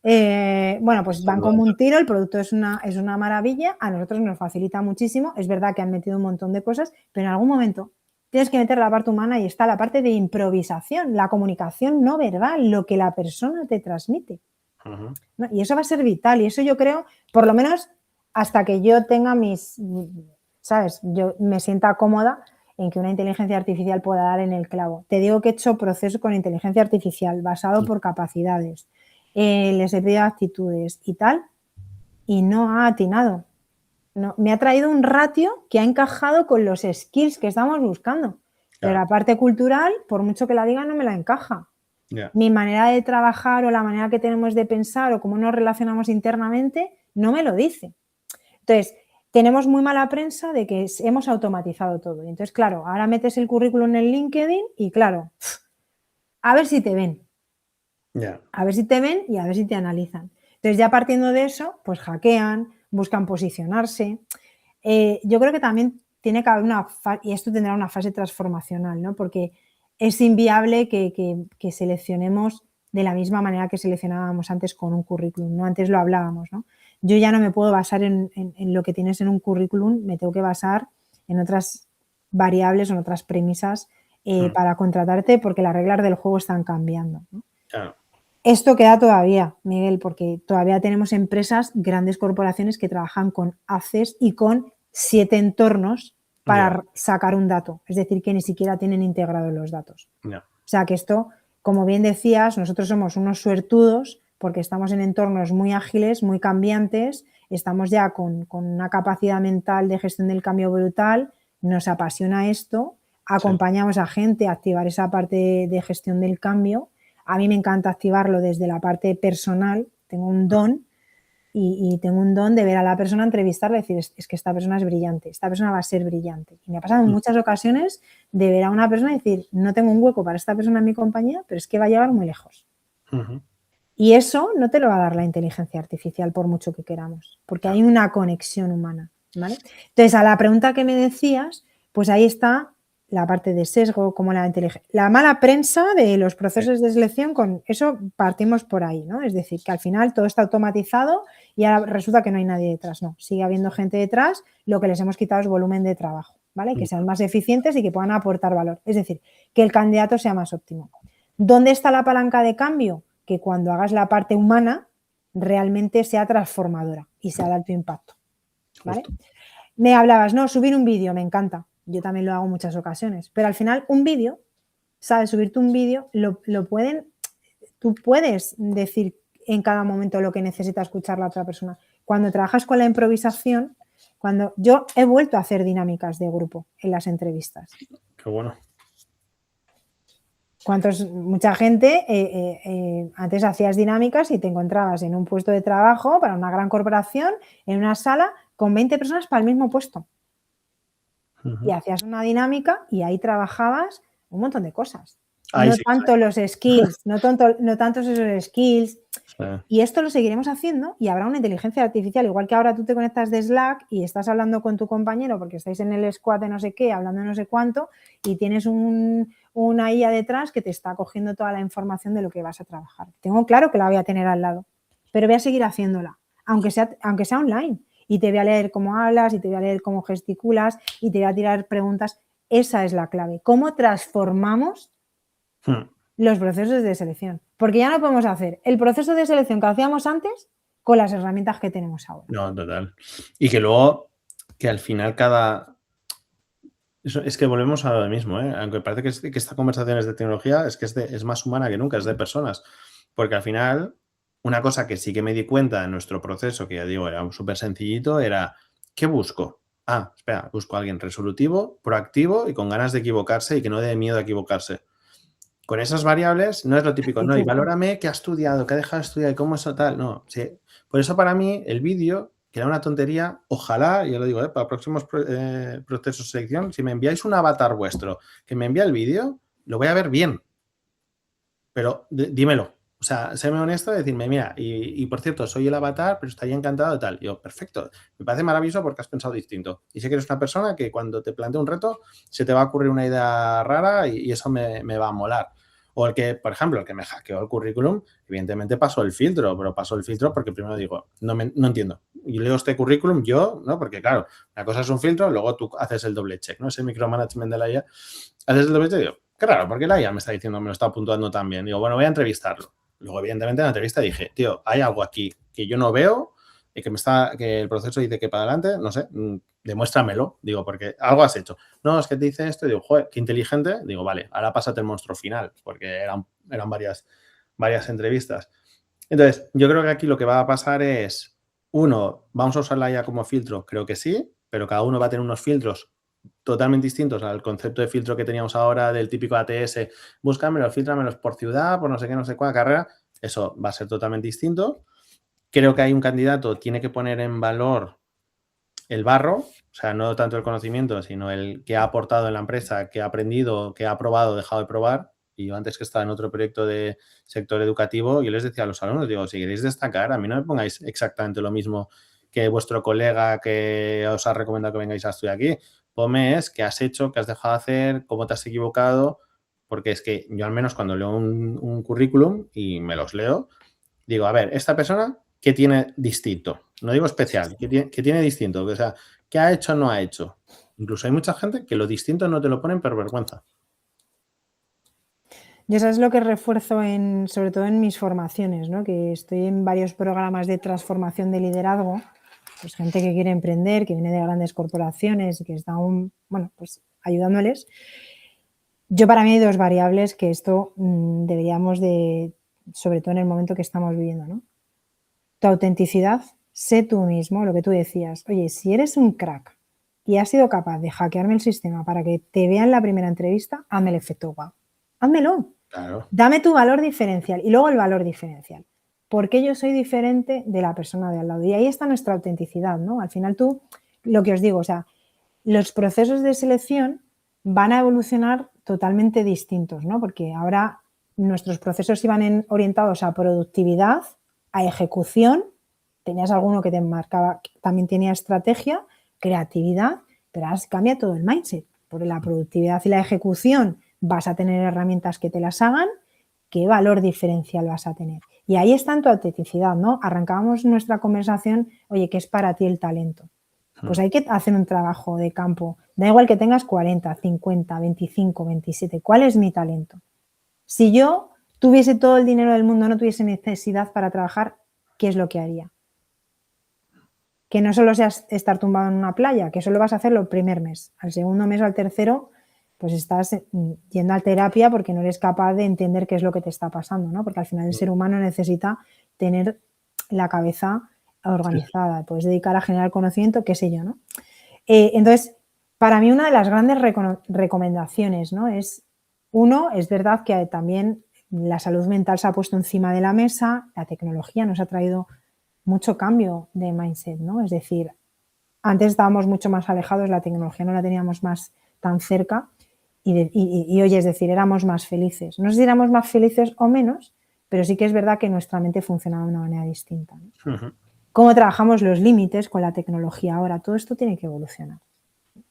S2: Bueno, pues van como un tiro, el producto es una maravilla, a nosotros nos facilita muchísimo, es verdad que han metido un montón de cosas, pero en algún momento tienes que meter la parte humana y está la parte de improvisación, la comunicación no verbal, lo que la persona te transmite. ¿No? Y eso va a ser vital y eso yo creo, por lo menos hasta que yo tenga ¿sabes? Yo me sienta cómoda en que una inteligencia artificial pueda dar en el clavo. Te digo que he hecho procesos con inteligencia artificial basado por capacidades. Les he pedido actitudes y tal, y no ha atinado. No, me ha traído un ratio que ha encajado con los skills que estamos buscando. Pero la parte cultural, por mucho que la diga, no me la encaja. Mi manera de trabajar o la manera que tenemos de pensar o cómo nos relacionamos internamente, no me lo dice. Entonces, tenemos muy mala prensa de que hemos automatizado todo. Y entonces, claro, ahora metes el currículum en LinkedIn y claro, a ver si te ven.
S1: Ya.
S2: A ver si te ven y a ver si te analizan. Entonces, ya partiendo de eso, pues hackean, buscan posicionarse. Yo creo que también tiene que haber y esto tendrá una fase transformacional, ¿no? Porque es inviable que seleccionemos de la misma manera que seleccionábamos antes con un currículum, ¿no? Antes lo hablábamos, ¿no? Yo ya no me puedo basar en lo que tienes en un currículum, me tengo que basar en otras variables o en otras premisas para contratarte porque las reglas del juego están cambiando, ¿no?
S1: Claro.
S2: Esto queda todavía, Miguel, porque todavía tenemos empresas, grandes corporaciones que trabajan con ACES y con 7 entornos para sacar un dato. Es decir, que ni siquiera tienen integrados los datos. O sea que esto, como bien decías, nosotros somos unos suertudos porque estamos en entornos muy ágiles, muy cambiantes, estamos ya con una capacidad mental de gestión del cambio brutal, nos apasiona esto, acompañamos a gente a activar esa parte de gestión del cambio. A mí me encanta activarlo desde la parte personal, tengo un don y tengo un don de ver a la persona, entrevistarla y decir, es que esta persona es brillante, esta persona va a ser brillante. Y me ha pasado en muchas ocasiones de ver a una persona y decir, no tengo un hueco para esta persona en mi compañía, pero es que va a llegar muy lejos. Y eso no te lo va a dar la inteligencia artificial por mucho que queramos, porque hay una conexión humana, ¿vale? Entonces, a la pregunta que me decías, pues ahí está la parte de sesgo, como la mala prensa de los procesos de selección, con eso partimos por ahí, ¿no? Es decir, que al final todo está automatizado y ahora resulta que no hay nadie detrás, no, sigue habiendo gente detrás, lo que les hemos quitado es volumen de trabajo, ¿vale? Que sean más eficientes y que puedan aportar valor, es decir, que el candidato sea más óptimo. ¿Dónde está la palanca de cambio? Que cuando hagas la parte humana realmente sea transformadora y sea de alto impacto, ¿vale? Me hablabas, no, subir un vídeo, me encanta. Yo también lo hago en muchas ocasiones, pero al final un vídeo, ¿sabes? Subirte un vídeo, tú puedes decir en cada momento lo que necesita escuchar la otra persona. Cuando trabajas con la improvisación, cuando yo he vuelto a hacer dinámicas de grupo en las entrevistas.
S1: Qué bueno.
S2: Mucha gente, antes hacías dinámicas y te encontrabas en un puesto de trabajo para una gran corporación, en una sala con 20 personas para el mismo puesto. Y hacías una dinámica y ahí trabajabas un montón de cosas. No tanto los skills, no tantos esos skills. Y esto lo seguiremos haciendo y habrá una inteligencia artificial, igual que ahora tú te conectas de Slack y estás hablando con tu compañero porque estáis en el squad de no sé qué, hablando de no sé cuánto, y tienes una IA detrás que te está cogiendo toda la información de lo que vas a trabajar. Tengo claro que la voy a tener al lado, pero voy a seguir haciéndola, aunque sea online. Y te voy a leer cómo hablas, y te voy a leer cómo gesticulas, y te voy a tirar preguntas. Esa es la clave. ¿Cómo transformamos los procesos de selección? Porque ya no podemos hacer el proceso de selección que hacíamos antes con las herramientas que tenemos ahora.
S1: No, total. Y que luego, que al final es que volvemos a lo mismo, ¿eh? Aunque parece que esta conversación es de tecnología, es que es más humana que nunca, es de personas. Porque al final, una cosa que sí que me di cuenta en nuestro proceso, que ya digo, era súper sencillito, era, ¿qué busco? Espera, busco a alguien resolutivo, proactivo y con ganas de equivocarse y que no dé miedo a equivocarse. Con esas variables no es lo típico, no, y valórame qué ha estudiado, qué ha dejado de estudiar y cómo eso tal, no. Sí. Por eso para mí el vídeo, que era una tontería, ojalá, yo lo digo, para próximos procesos de selección, si me enviáis un avatar vuestro que me envía el vídeo, lo voy a ver bien. Pero dímelo. O sea, séme honesto y decirme, mira, y por cierto, soy el avatar, pero estaría encantado de tal. Y yo, perfecto. Me parece maravilloso porque has pensado distinto. Y sé que eres una persona que cuando te plantea un reto se te va a ocurrir una idea rara y eso me va a molar. O el que, por ejemplo, el que me hackeó el currículum, evidentemente pasó el filtro, pero pasó el filtro porque primero digo, no entiendo. Y leo este currículum yo, ¿no? Porque claro, una cosa es un filtro, luego tú haces el doble check, ¿no? Ese micromanagement de la IA. Haces el doble check y digo, qué raro, porque la IA me está diciendo, me lo está puntuando tan bien. Digo, bueno, voy a entrevistarlo. Luego, evidentemente, en la entrevista dije, tío, hay algo aquí que yo no veo y que el proceso dice que para adelante, no sé, demuéstramelo. Digo, porque algo has hecho. No, es que te dice esto y digo, joder, qué inteligente. Digo, vale, ahora pásate el monstruo final, porque eran varias entrevistas. Entonces, yo creo que aquí lo que va a pasar es, uno, ¿vamos a usarla ya como filtro? Creo que sí, pero cada uno va a tener unos filtros totalmente distintos al concepto de filtro que teníamos ahora del típico ATS, búscamelos, fíltramelos por ciudad, por no sé qué, no sé cuál carrera, eso va a ser totalmente distinto. Creo que hay un candidato, tiene que poner en valor el barro, o sea, no tanto el conocimiento, sino el que ha aportado en la empresa, que ha aprendido, que ha probado, dejado de probar. Y yo antes que estaba en otro proyecto de sector educativo, yo les decía a los alumnos, digo, si queréis destacar, a mí no me pongáis exactamente lo mismo que vuestro colega que os ha recomendado que vengáis a estudiar aquí. Ponme es qué has hecho, qué has dejado de hacer, cómo te has equivocado, porque es que yo al menos cuando leo un currículum y me los leo, digo, a ver, esta persona, ¿qué tiene distinto? No digo especial, ¿qué tiene distinto? O sea, ¿qué ha hecho o no ha hecho? Incluso hay mucha gente que lo distinto no te lo ponen por vergüenza.
S2: Yo eso es lo que refuerzo sobre todo en mis formaciones, ¿no? Que estoy en varios programas de transformación de liderazgo, pues gente que quiere emprender, que viene de grandes corporaciones y que está pues ayudándoles. Yo para mí hay dos variables que esto deberíamos de, sobre todo en el momento que estamos viviendo, ¿no? Tu autenticidad, sé tú mismo, lo que tú decías. Oye, si eres un crack y has sido capaz de hackearme el sistema para que te vean la primera entrevista, hazme el efecto wow. Házmelo.
S1: Claro.
S2: Dame tu valor diferencial y luego el valor diferencial. ¿Por qué yo soy diferente de la persona de al lado? Y ahí está nuestra autenticidad, ¿no? Al final tú, lo que os digo, o sea, los procesos de selección van a evolucionar totalmente distintos, ¿no? Porque ahora nuestros procesos iban orientados a productividad, a ejecución, tenías alguno que te marcaba, también tenía estrategia, creatividad, pero ahora cambia todo el mindset. Por la productividad y la ejecución vas a tener herramientas que te las hagan, ¿qué valor diferencial vas a tener? Y ahí está en tu autenticidad, ¿no? Arrancábamos nuestra conversación, oye, ¿qué es para ti el talento? Pues hay que hacer un trabajo de campo. Da igual que tengas 40, 50, 25, 27. ¿Cuál es mi talento? Si yo tuviese todo el dinero del mundo, no tuviese necesidad para trabajar, ¿qué es lo que haría? Que no solo seas estar tumbado en una playa, que solo vas a hacerlo el primer mes. Al segundo mes o al tercero, pues estás yendo a terapia porque no eres capaz de entender qué es lo que te está pasando, ¿no? Porque al final el ser humano necesita tener la cabeza organizada, sí. Puedes dedicar a generar conocimiento, qué sé yo, ¿no? Entonces, para mí una de las grandes recomendaciones, ¿no? Es, uno, es verdad que también la salud mental se ha puesto encima de la mesa, la tecnología nos ha traído mucho cambio de mindset, ¿no? Es decir, antes estábamos mucho más alejados, la tecnología no la teníamos más tan cerca y hoy, es decir, éramos más felices. No sé si éramos más felices o menos, pero sí que es verdad que nuestra mente funcionaba de una manera distinta, ¿no? Uh-huh. Cómo trabajamos los límites con la tecnología ahora, todo esto tiene que evolucionar.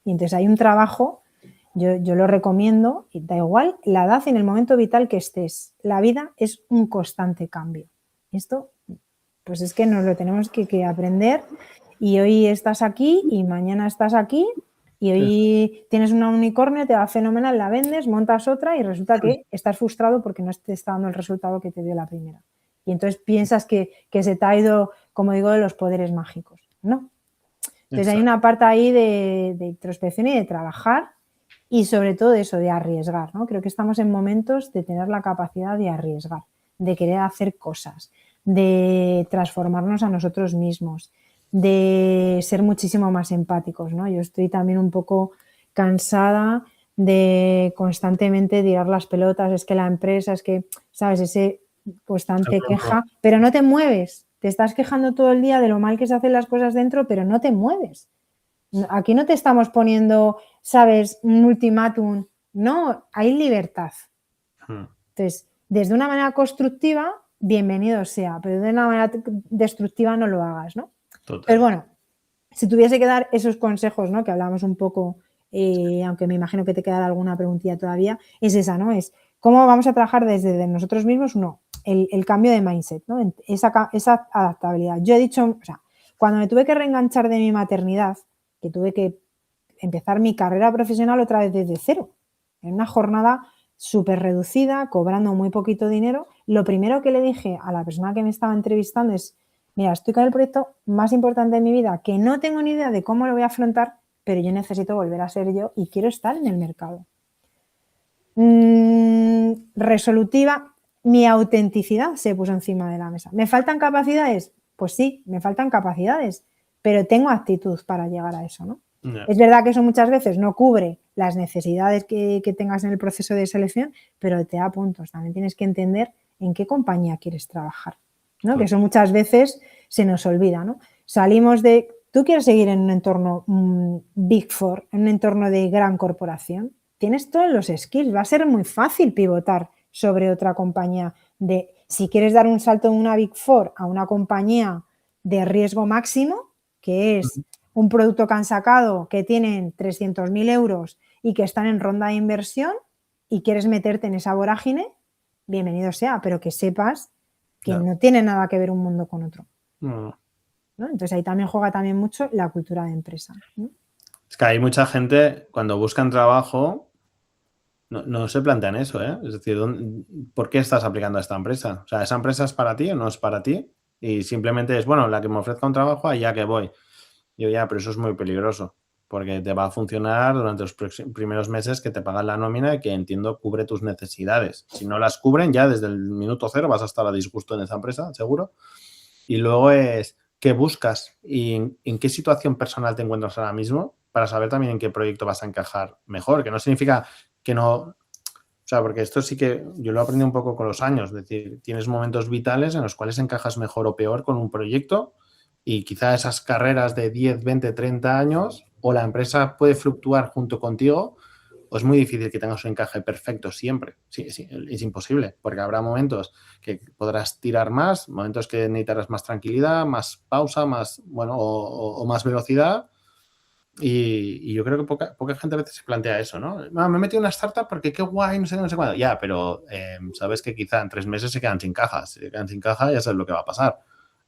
S2: Y entonces hay un trabajo, yo lo recomiendo, y da igual la edad y en el momento vital que estés. La vida es un constante cambio. Esto, pues es que nos lo tenemos que aprender y hoy estás aquí y mañana estás aquí y hoy tienes una unicornio, te va fenomenal, la vendes, montas otra y resulta que estás frustrado porque no te está dando el resultado que te dio la primera. Y entonces piensas que se te ha ido, como digo, de los poderes mágicos. No. Entonces hay una parte ahí de introspección y de trabajar y sobre todo eso, de arriesgar, ¿no? Creo que estamos en momentos de tener la capacidad de arriesgar, de querer hacer cosas, de transformarnos a nosotros mismos, de ser muchísimo más empáticos, ¿no? Yo estoy también un poco cansada de constantemente tirar las pelotas, es que la empresa, es que, ¿sabes? Ese constante queja, pero no te mueves. Te estás quejando todo el día de lo mal que se hacen las cosas dentro, pero no te mueves. Aquí no te estamos poniendo, ¿sabes? Un ultimátum. No, hay libertad. Entonces, desde una manera constructiva, bienvenido sea, pero de una manera destructiva no lo hagas, ¿no? Total. Pero bueno, si tuviese que dar esos consejos, ¿no? Que hablábamos un poco, aunque me imagino que te quedará alguna preguntilla todavía, es esa, ¿no? Es cómo vamos a trabajar desde nosotros mismos, no. El cambio de mindset, ¿no? Esa adaptabilidad. Yo he dicho, o sea, cuando me tuve que reenganchar de mi maternidad, que tuve que empezar mi carrera profesional otra vez desde cero, en una jornada súper reducida, cobrando muy poquito dinero, lo primero que le dije a la persona que me estaba entrevistando es, mira, estoy con el proyecto más importante de mi vida, que no tengo ni idea de cómo lo voy a afrontar, pero yo necesito volver a ser yo y quiero estar en el mercado. Resolutiva, mi autenticidad se puso encima de la mesa. ¿Me faltan capacidades? Pues sí, me faltan capacidades, pero tengo actitud para llegar a eso, ¿no? No. Es verdad que eso muchas veces no cubre las necesidades que tengas en el proceso de selección, pero te da puntos. También tienes que entender en qué compañía quieres trabajar, ¿no? Que eso muchas veces se nos olvida, ¿no? Salimos de tú quieres seguir en un entorno Big Four, en un entorno de gran corporación, tienes todos los skills, va a ser muy fácil pivotar sobre otra compañía. Si quieres dar un salto de una Big Four a una compañía de riesgo máximo, que es un producto que han sacado que tienen 300.000 euros y que están en ronda de inversión y quieres meterte en esa vorágine, bienvenido sea, pero que sepas que no tiene nada que ver un mundo con otro. ¿no? Entonces ahí también juega también mucho la cultura de empresa, ¿no?
S1: Es que hay mucha gente, cuando buscan trabajo, no se plantean eso, ¿eh? Es decir, ¿por qué estás aplicando a esta empresa? O sea, ¿esa empresa es para ti o no es para ti? Y simplemente es, bueno, la que me ofrezca un trabajo, allá que voy. Yo ya, pero eso es muy peligroso, porque te va a funcionar durante los primeros meses que te pagan la nómina y que, entiendo, cubre tus necesidades. Si no las cubren, ya desde el minuto cero vas a estar a disgusto en esa empresa, seguro. Y luego es, ¿qué buscas? ¿Y en qué situación personal te encuentras ahora mismo? Para saber también en qué proyecto vas a encajar mejor, que no significa que no... O sea, porque esto sí que yo lo aprendí un poco con los años. Es decir, tienes momentos vitales en los cuales encajas mejor o peor con un proyecto y quizá esas carreras de 10, 20, 30 años o la empresa puede fluctuar junto contigo, o es muy difícil que tengas un encaje perfecto siempre. Sí, es imposible, porque habrá momentos que podrás tirar más, momentos que necesitarás más tranquilidad, más pausa, más, bueno, o más velocidad. Y yo creo que poca gente a veces se plantea eso, ¿no? Me he metido en una startup porque qué guay, no sé qué, no sé cuándo. Ya, pero sabes que quizá en 3 meses se quedan sin caja. Si se quedan sin caja, ya sabes lo que va a pasar.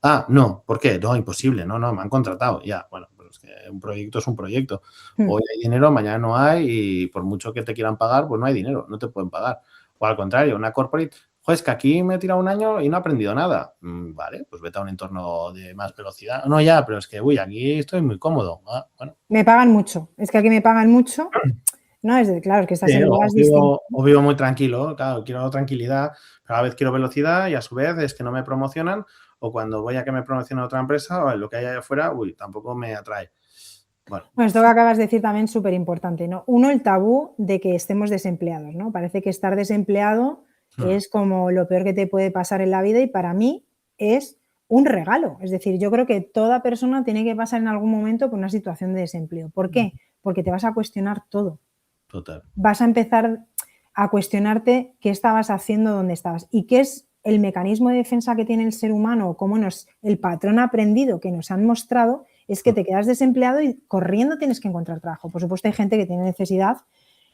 S1: Ah, no, ¿por qué? No, imposible, no, me han contratado. Ya, bueno, pues es que un proyecto es un proyecto. Hoy hay dinero, mañana no hay y por mucho que te quieran pagar, pues no hay dinero, no te pueden pagar. O al contrario, una corporate, joder, es que aquí me he tirado un año y no he aprendido nada. Vale, pues vete a un entorno de más velocidad. No, ya, pero es que, uy, aquí estoy muy cómodo. Ah, bueno.
S2: Me pagan mucho, es que aquí me pagan mucho. No, claro, que estás en lugares distintos.
S1: O vivo muy tranquilo, claro, quiero tranquilidad, cada vez quiero velocidad y a su vez es que no me promocionan o cuando voy a que me promocione otra empresa o lo que hay allá afuera, uy, tampoco me atrae. Bueno,
S2: esto que acabas de decir también es súper importante, ¿no? Uno, el tabú de que estemos desempleados, ¿no? Parece que estar desempleado es como lo peor que te puede pasar en la vida y para mí es un regalo. Es decir, yo creo que toda persona tiene que pasar en algún momento por una situación de desempleo. ¿Por qué? Porque te vas a cuestionar todo.
S1: Total.
S2: Vas a empezar a cuestionarte qué estabas haciendo, dónde estabas y qué es el mecanismo de defensa que tiene el ser humano o cómo el patrón aprendido que nos han mostrado es que te quedas desempleado y corriendo tienes que encontrar trabajo. Por supuesto, hay gente que tiene necesidad.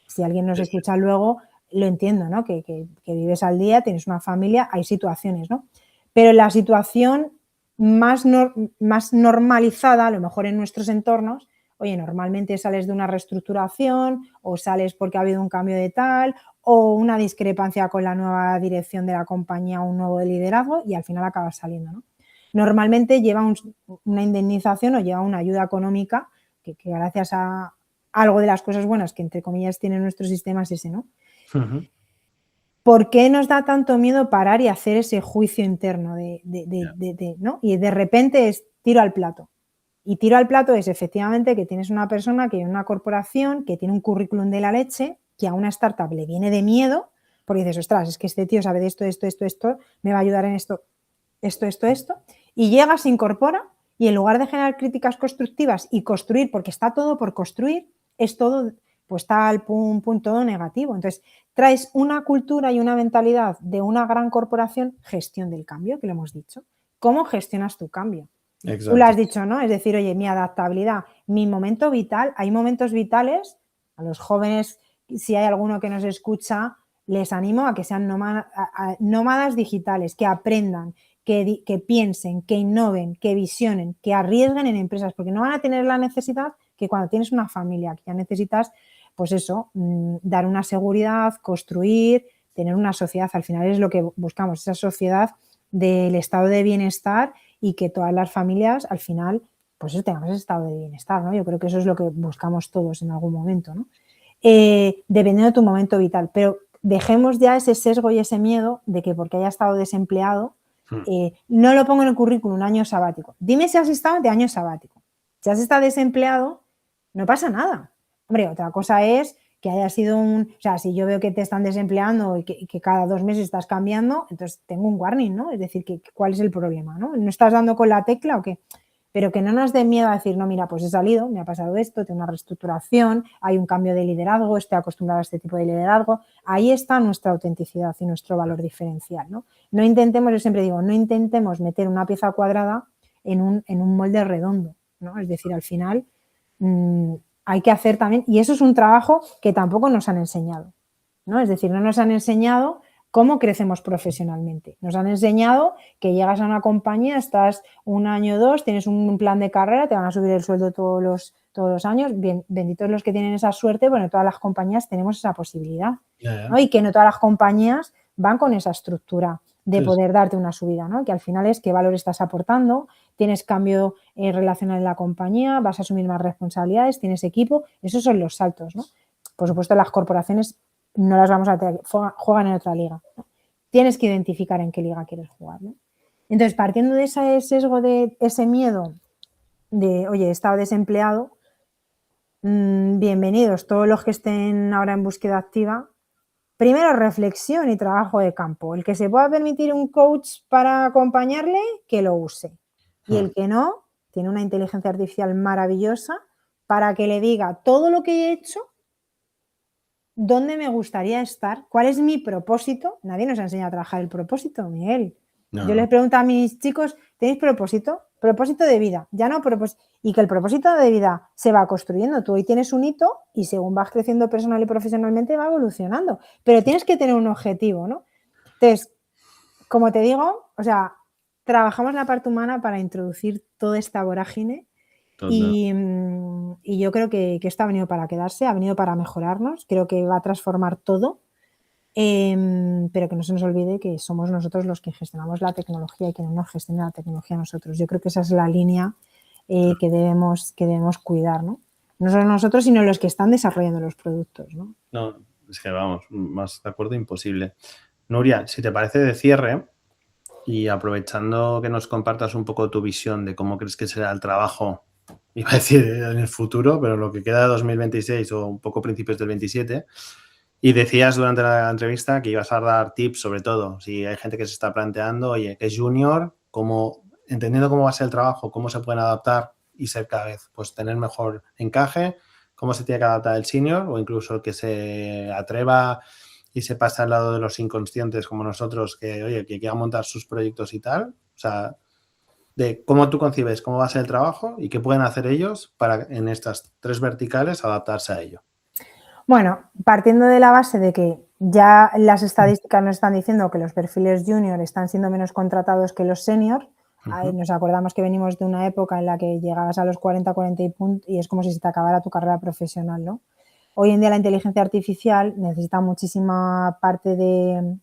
S2: Si alguien nos escucha luego, lo entiendo, ¿no? Que vives al día, tienes una familia, hay situaciones, ¿no? Pero la situación más normalizada, a lo mejor en nuestros entornos, oye, normalmente sales de una reestructuración o sales porque ha habido un cambio de tal o una discrepancia con la nueva dirección de la compañía o un nuevo liderazgo y al final acabas saliendo, ¿no? Normalmente lleva una indemnización o lleva una ayuda económica que gracias a algo de las cosas buenas que entre comillas tiene nuestro sistema es ese, ¿no? ¿Por qué nos da tanto miedo parar y hacer ese juicio interno ¿no? Y de repente es tiro al plato. Y tiro al plato es efectivamente que tienes una persona que viene una corporación, que tiene un currículum de la leche, que a una startup le viene de miedo, porque dices, ostras, es que este tío sabe de esto, me va a ayudar en esto, y llega, se incorpora y en lugar de generar críticas constructivas y construir, porque está todo por construir, es todo pues tal, pum, todo negativo. Entonces, traes una cultura y una mentalidad de una gran corporación, gestión del cambio, que lo hemos dicho. ¿Cómo gestionas tu cambio?
S1: Exacto.
S2: Tú lo has dicho, ¿no? Es decir, oye, mi adaptabilidad, mi momento vital, hay momentos vitales, a los jóvenes, si hay alguno que nos escucha, les animo a que sean nómadas digitales, que aprendan, que piensen, que innoven, que visionen, que arriesguen en empresas, porque no van a tener la necesidad que cuando tienes una familia, que ya necesitas, pues eso, dar una seguridad, construir, tener una sociedad, al final es lo que buscamos, esa sociedad del estado de bienestar y que todas las familias al final pues tengamos ese estado de bienestar, ¿no? Yo creo que eso es lo que buscamos todos en algún momento, ¿no? Dependiendo de tu momento vital, pero dejemos ya ese sesgo y ese miedo de que porque haya estado desempleado no lo pongo en el currículum, un año sabático. Dime si has estado de año sabático. Si has estado desempleado, no pasa nada. Hombre, otra cosa es que haya sido o sea, si yo veo que te están desempleando y que cada 2 meses estás cambiando, entonces tengo un warning, ¿no? Es decir, ¿cuál es el problema, no? ¿No estás dando con la tecla o qué? pero que no nos dé miedo a decir, no, mira, pues he salido, me ha pasado esto, tengo una reestructuración, hay un cambio de liderazgo, estoy acostumbrado a este tipo de liderazgo. Ahí está nuestra autenticidad y nuestro valor diferencial, ¿no? No intentemos, yo siempre digo, no intentemos meter una pieza cuadrada en un molde redondo, ¿no? Es decir, al final hay que hacer también, y eso es un trabajo que tampoco nos han enseñado, ¿no? Es decir, no nos han enseñado cómo crecemos profesionalmente. Nos han enseñado que llegas a una compañía, estás un año o dos, tienes un plan de carrera, te van a subir el sueldo todos los años. Bien, benditos los que tienen esa suerte, bueno, todas las compañías tenemos esa posibilidad, ¿no? Y que no todas las compañías van con esa estructura de poder darte una subida, ¿no? Que al final es qué valor estás aportando, tienes cambio relacional en la compañía, vas a asumir más responsabilidades, tienes equipo, esos son los saltos, ¿no? Por supuesto, las corporaciones no las vamos a tener, juegan en otra liga, ¿no? Tienes que identificar en qué liga quieres jugar, ¿no? Entonces, partiendo de ese sesgo, de ese miedo de, oye, he estado desempleado, bienvenidos todos los que estén ahora en búsqueda activa. Primero, reflexión y trabajo de campo. El que se pueda permitir un coach para acompañarle, que lo use. Y el que no, tiene una inteligencia artificial maravillosa para que le diga todo lo que he hecho, dónde me gustaría estar, cuál es mi propósito. Nadie nos ha enseñado a trabajar el propósito, Miguel. No. Yo les pregunto a mis chicos, ¿tenéis propósito? Propósito de vida, ya no propósito. Y que el propósito de vida se va construyendo. Tú hoy tienes un hito y según vas creciendo personal y profesionalmente va evolucionando. Pero tienes que tener un objetivo, ¿no? Entonces, como te digo, o sea, trabajamos la parte humana para introducir toda esta vorágine. Y yo creo que esto ha venido para quedarse, ha venido para mejorarnos, creo que va a transformar todo, pero que no se nos olvide que somos nosotros los que gestionamos la tecnología y que no nos gestione la tecnología nosotros. Yo creo que esa es la línea que debemos cuidar, ¿no? No solo nosotros, sino los que están desarrollando los productos, ¿no?
S1: No, es que vamos, más de acuerdo imposible. Nuria, si te parece de cierre, y aprovechando que nos compartas un poco tu visión de cómo crees que será el trabajo, iba a decir en el futuro, pero lo que queda de 2026 o un poco principios del 27, y decías durante la entrevista que ibas a dar tips, sobre todo, si hay gente que se está planteando, oye, que es junior, entendiendo cómo va a ser el trabajo, cómo se pueden adaptar y ser cada vez, pues tener mejor encaje, cómo se tiene que adaptar el senior o incluso el que se atreva y se pasa al lado de los inconscientes como nosotros, que, oye, que quieran montar sus proyectos y tal. O sea, de cómo tú concibes cómo va a ser el trabajo y qué pueden hacer ellos para en estas 3 verticales adaptarse a ello.
S2: Bueno, partiendo de la base de que ya las estadísticas nos están diciendo que los perfiles junior están siendo menos contratados que los senior. Nos acordamos que venimos de una época en la que llegabas a los 40 y es como si se te acabara tu carrera profesional, ¿no? Hoy en día la inteligencia artificial necesita muchísima parte de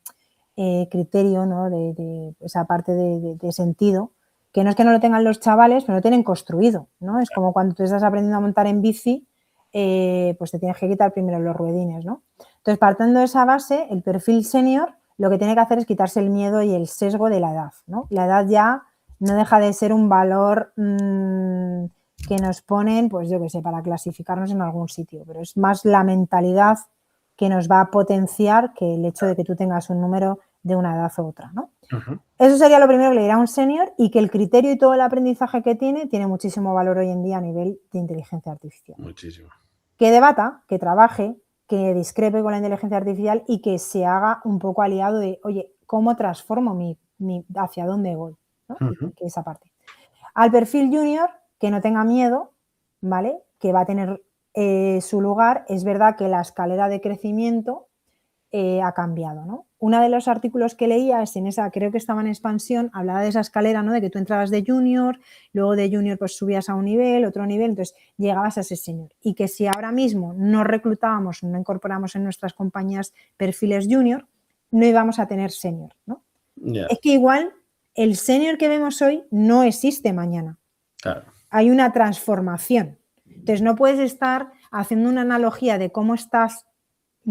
S2: criterio, ¿no? De esa parte de sentido, que no es que no lo tengan los chavales, pero lo tienen construido, ¿no? Es como cuando tú estás aprendiendo a montar en bici, pues te tienes que quitar primero los ruedines, ¿no? Entonces, partiendo de esa base, el perfil senior lo que tiene que hacer es quitarse el miedo y el sesgo de la edad, ¿no? La edad ya no deja de ser un valor que nos ponen, pues yo qué sé, para clasificarnos en algún sitio, pero es más la mentalidad que nos va a potenciar que el hecho de que tú tengas un número de una edad u otra, ¿no? Eso sería lo primero que le dirá a un senior, y que el criterio y todo el aprendizaje que tiene muchísimo valor hoy en día a nivel de inteligencia artificial.
S1: Muchísimo.
S2: Que debata, que trabaje, que discrepe con la inteligencia artificial y que se haga un poco aliado de, oye, ¿cómo transformo hacia dónde voy? ¿No? Que esa parte. Al perfil junior, que no tenga miedo, ¿vale? Que va a tener su lugar. Es verdad que la escalera de crecimiento ha cambiado, ¿no? Uno de los artículos que leía es en esa, creo que estaba en Expansión, hablaba de esa escalera, ¿no? De que tú entrabas de junior, luego de junior pues subías a un nivel, otro nivel, entonces llegabas a ese senior. Y que si ahora mismo no reclutábamos, no incorporamos en nuestras compañías perfiles junior, no íbamos a tener senior, ¿no?
S1: Yeah.
S2: Es que igual el senior que vemos hoy no existe mañana.
S1: Claro.
S2: Hay una transformación. Entonces no puedes estar haciendo una analogía de cómo estás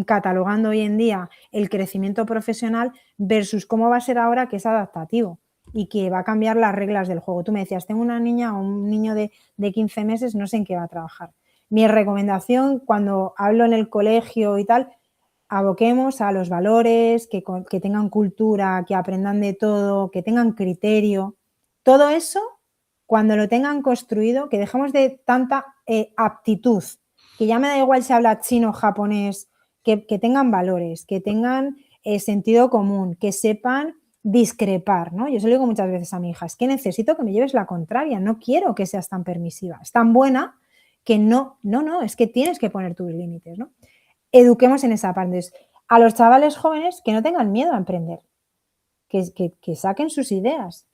S2: catalogando hoy en día el crecimiento profesional versus cómo va a ser ahora, que es adaptativo y que va a cambiar las reglas del juego. Tú me decías, tengo una niña o un niño de 15 meses, no sé en qué va a trabajar. Mi recomendación cuando hablo en el colegio y tal, aboquemos a los valores, que tengan cultura, que aprendan de todo, que tengan criterio. Todo eso cuando lo tengan construido, que dejemos de tanta aptitud, que ya me da igual si habla chino o japonés, que tengan valores, que tengan sentido común, que sepan discrepar, ¿no? Yo se lo digo muchas veces a mi hija, es que necesito que me lleves la contraria, no quiero que seas tan permisiva, es tan buena que no, es que tienes que poner tus límites, ¿no? Eduquemos en esa parte. Entonces, a los chavales jóvenes que no tengan miedo a emprender, que saquen sus ideas.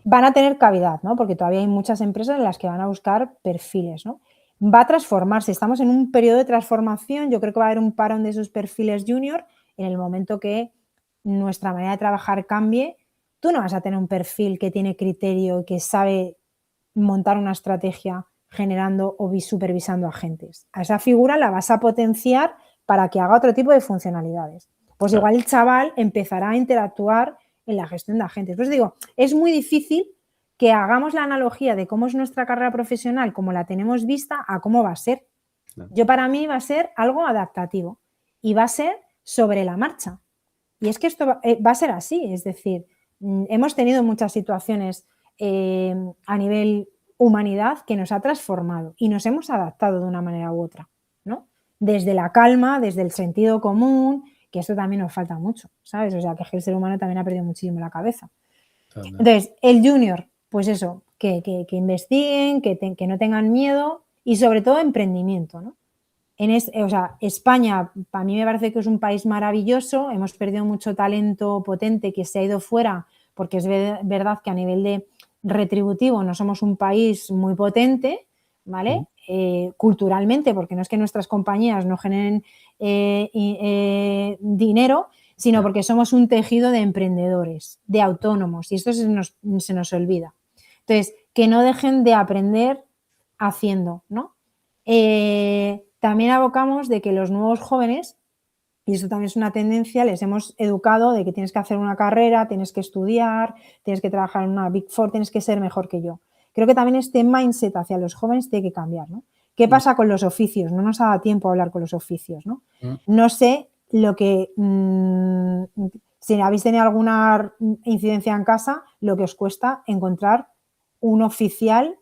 S2: Van a tener cavidad, ¿no? Porque todavía hay muchas empresas en las que van a buscar perfiles, ¿no? Va a transformarse, estamos en un periodo de transformación, yo creo que va a haber un parón de esos perfiles junior en el momento que nuestra manera de trabajar cambie. Tú no vas a tener un perfil que tiene criterio y que sabe montar una estrategia generando o supervisando agentes. A esa figura la vas a potenciar para que haga otro tipo de funcionalidades. Pues claro, igual el chaval empezará a interactuar en la gestión de agentes. Pues digo, es muy difícil que hagamos la analogía de cómo es nuestra carrera profesional, como la tenemos vista, a cómo va a ser. Yo, para mí, va a ser algo adaptativo y va a ser sobre la marcha. Y es que esto va a ser así, es decir, hemos tenido muchas situaciones a nivel humanidad que nos ha transformado y nos hemos adaptado de una manera u otra, ¿no? Desde la calma, desde el sentido común, que esto también nos falta mucho, ¿sabes? O sea, que el ser humano también ha perdido muchísimo la cabeza. Entonces, el junior, pues eso, que investiguen, que no tengan miedo y sobre todo emprendimiento, ¿no? O sea, España, para mí me parece que es un país maravilloso, hemos perdido mucho talento potente que se ha ido fuera, porque es verdad que a nivel de retributivo no somos un país muy potente, ¿vale? Culturalmente, porque no es que nuestras compañías no generen dinero, sino porque somos un tejido de emprendedores, de autónomos, y esto se nos olvida. Entonces, que no dejen de aprender haciendo, ¿no? También abocamos de que los nuevos jóvenes, y eso también es una tendencia, les hemos educado de que tienes que hacer una carrera, tienes que estudiar, tienes que trabajar en una Big Four, tienes que ser mejor que yo. Creo que también este mindset hacia los jóvenes tiene que cambiar, ¿no? ¿Qué pasa con los oficios? No nos ha dado tiempo a hablar con los oficios, ¿no? No sé lo que, si habéis tenido alguna incidencia en casa, lo que os cuesta encontrar un oficial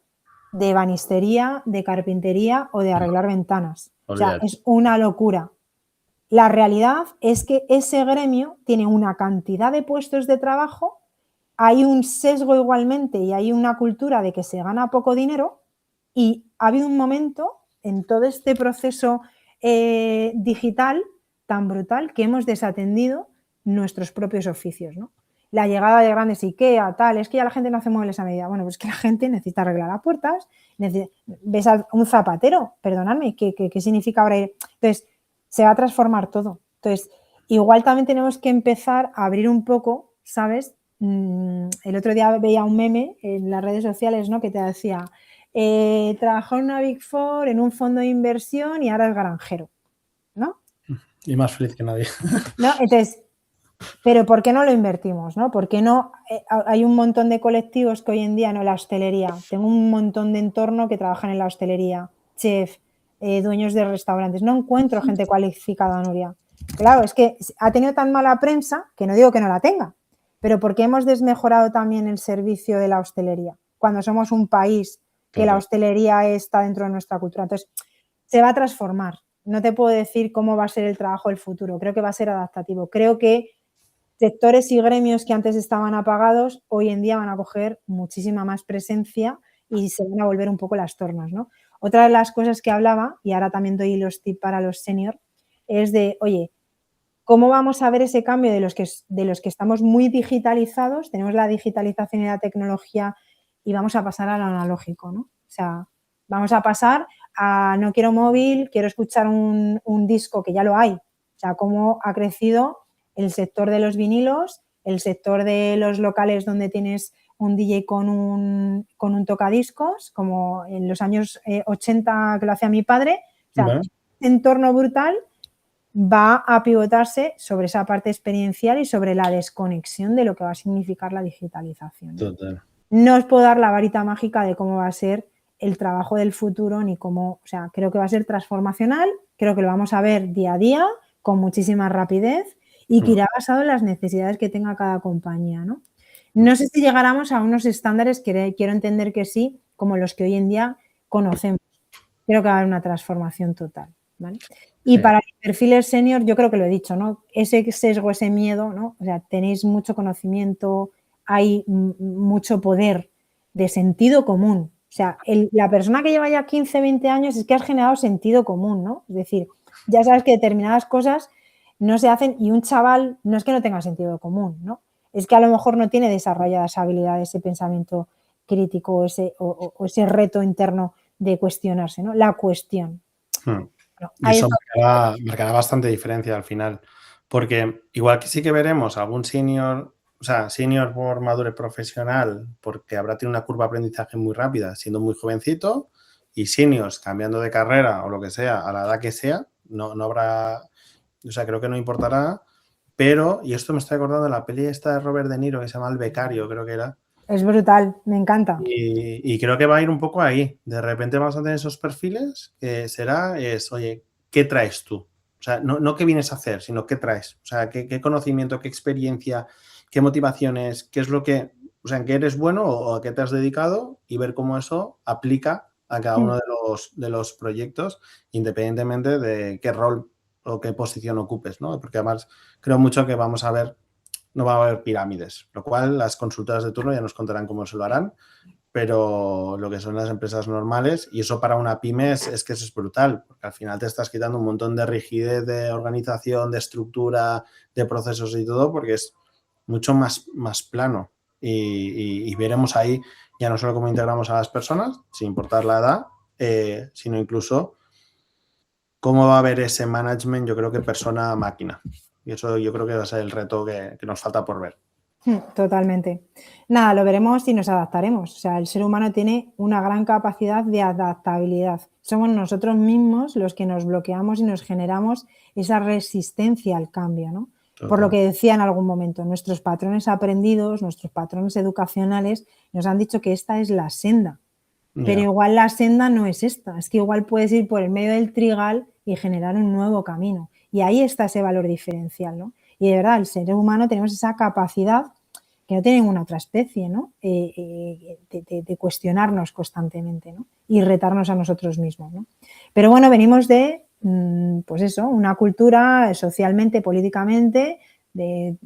S2: de ebanistería, de carpintería o de arreglar ventanas. O sea, es una locura. La realidad es que ese gremio tiene una cantidad de puestos de trabajo, hay un sesgo igualmente y hay una cultura de que se gana poco dinero y ha habido un momento en todo este proceso digital tan brutal que hemos desatendido nuestros propios oficios, ¿no? La llegada de grandes IKEA, tal, es que ya la gente no hace muebles a medida. Bueno, pues que la gente necesita arreglar las puertas, ves a un zapatero, perdonadme, ¿qué significa ahora ir? Entonces, se va a transformar todo. Entonces, igual también tenemos que empezar a abrir un poco, ¿sabes? El otro día veía un meme en las redes sociales, ¿no? Que te decía, trabajó en una Big Four, en un fondo de inversión y ahora es granjero, ¿no?
S1: Y más feliz que nadie.
S2: ¿No? Entonces, pero ¿por qué no lo invertimos? ¿No? ¿Por qué no? Hay un montón de colectivos que hoy en día, no, la hostelería. Tengo un montón de entorno que trabajan en la hostelería, chef, dueños de restaurantes. No encuentro gente cualificada, Nuria. Claro, es que ha tenido tan mala prensa que no digo que no la tenga, pero ¿por qué hemos desmejorado también el servicio de la hostelería? Cuando somos un país que la hostelería está dentro de nuestra cultura. Entonces, se va a transformar. No te puedo decir cómo va a ser el trabajo del futuro. Creo que va a ser adaptativo. Creo que sectores y gremios que antes estaban apagados, hoy en día van a coger muchísima más presencia y se van a volver un poco las tornas, ¿no? Otra de las cosas que hablaba, y ahora también doy los tips para los senior, es de, oye, ¿cómo vamos a ver ese cambio de los que estamos muy digitalizados? Tenemos la digitalización y la tecnología y vamos a pasar al analógico, ¿no? O sea, vamos a pasar a no quiero móvil, quiero escuchar un disco, que ya lo hay. O sea, cómo ha crecido el sector de los vinilos, el sector de los locales donde tienes un DJ con un tocadiscos, como en los años 80 que lo hacía mi padre. O sea, un entorno brutal va a pivotarse sobre esa parte experiencial y sobre la desconexión de lo que va a significar la digitalización.
S1: Total.
S2: No os puedo dar la varita mágica de cómo va a ser el trabajo del futuro ni cómo, o sea, creo que va a ser transformacional, creo que lo vamos a ver día a día con muchísima rapidez y que irá basado en las necesidades que tenga cada compañía, ¿no? No sé si llegáramos a unos estándares, quiero entender que sí, como los que hoy en día conocemos. Creo que va a haber una transformación total, ¿vale? Y
S1: Sí.
S2: para los perfiles senior, yo creo que lo he dicho, ¿no? Ese sesgo, ese miedo, ¿no? O sea, tenéis mucho conocimiento, hay mucho poder de sentido común. O sea, la persona que lleva ya 15, 20 años es que has generado sentido común, ¿no? Es decir, ya sabes que determinadas cosas no se hacen y un chaval no es que no tenga sentido común, ¿no? Es que a lo mejor no tiene desarrollada esa habilidad, ese pensamiento crítico o ese reto interno de cuestionarse, ¿no? La cuestión. Bueno,
S1: Y
S2: ahí
S1: eso
S2: está.
S1: marcará bastante diferencia al final, porque igual que sí que veremos algún senior, o sea, senior por madurez profesional, porque habrá tenido una curva de aprendizaje muy rápida, siendo muy jovencito, y seniors cambiando de carrera o lo que sea, a la edad que sea, no habrá, o sea, creo que no importará, pero, y esto me estoy acordando de la peli esta de Robert De Niro que se llama El Becario, creo que era,
S2: Es brutal, me encanta.
S1: y creo que va a ir un poco ahí. De repente vamos a tener esos perfiles que oye, ¿qué traes tú? O sea, no qué vienes a hacer, sino qué traes. O sea, qué conocimiento, qué experiencia, qué motivaciones, qué es lo que, o sea, en qué eres bueno o a qué te has dedicado y ver cómo eso aplica a cada uno de los proyectos, independientemente de qué rol o qué posición ocupes, ¿no? Porque además creo mucho que vamos a ver, no va a haber pirámides, lo cual las consultoras de turno ya nos contarán cómo se lo harán, pero lo que son las empresas normales, y eso para una pyme es que eso es brutal, porque al final te estás quitando un montón de rigidez de organización, de estructura, de procesos y todo, porque es mucho más plano. Y veremos ahí ya no solo cómo integramos a las personas, sin importar la edad, sino incluso cómo va a haber ese management, yo creo que persona-máquina. Y eso yo creo que va a ser el reto que nos falta por ver.
S2: Totalmente. Nada, lo veremos y nos adaptaremos. O sea, el ser humano tiene una gran capacidad de adaptabilidad. Somos nosotros mismos los que nos bloqueamos y nos generamos esa resistencia al cambio, ¿no? Por lo que decía en algún momento, nuestros patrones aprendidos, nuestros patrones educacionales nos han dicho que esta es la senda. Pero igual la senda no es esta. Es que igual puedes ir por el medio del trigal y generar un nuevo camino. Y ahí está ese valor diferencial, ¿no? Y de verdad, el ser humano tenemos esa capacidad que no tiene ninguna otra especie, ¿no? De cuestionarnos constantemente, ¿no? Y retarnos a nosotros mismos, ¿no? Pero bueno, venimos de, pues eso, una cultura socialmente, políticamente, de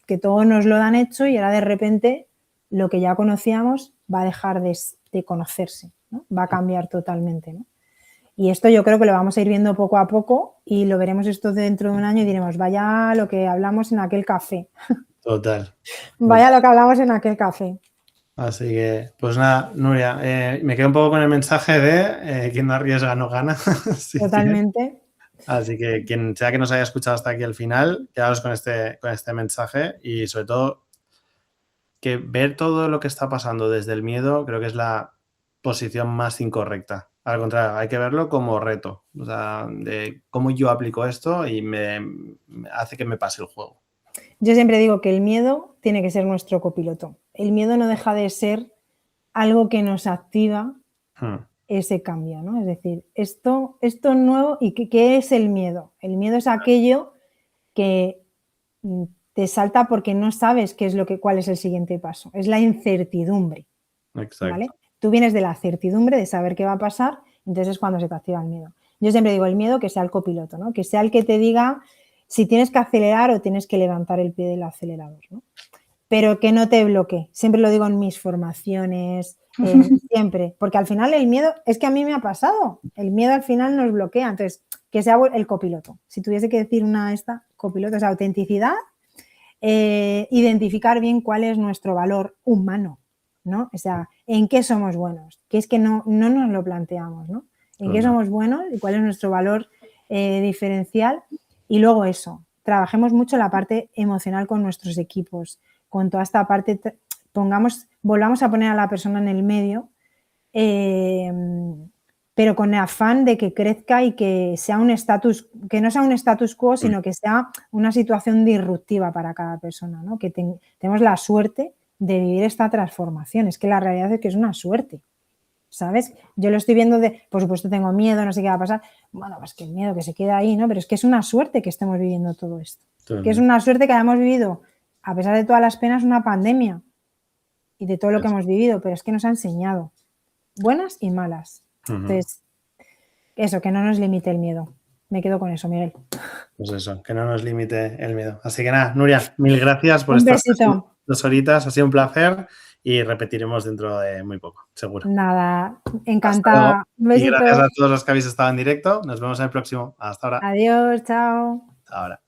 S2: que todo nos lo dan hecho y ahora de repente lo que ya conocíamos va a dejar de conocerse, ¿no? Va a cambiar totalmente, ¿no? Y esto yo creo que lo vamos a ir viendo poco a poco y lo veremos esto dentro de un año y diremos, vaya lo que hablamos en aquel café.
S1: Total.
S2: Vaya lo que hablamos en aquel café.
S1: Así que, pues nada, Nuria, me quedo un poco con el mensaje de quien no arriesga no gana.
S2: Totalmente.
S1: Así que quien sea que nos haya escuchado hasta aquí al final, quedaos con este mensaje y sobre todo que ver todo lo que está pasando desde el miedo creo que es la posición más incorrecta. Al contrario, hay que verlo como reto, o sea, de cómo yo aplico esto y me hace que me pase el juego.
S2: Yo siempre digo que el miedo tiene que ser nuestro copiloto. El miedo no deja de ser algo que nos activa ese cambio, ¿no? Es decir, esto nuevo, ¿y qué es el miedo? El miedo es aquello que te salta porque no sabes cuál es el siguiente paso. Es la incertidumbre.
S1: Exacto.
S2: ¿Vale? Tú vienes de la certidumbre de saber qué va a pasar, entonces es cuando se te activa el miedo. Yo siempre digo el miedo que sea el copiloto, ¿no? Que sea el que te diga si tienes que acelerar o tienes que levantar el pie del acelerador, ¿no? Pero que no te bloquee. Siempre lo digo en mis formaciones, siempre, porque al final el miedo, es que a mí me ha pasado, el miedo al final nos bloquea, entonces que sea el copiloto. Si tuviese que decir copiloto es autenticidad, identificar bien cuál es nuestro valor humano, ¿no? O sea, ¿en qué somos buenos? Que es que no nos lo planteamos, ¿no? ¿En qué somos buenos y cuál es nuestro valor diferencial? Y luego eso, trabajemos mucho la parte emocional con nuestros equipos, con toda esta parte, volvamos a poner a la persona en el medio, pero con el afán de que crezca y que no sea un status quo, sino que sea una situación disruptiva para cada persona, ¿no? Que tenemos la suerte de vivir esta transformación. Es que la realidad es que es una suerte, ¿sabes? Yo lo estoy viendo por supuesto tengo miedo, no sé qué va a pasar. Bueno, pues que el miedo que se queda ahí, ¿no? Pero es que es una suerte que estemos viviendo todo esto. Que es una suerte que hayamos vivido a pesar de todas las penas, una pandemia y de todo lo que hemos vivido, pero es que nos ha enseñado buenas y malas. Entonces, eso, que no nos limite el miedo. Me quedo con eso, Miguel.
S1: Pues eso, que no nos limite el miedo. Así que nada, Nuria, mil gracias por
S2: Un
S1: estas
S2: besito.
S1: 2 horitas. Ha sido un placer y repetiremos dentro de muy poco, seguro.
S2: Nada, encantada. Un
S1: Y
S2: besito.
S1: gracias a todos los que habéis estado en directo. Nos vemos en el próximo. Hasta ahora.
S2: Adiós, chao.
S1: Hasta ahora.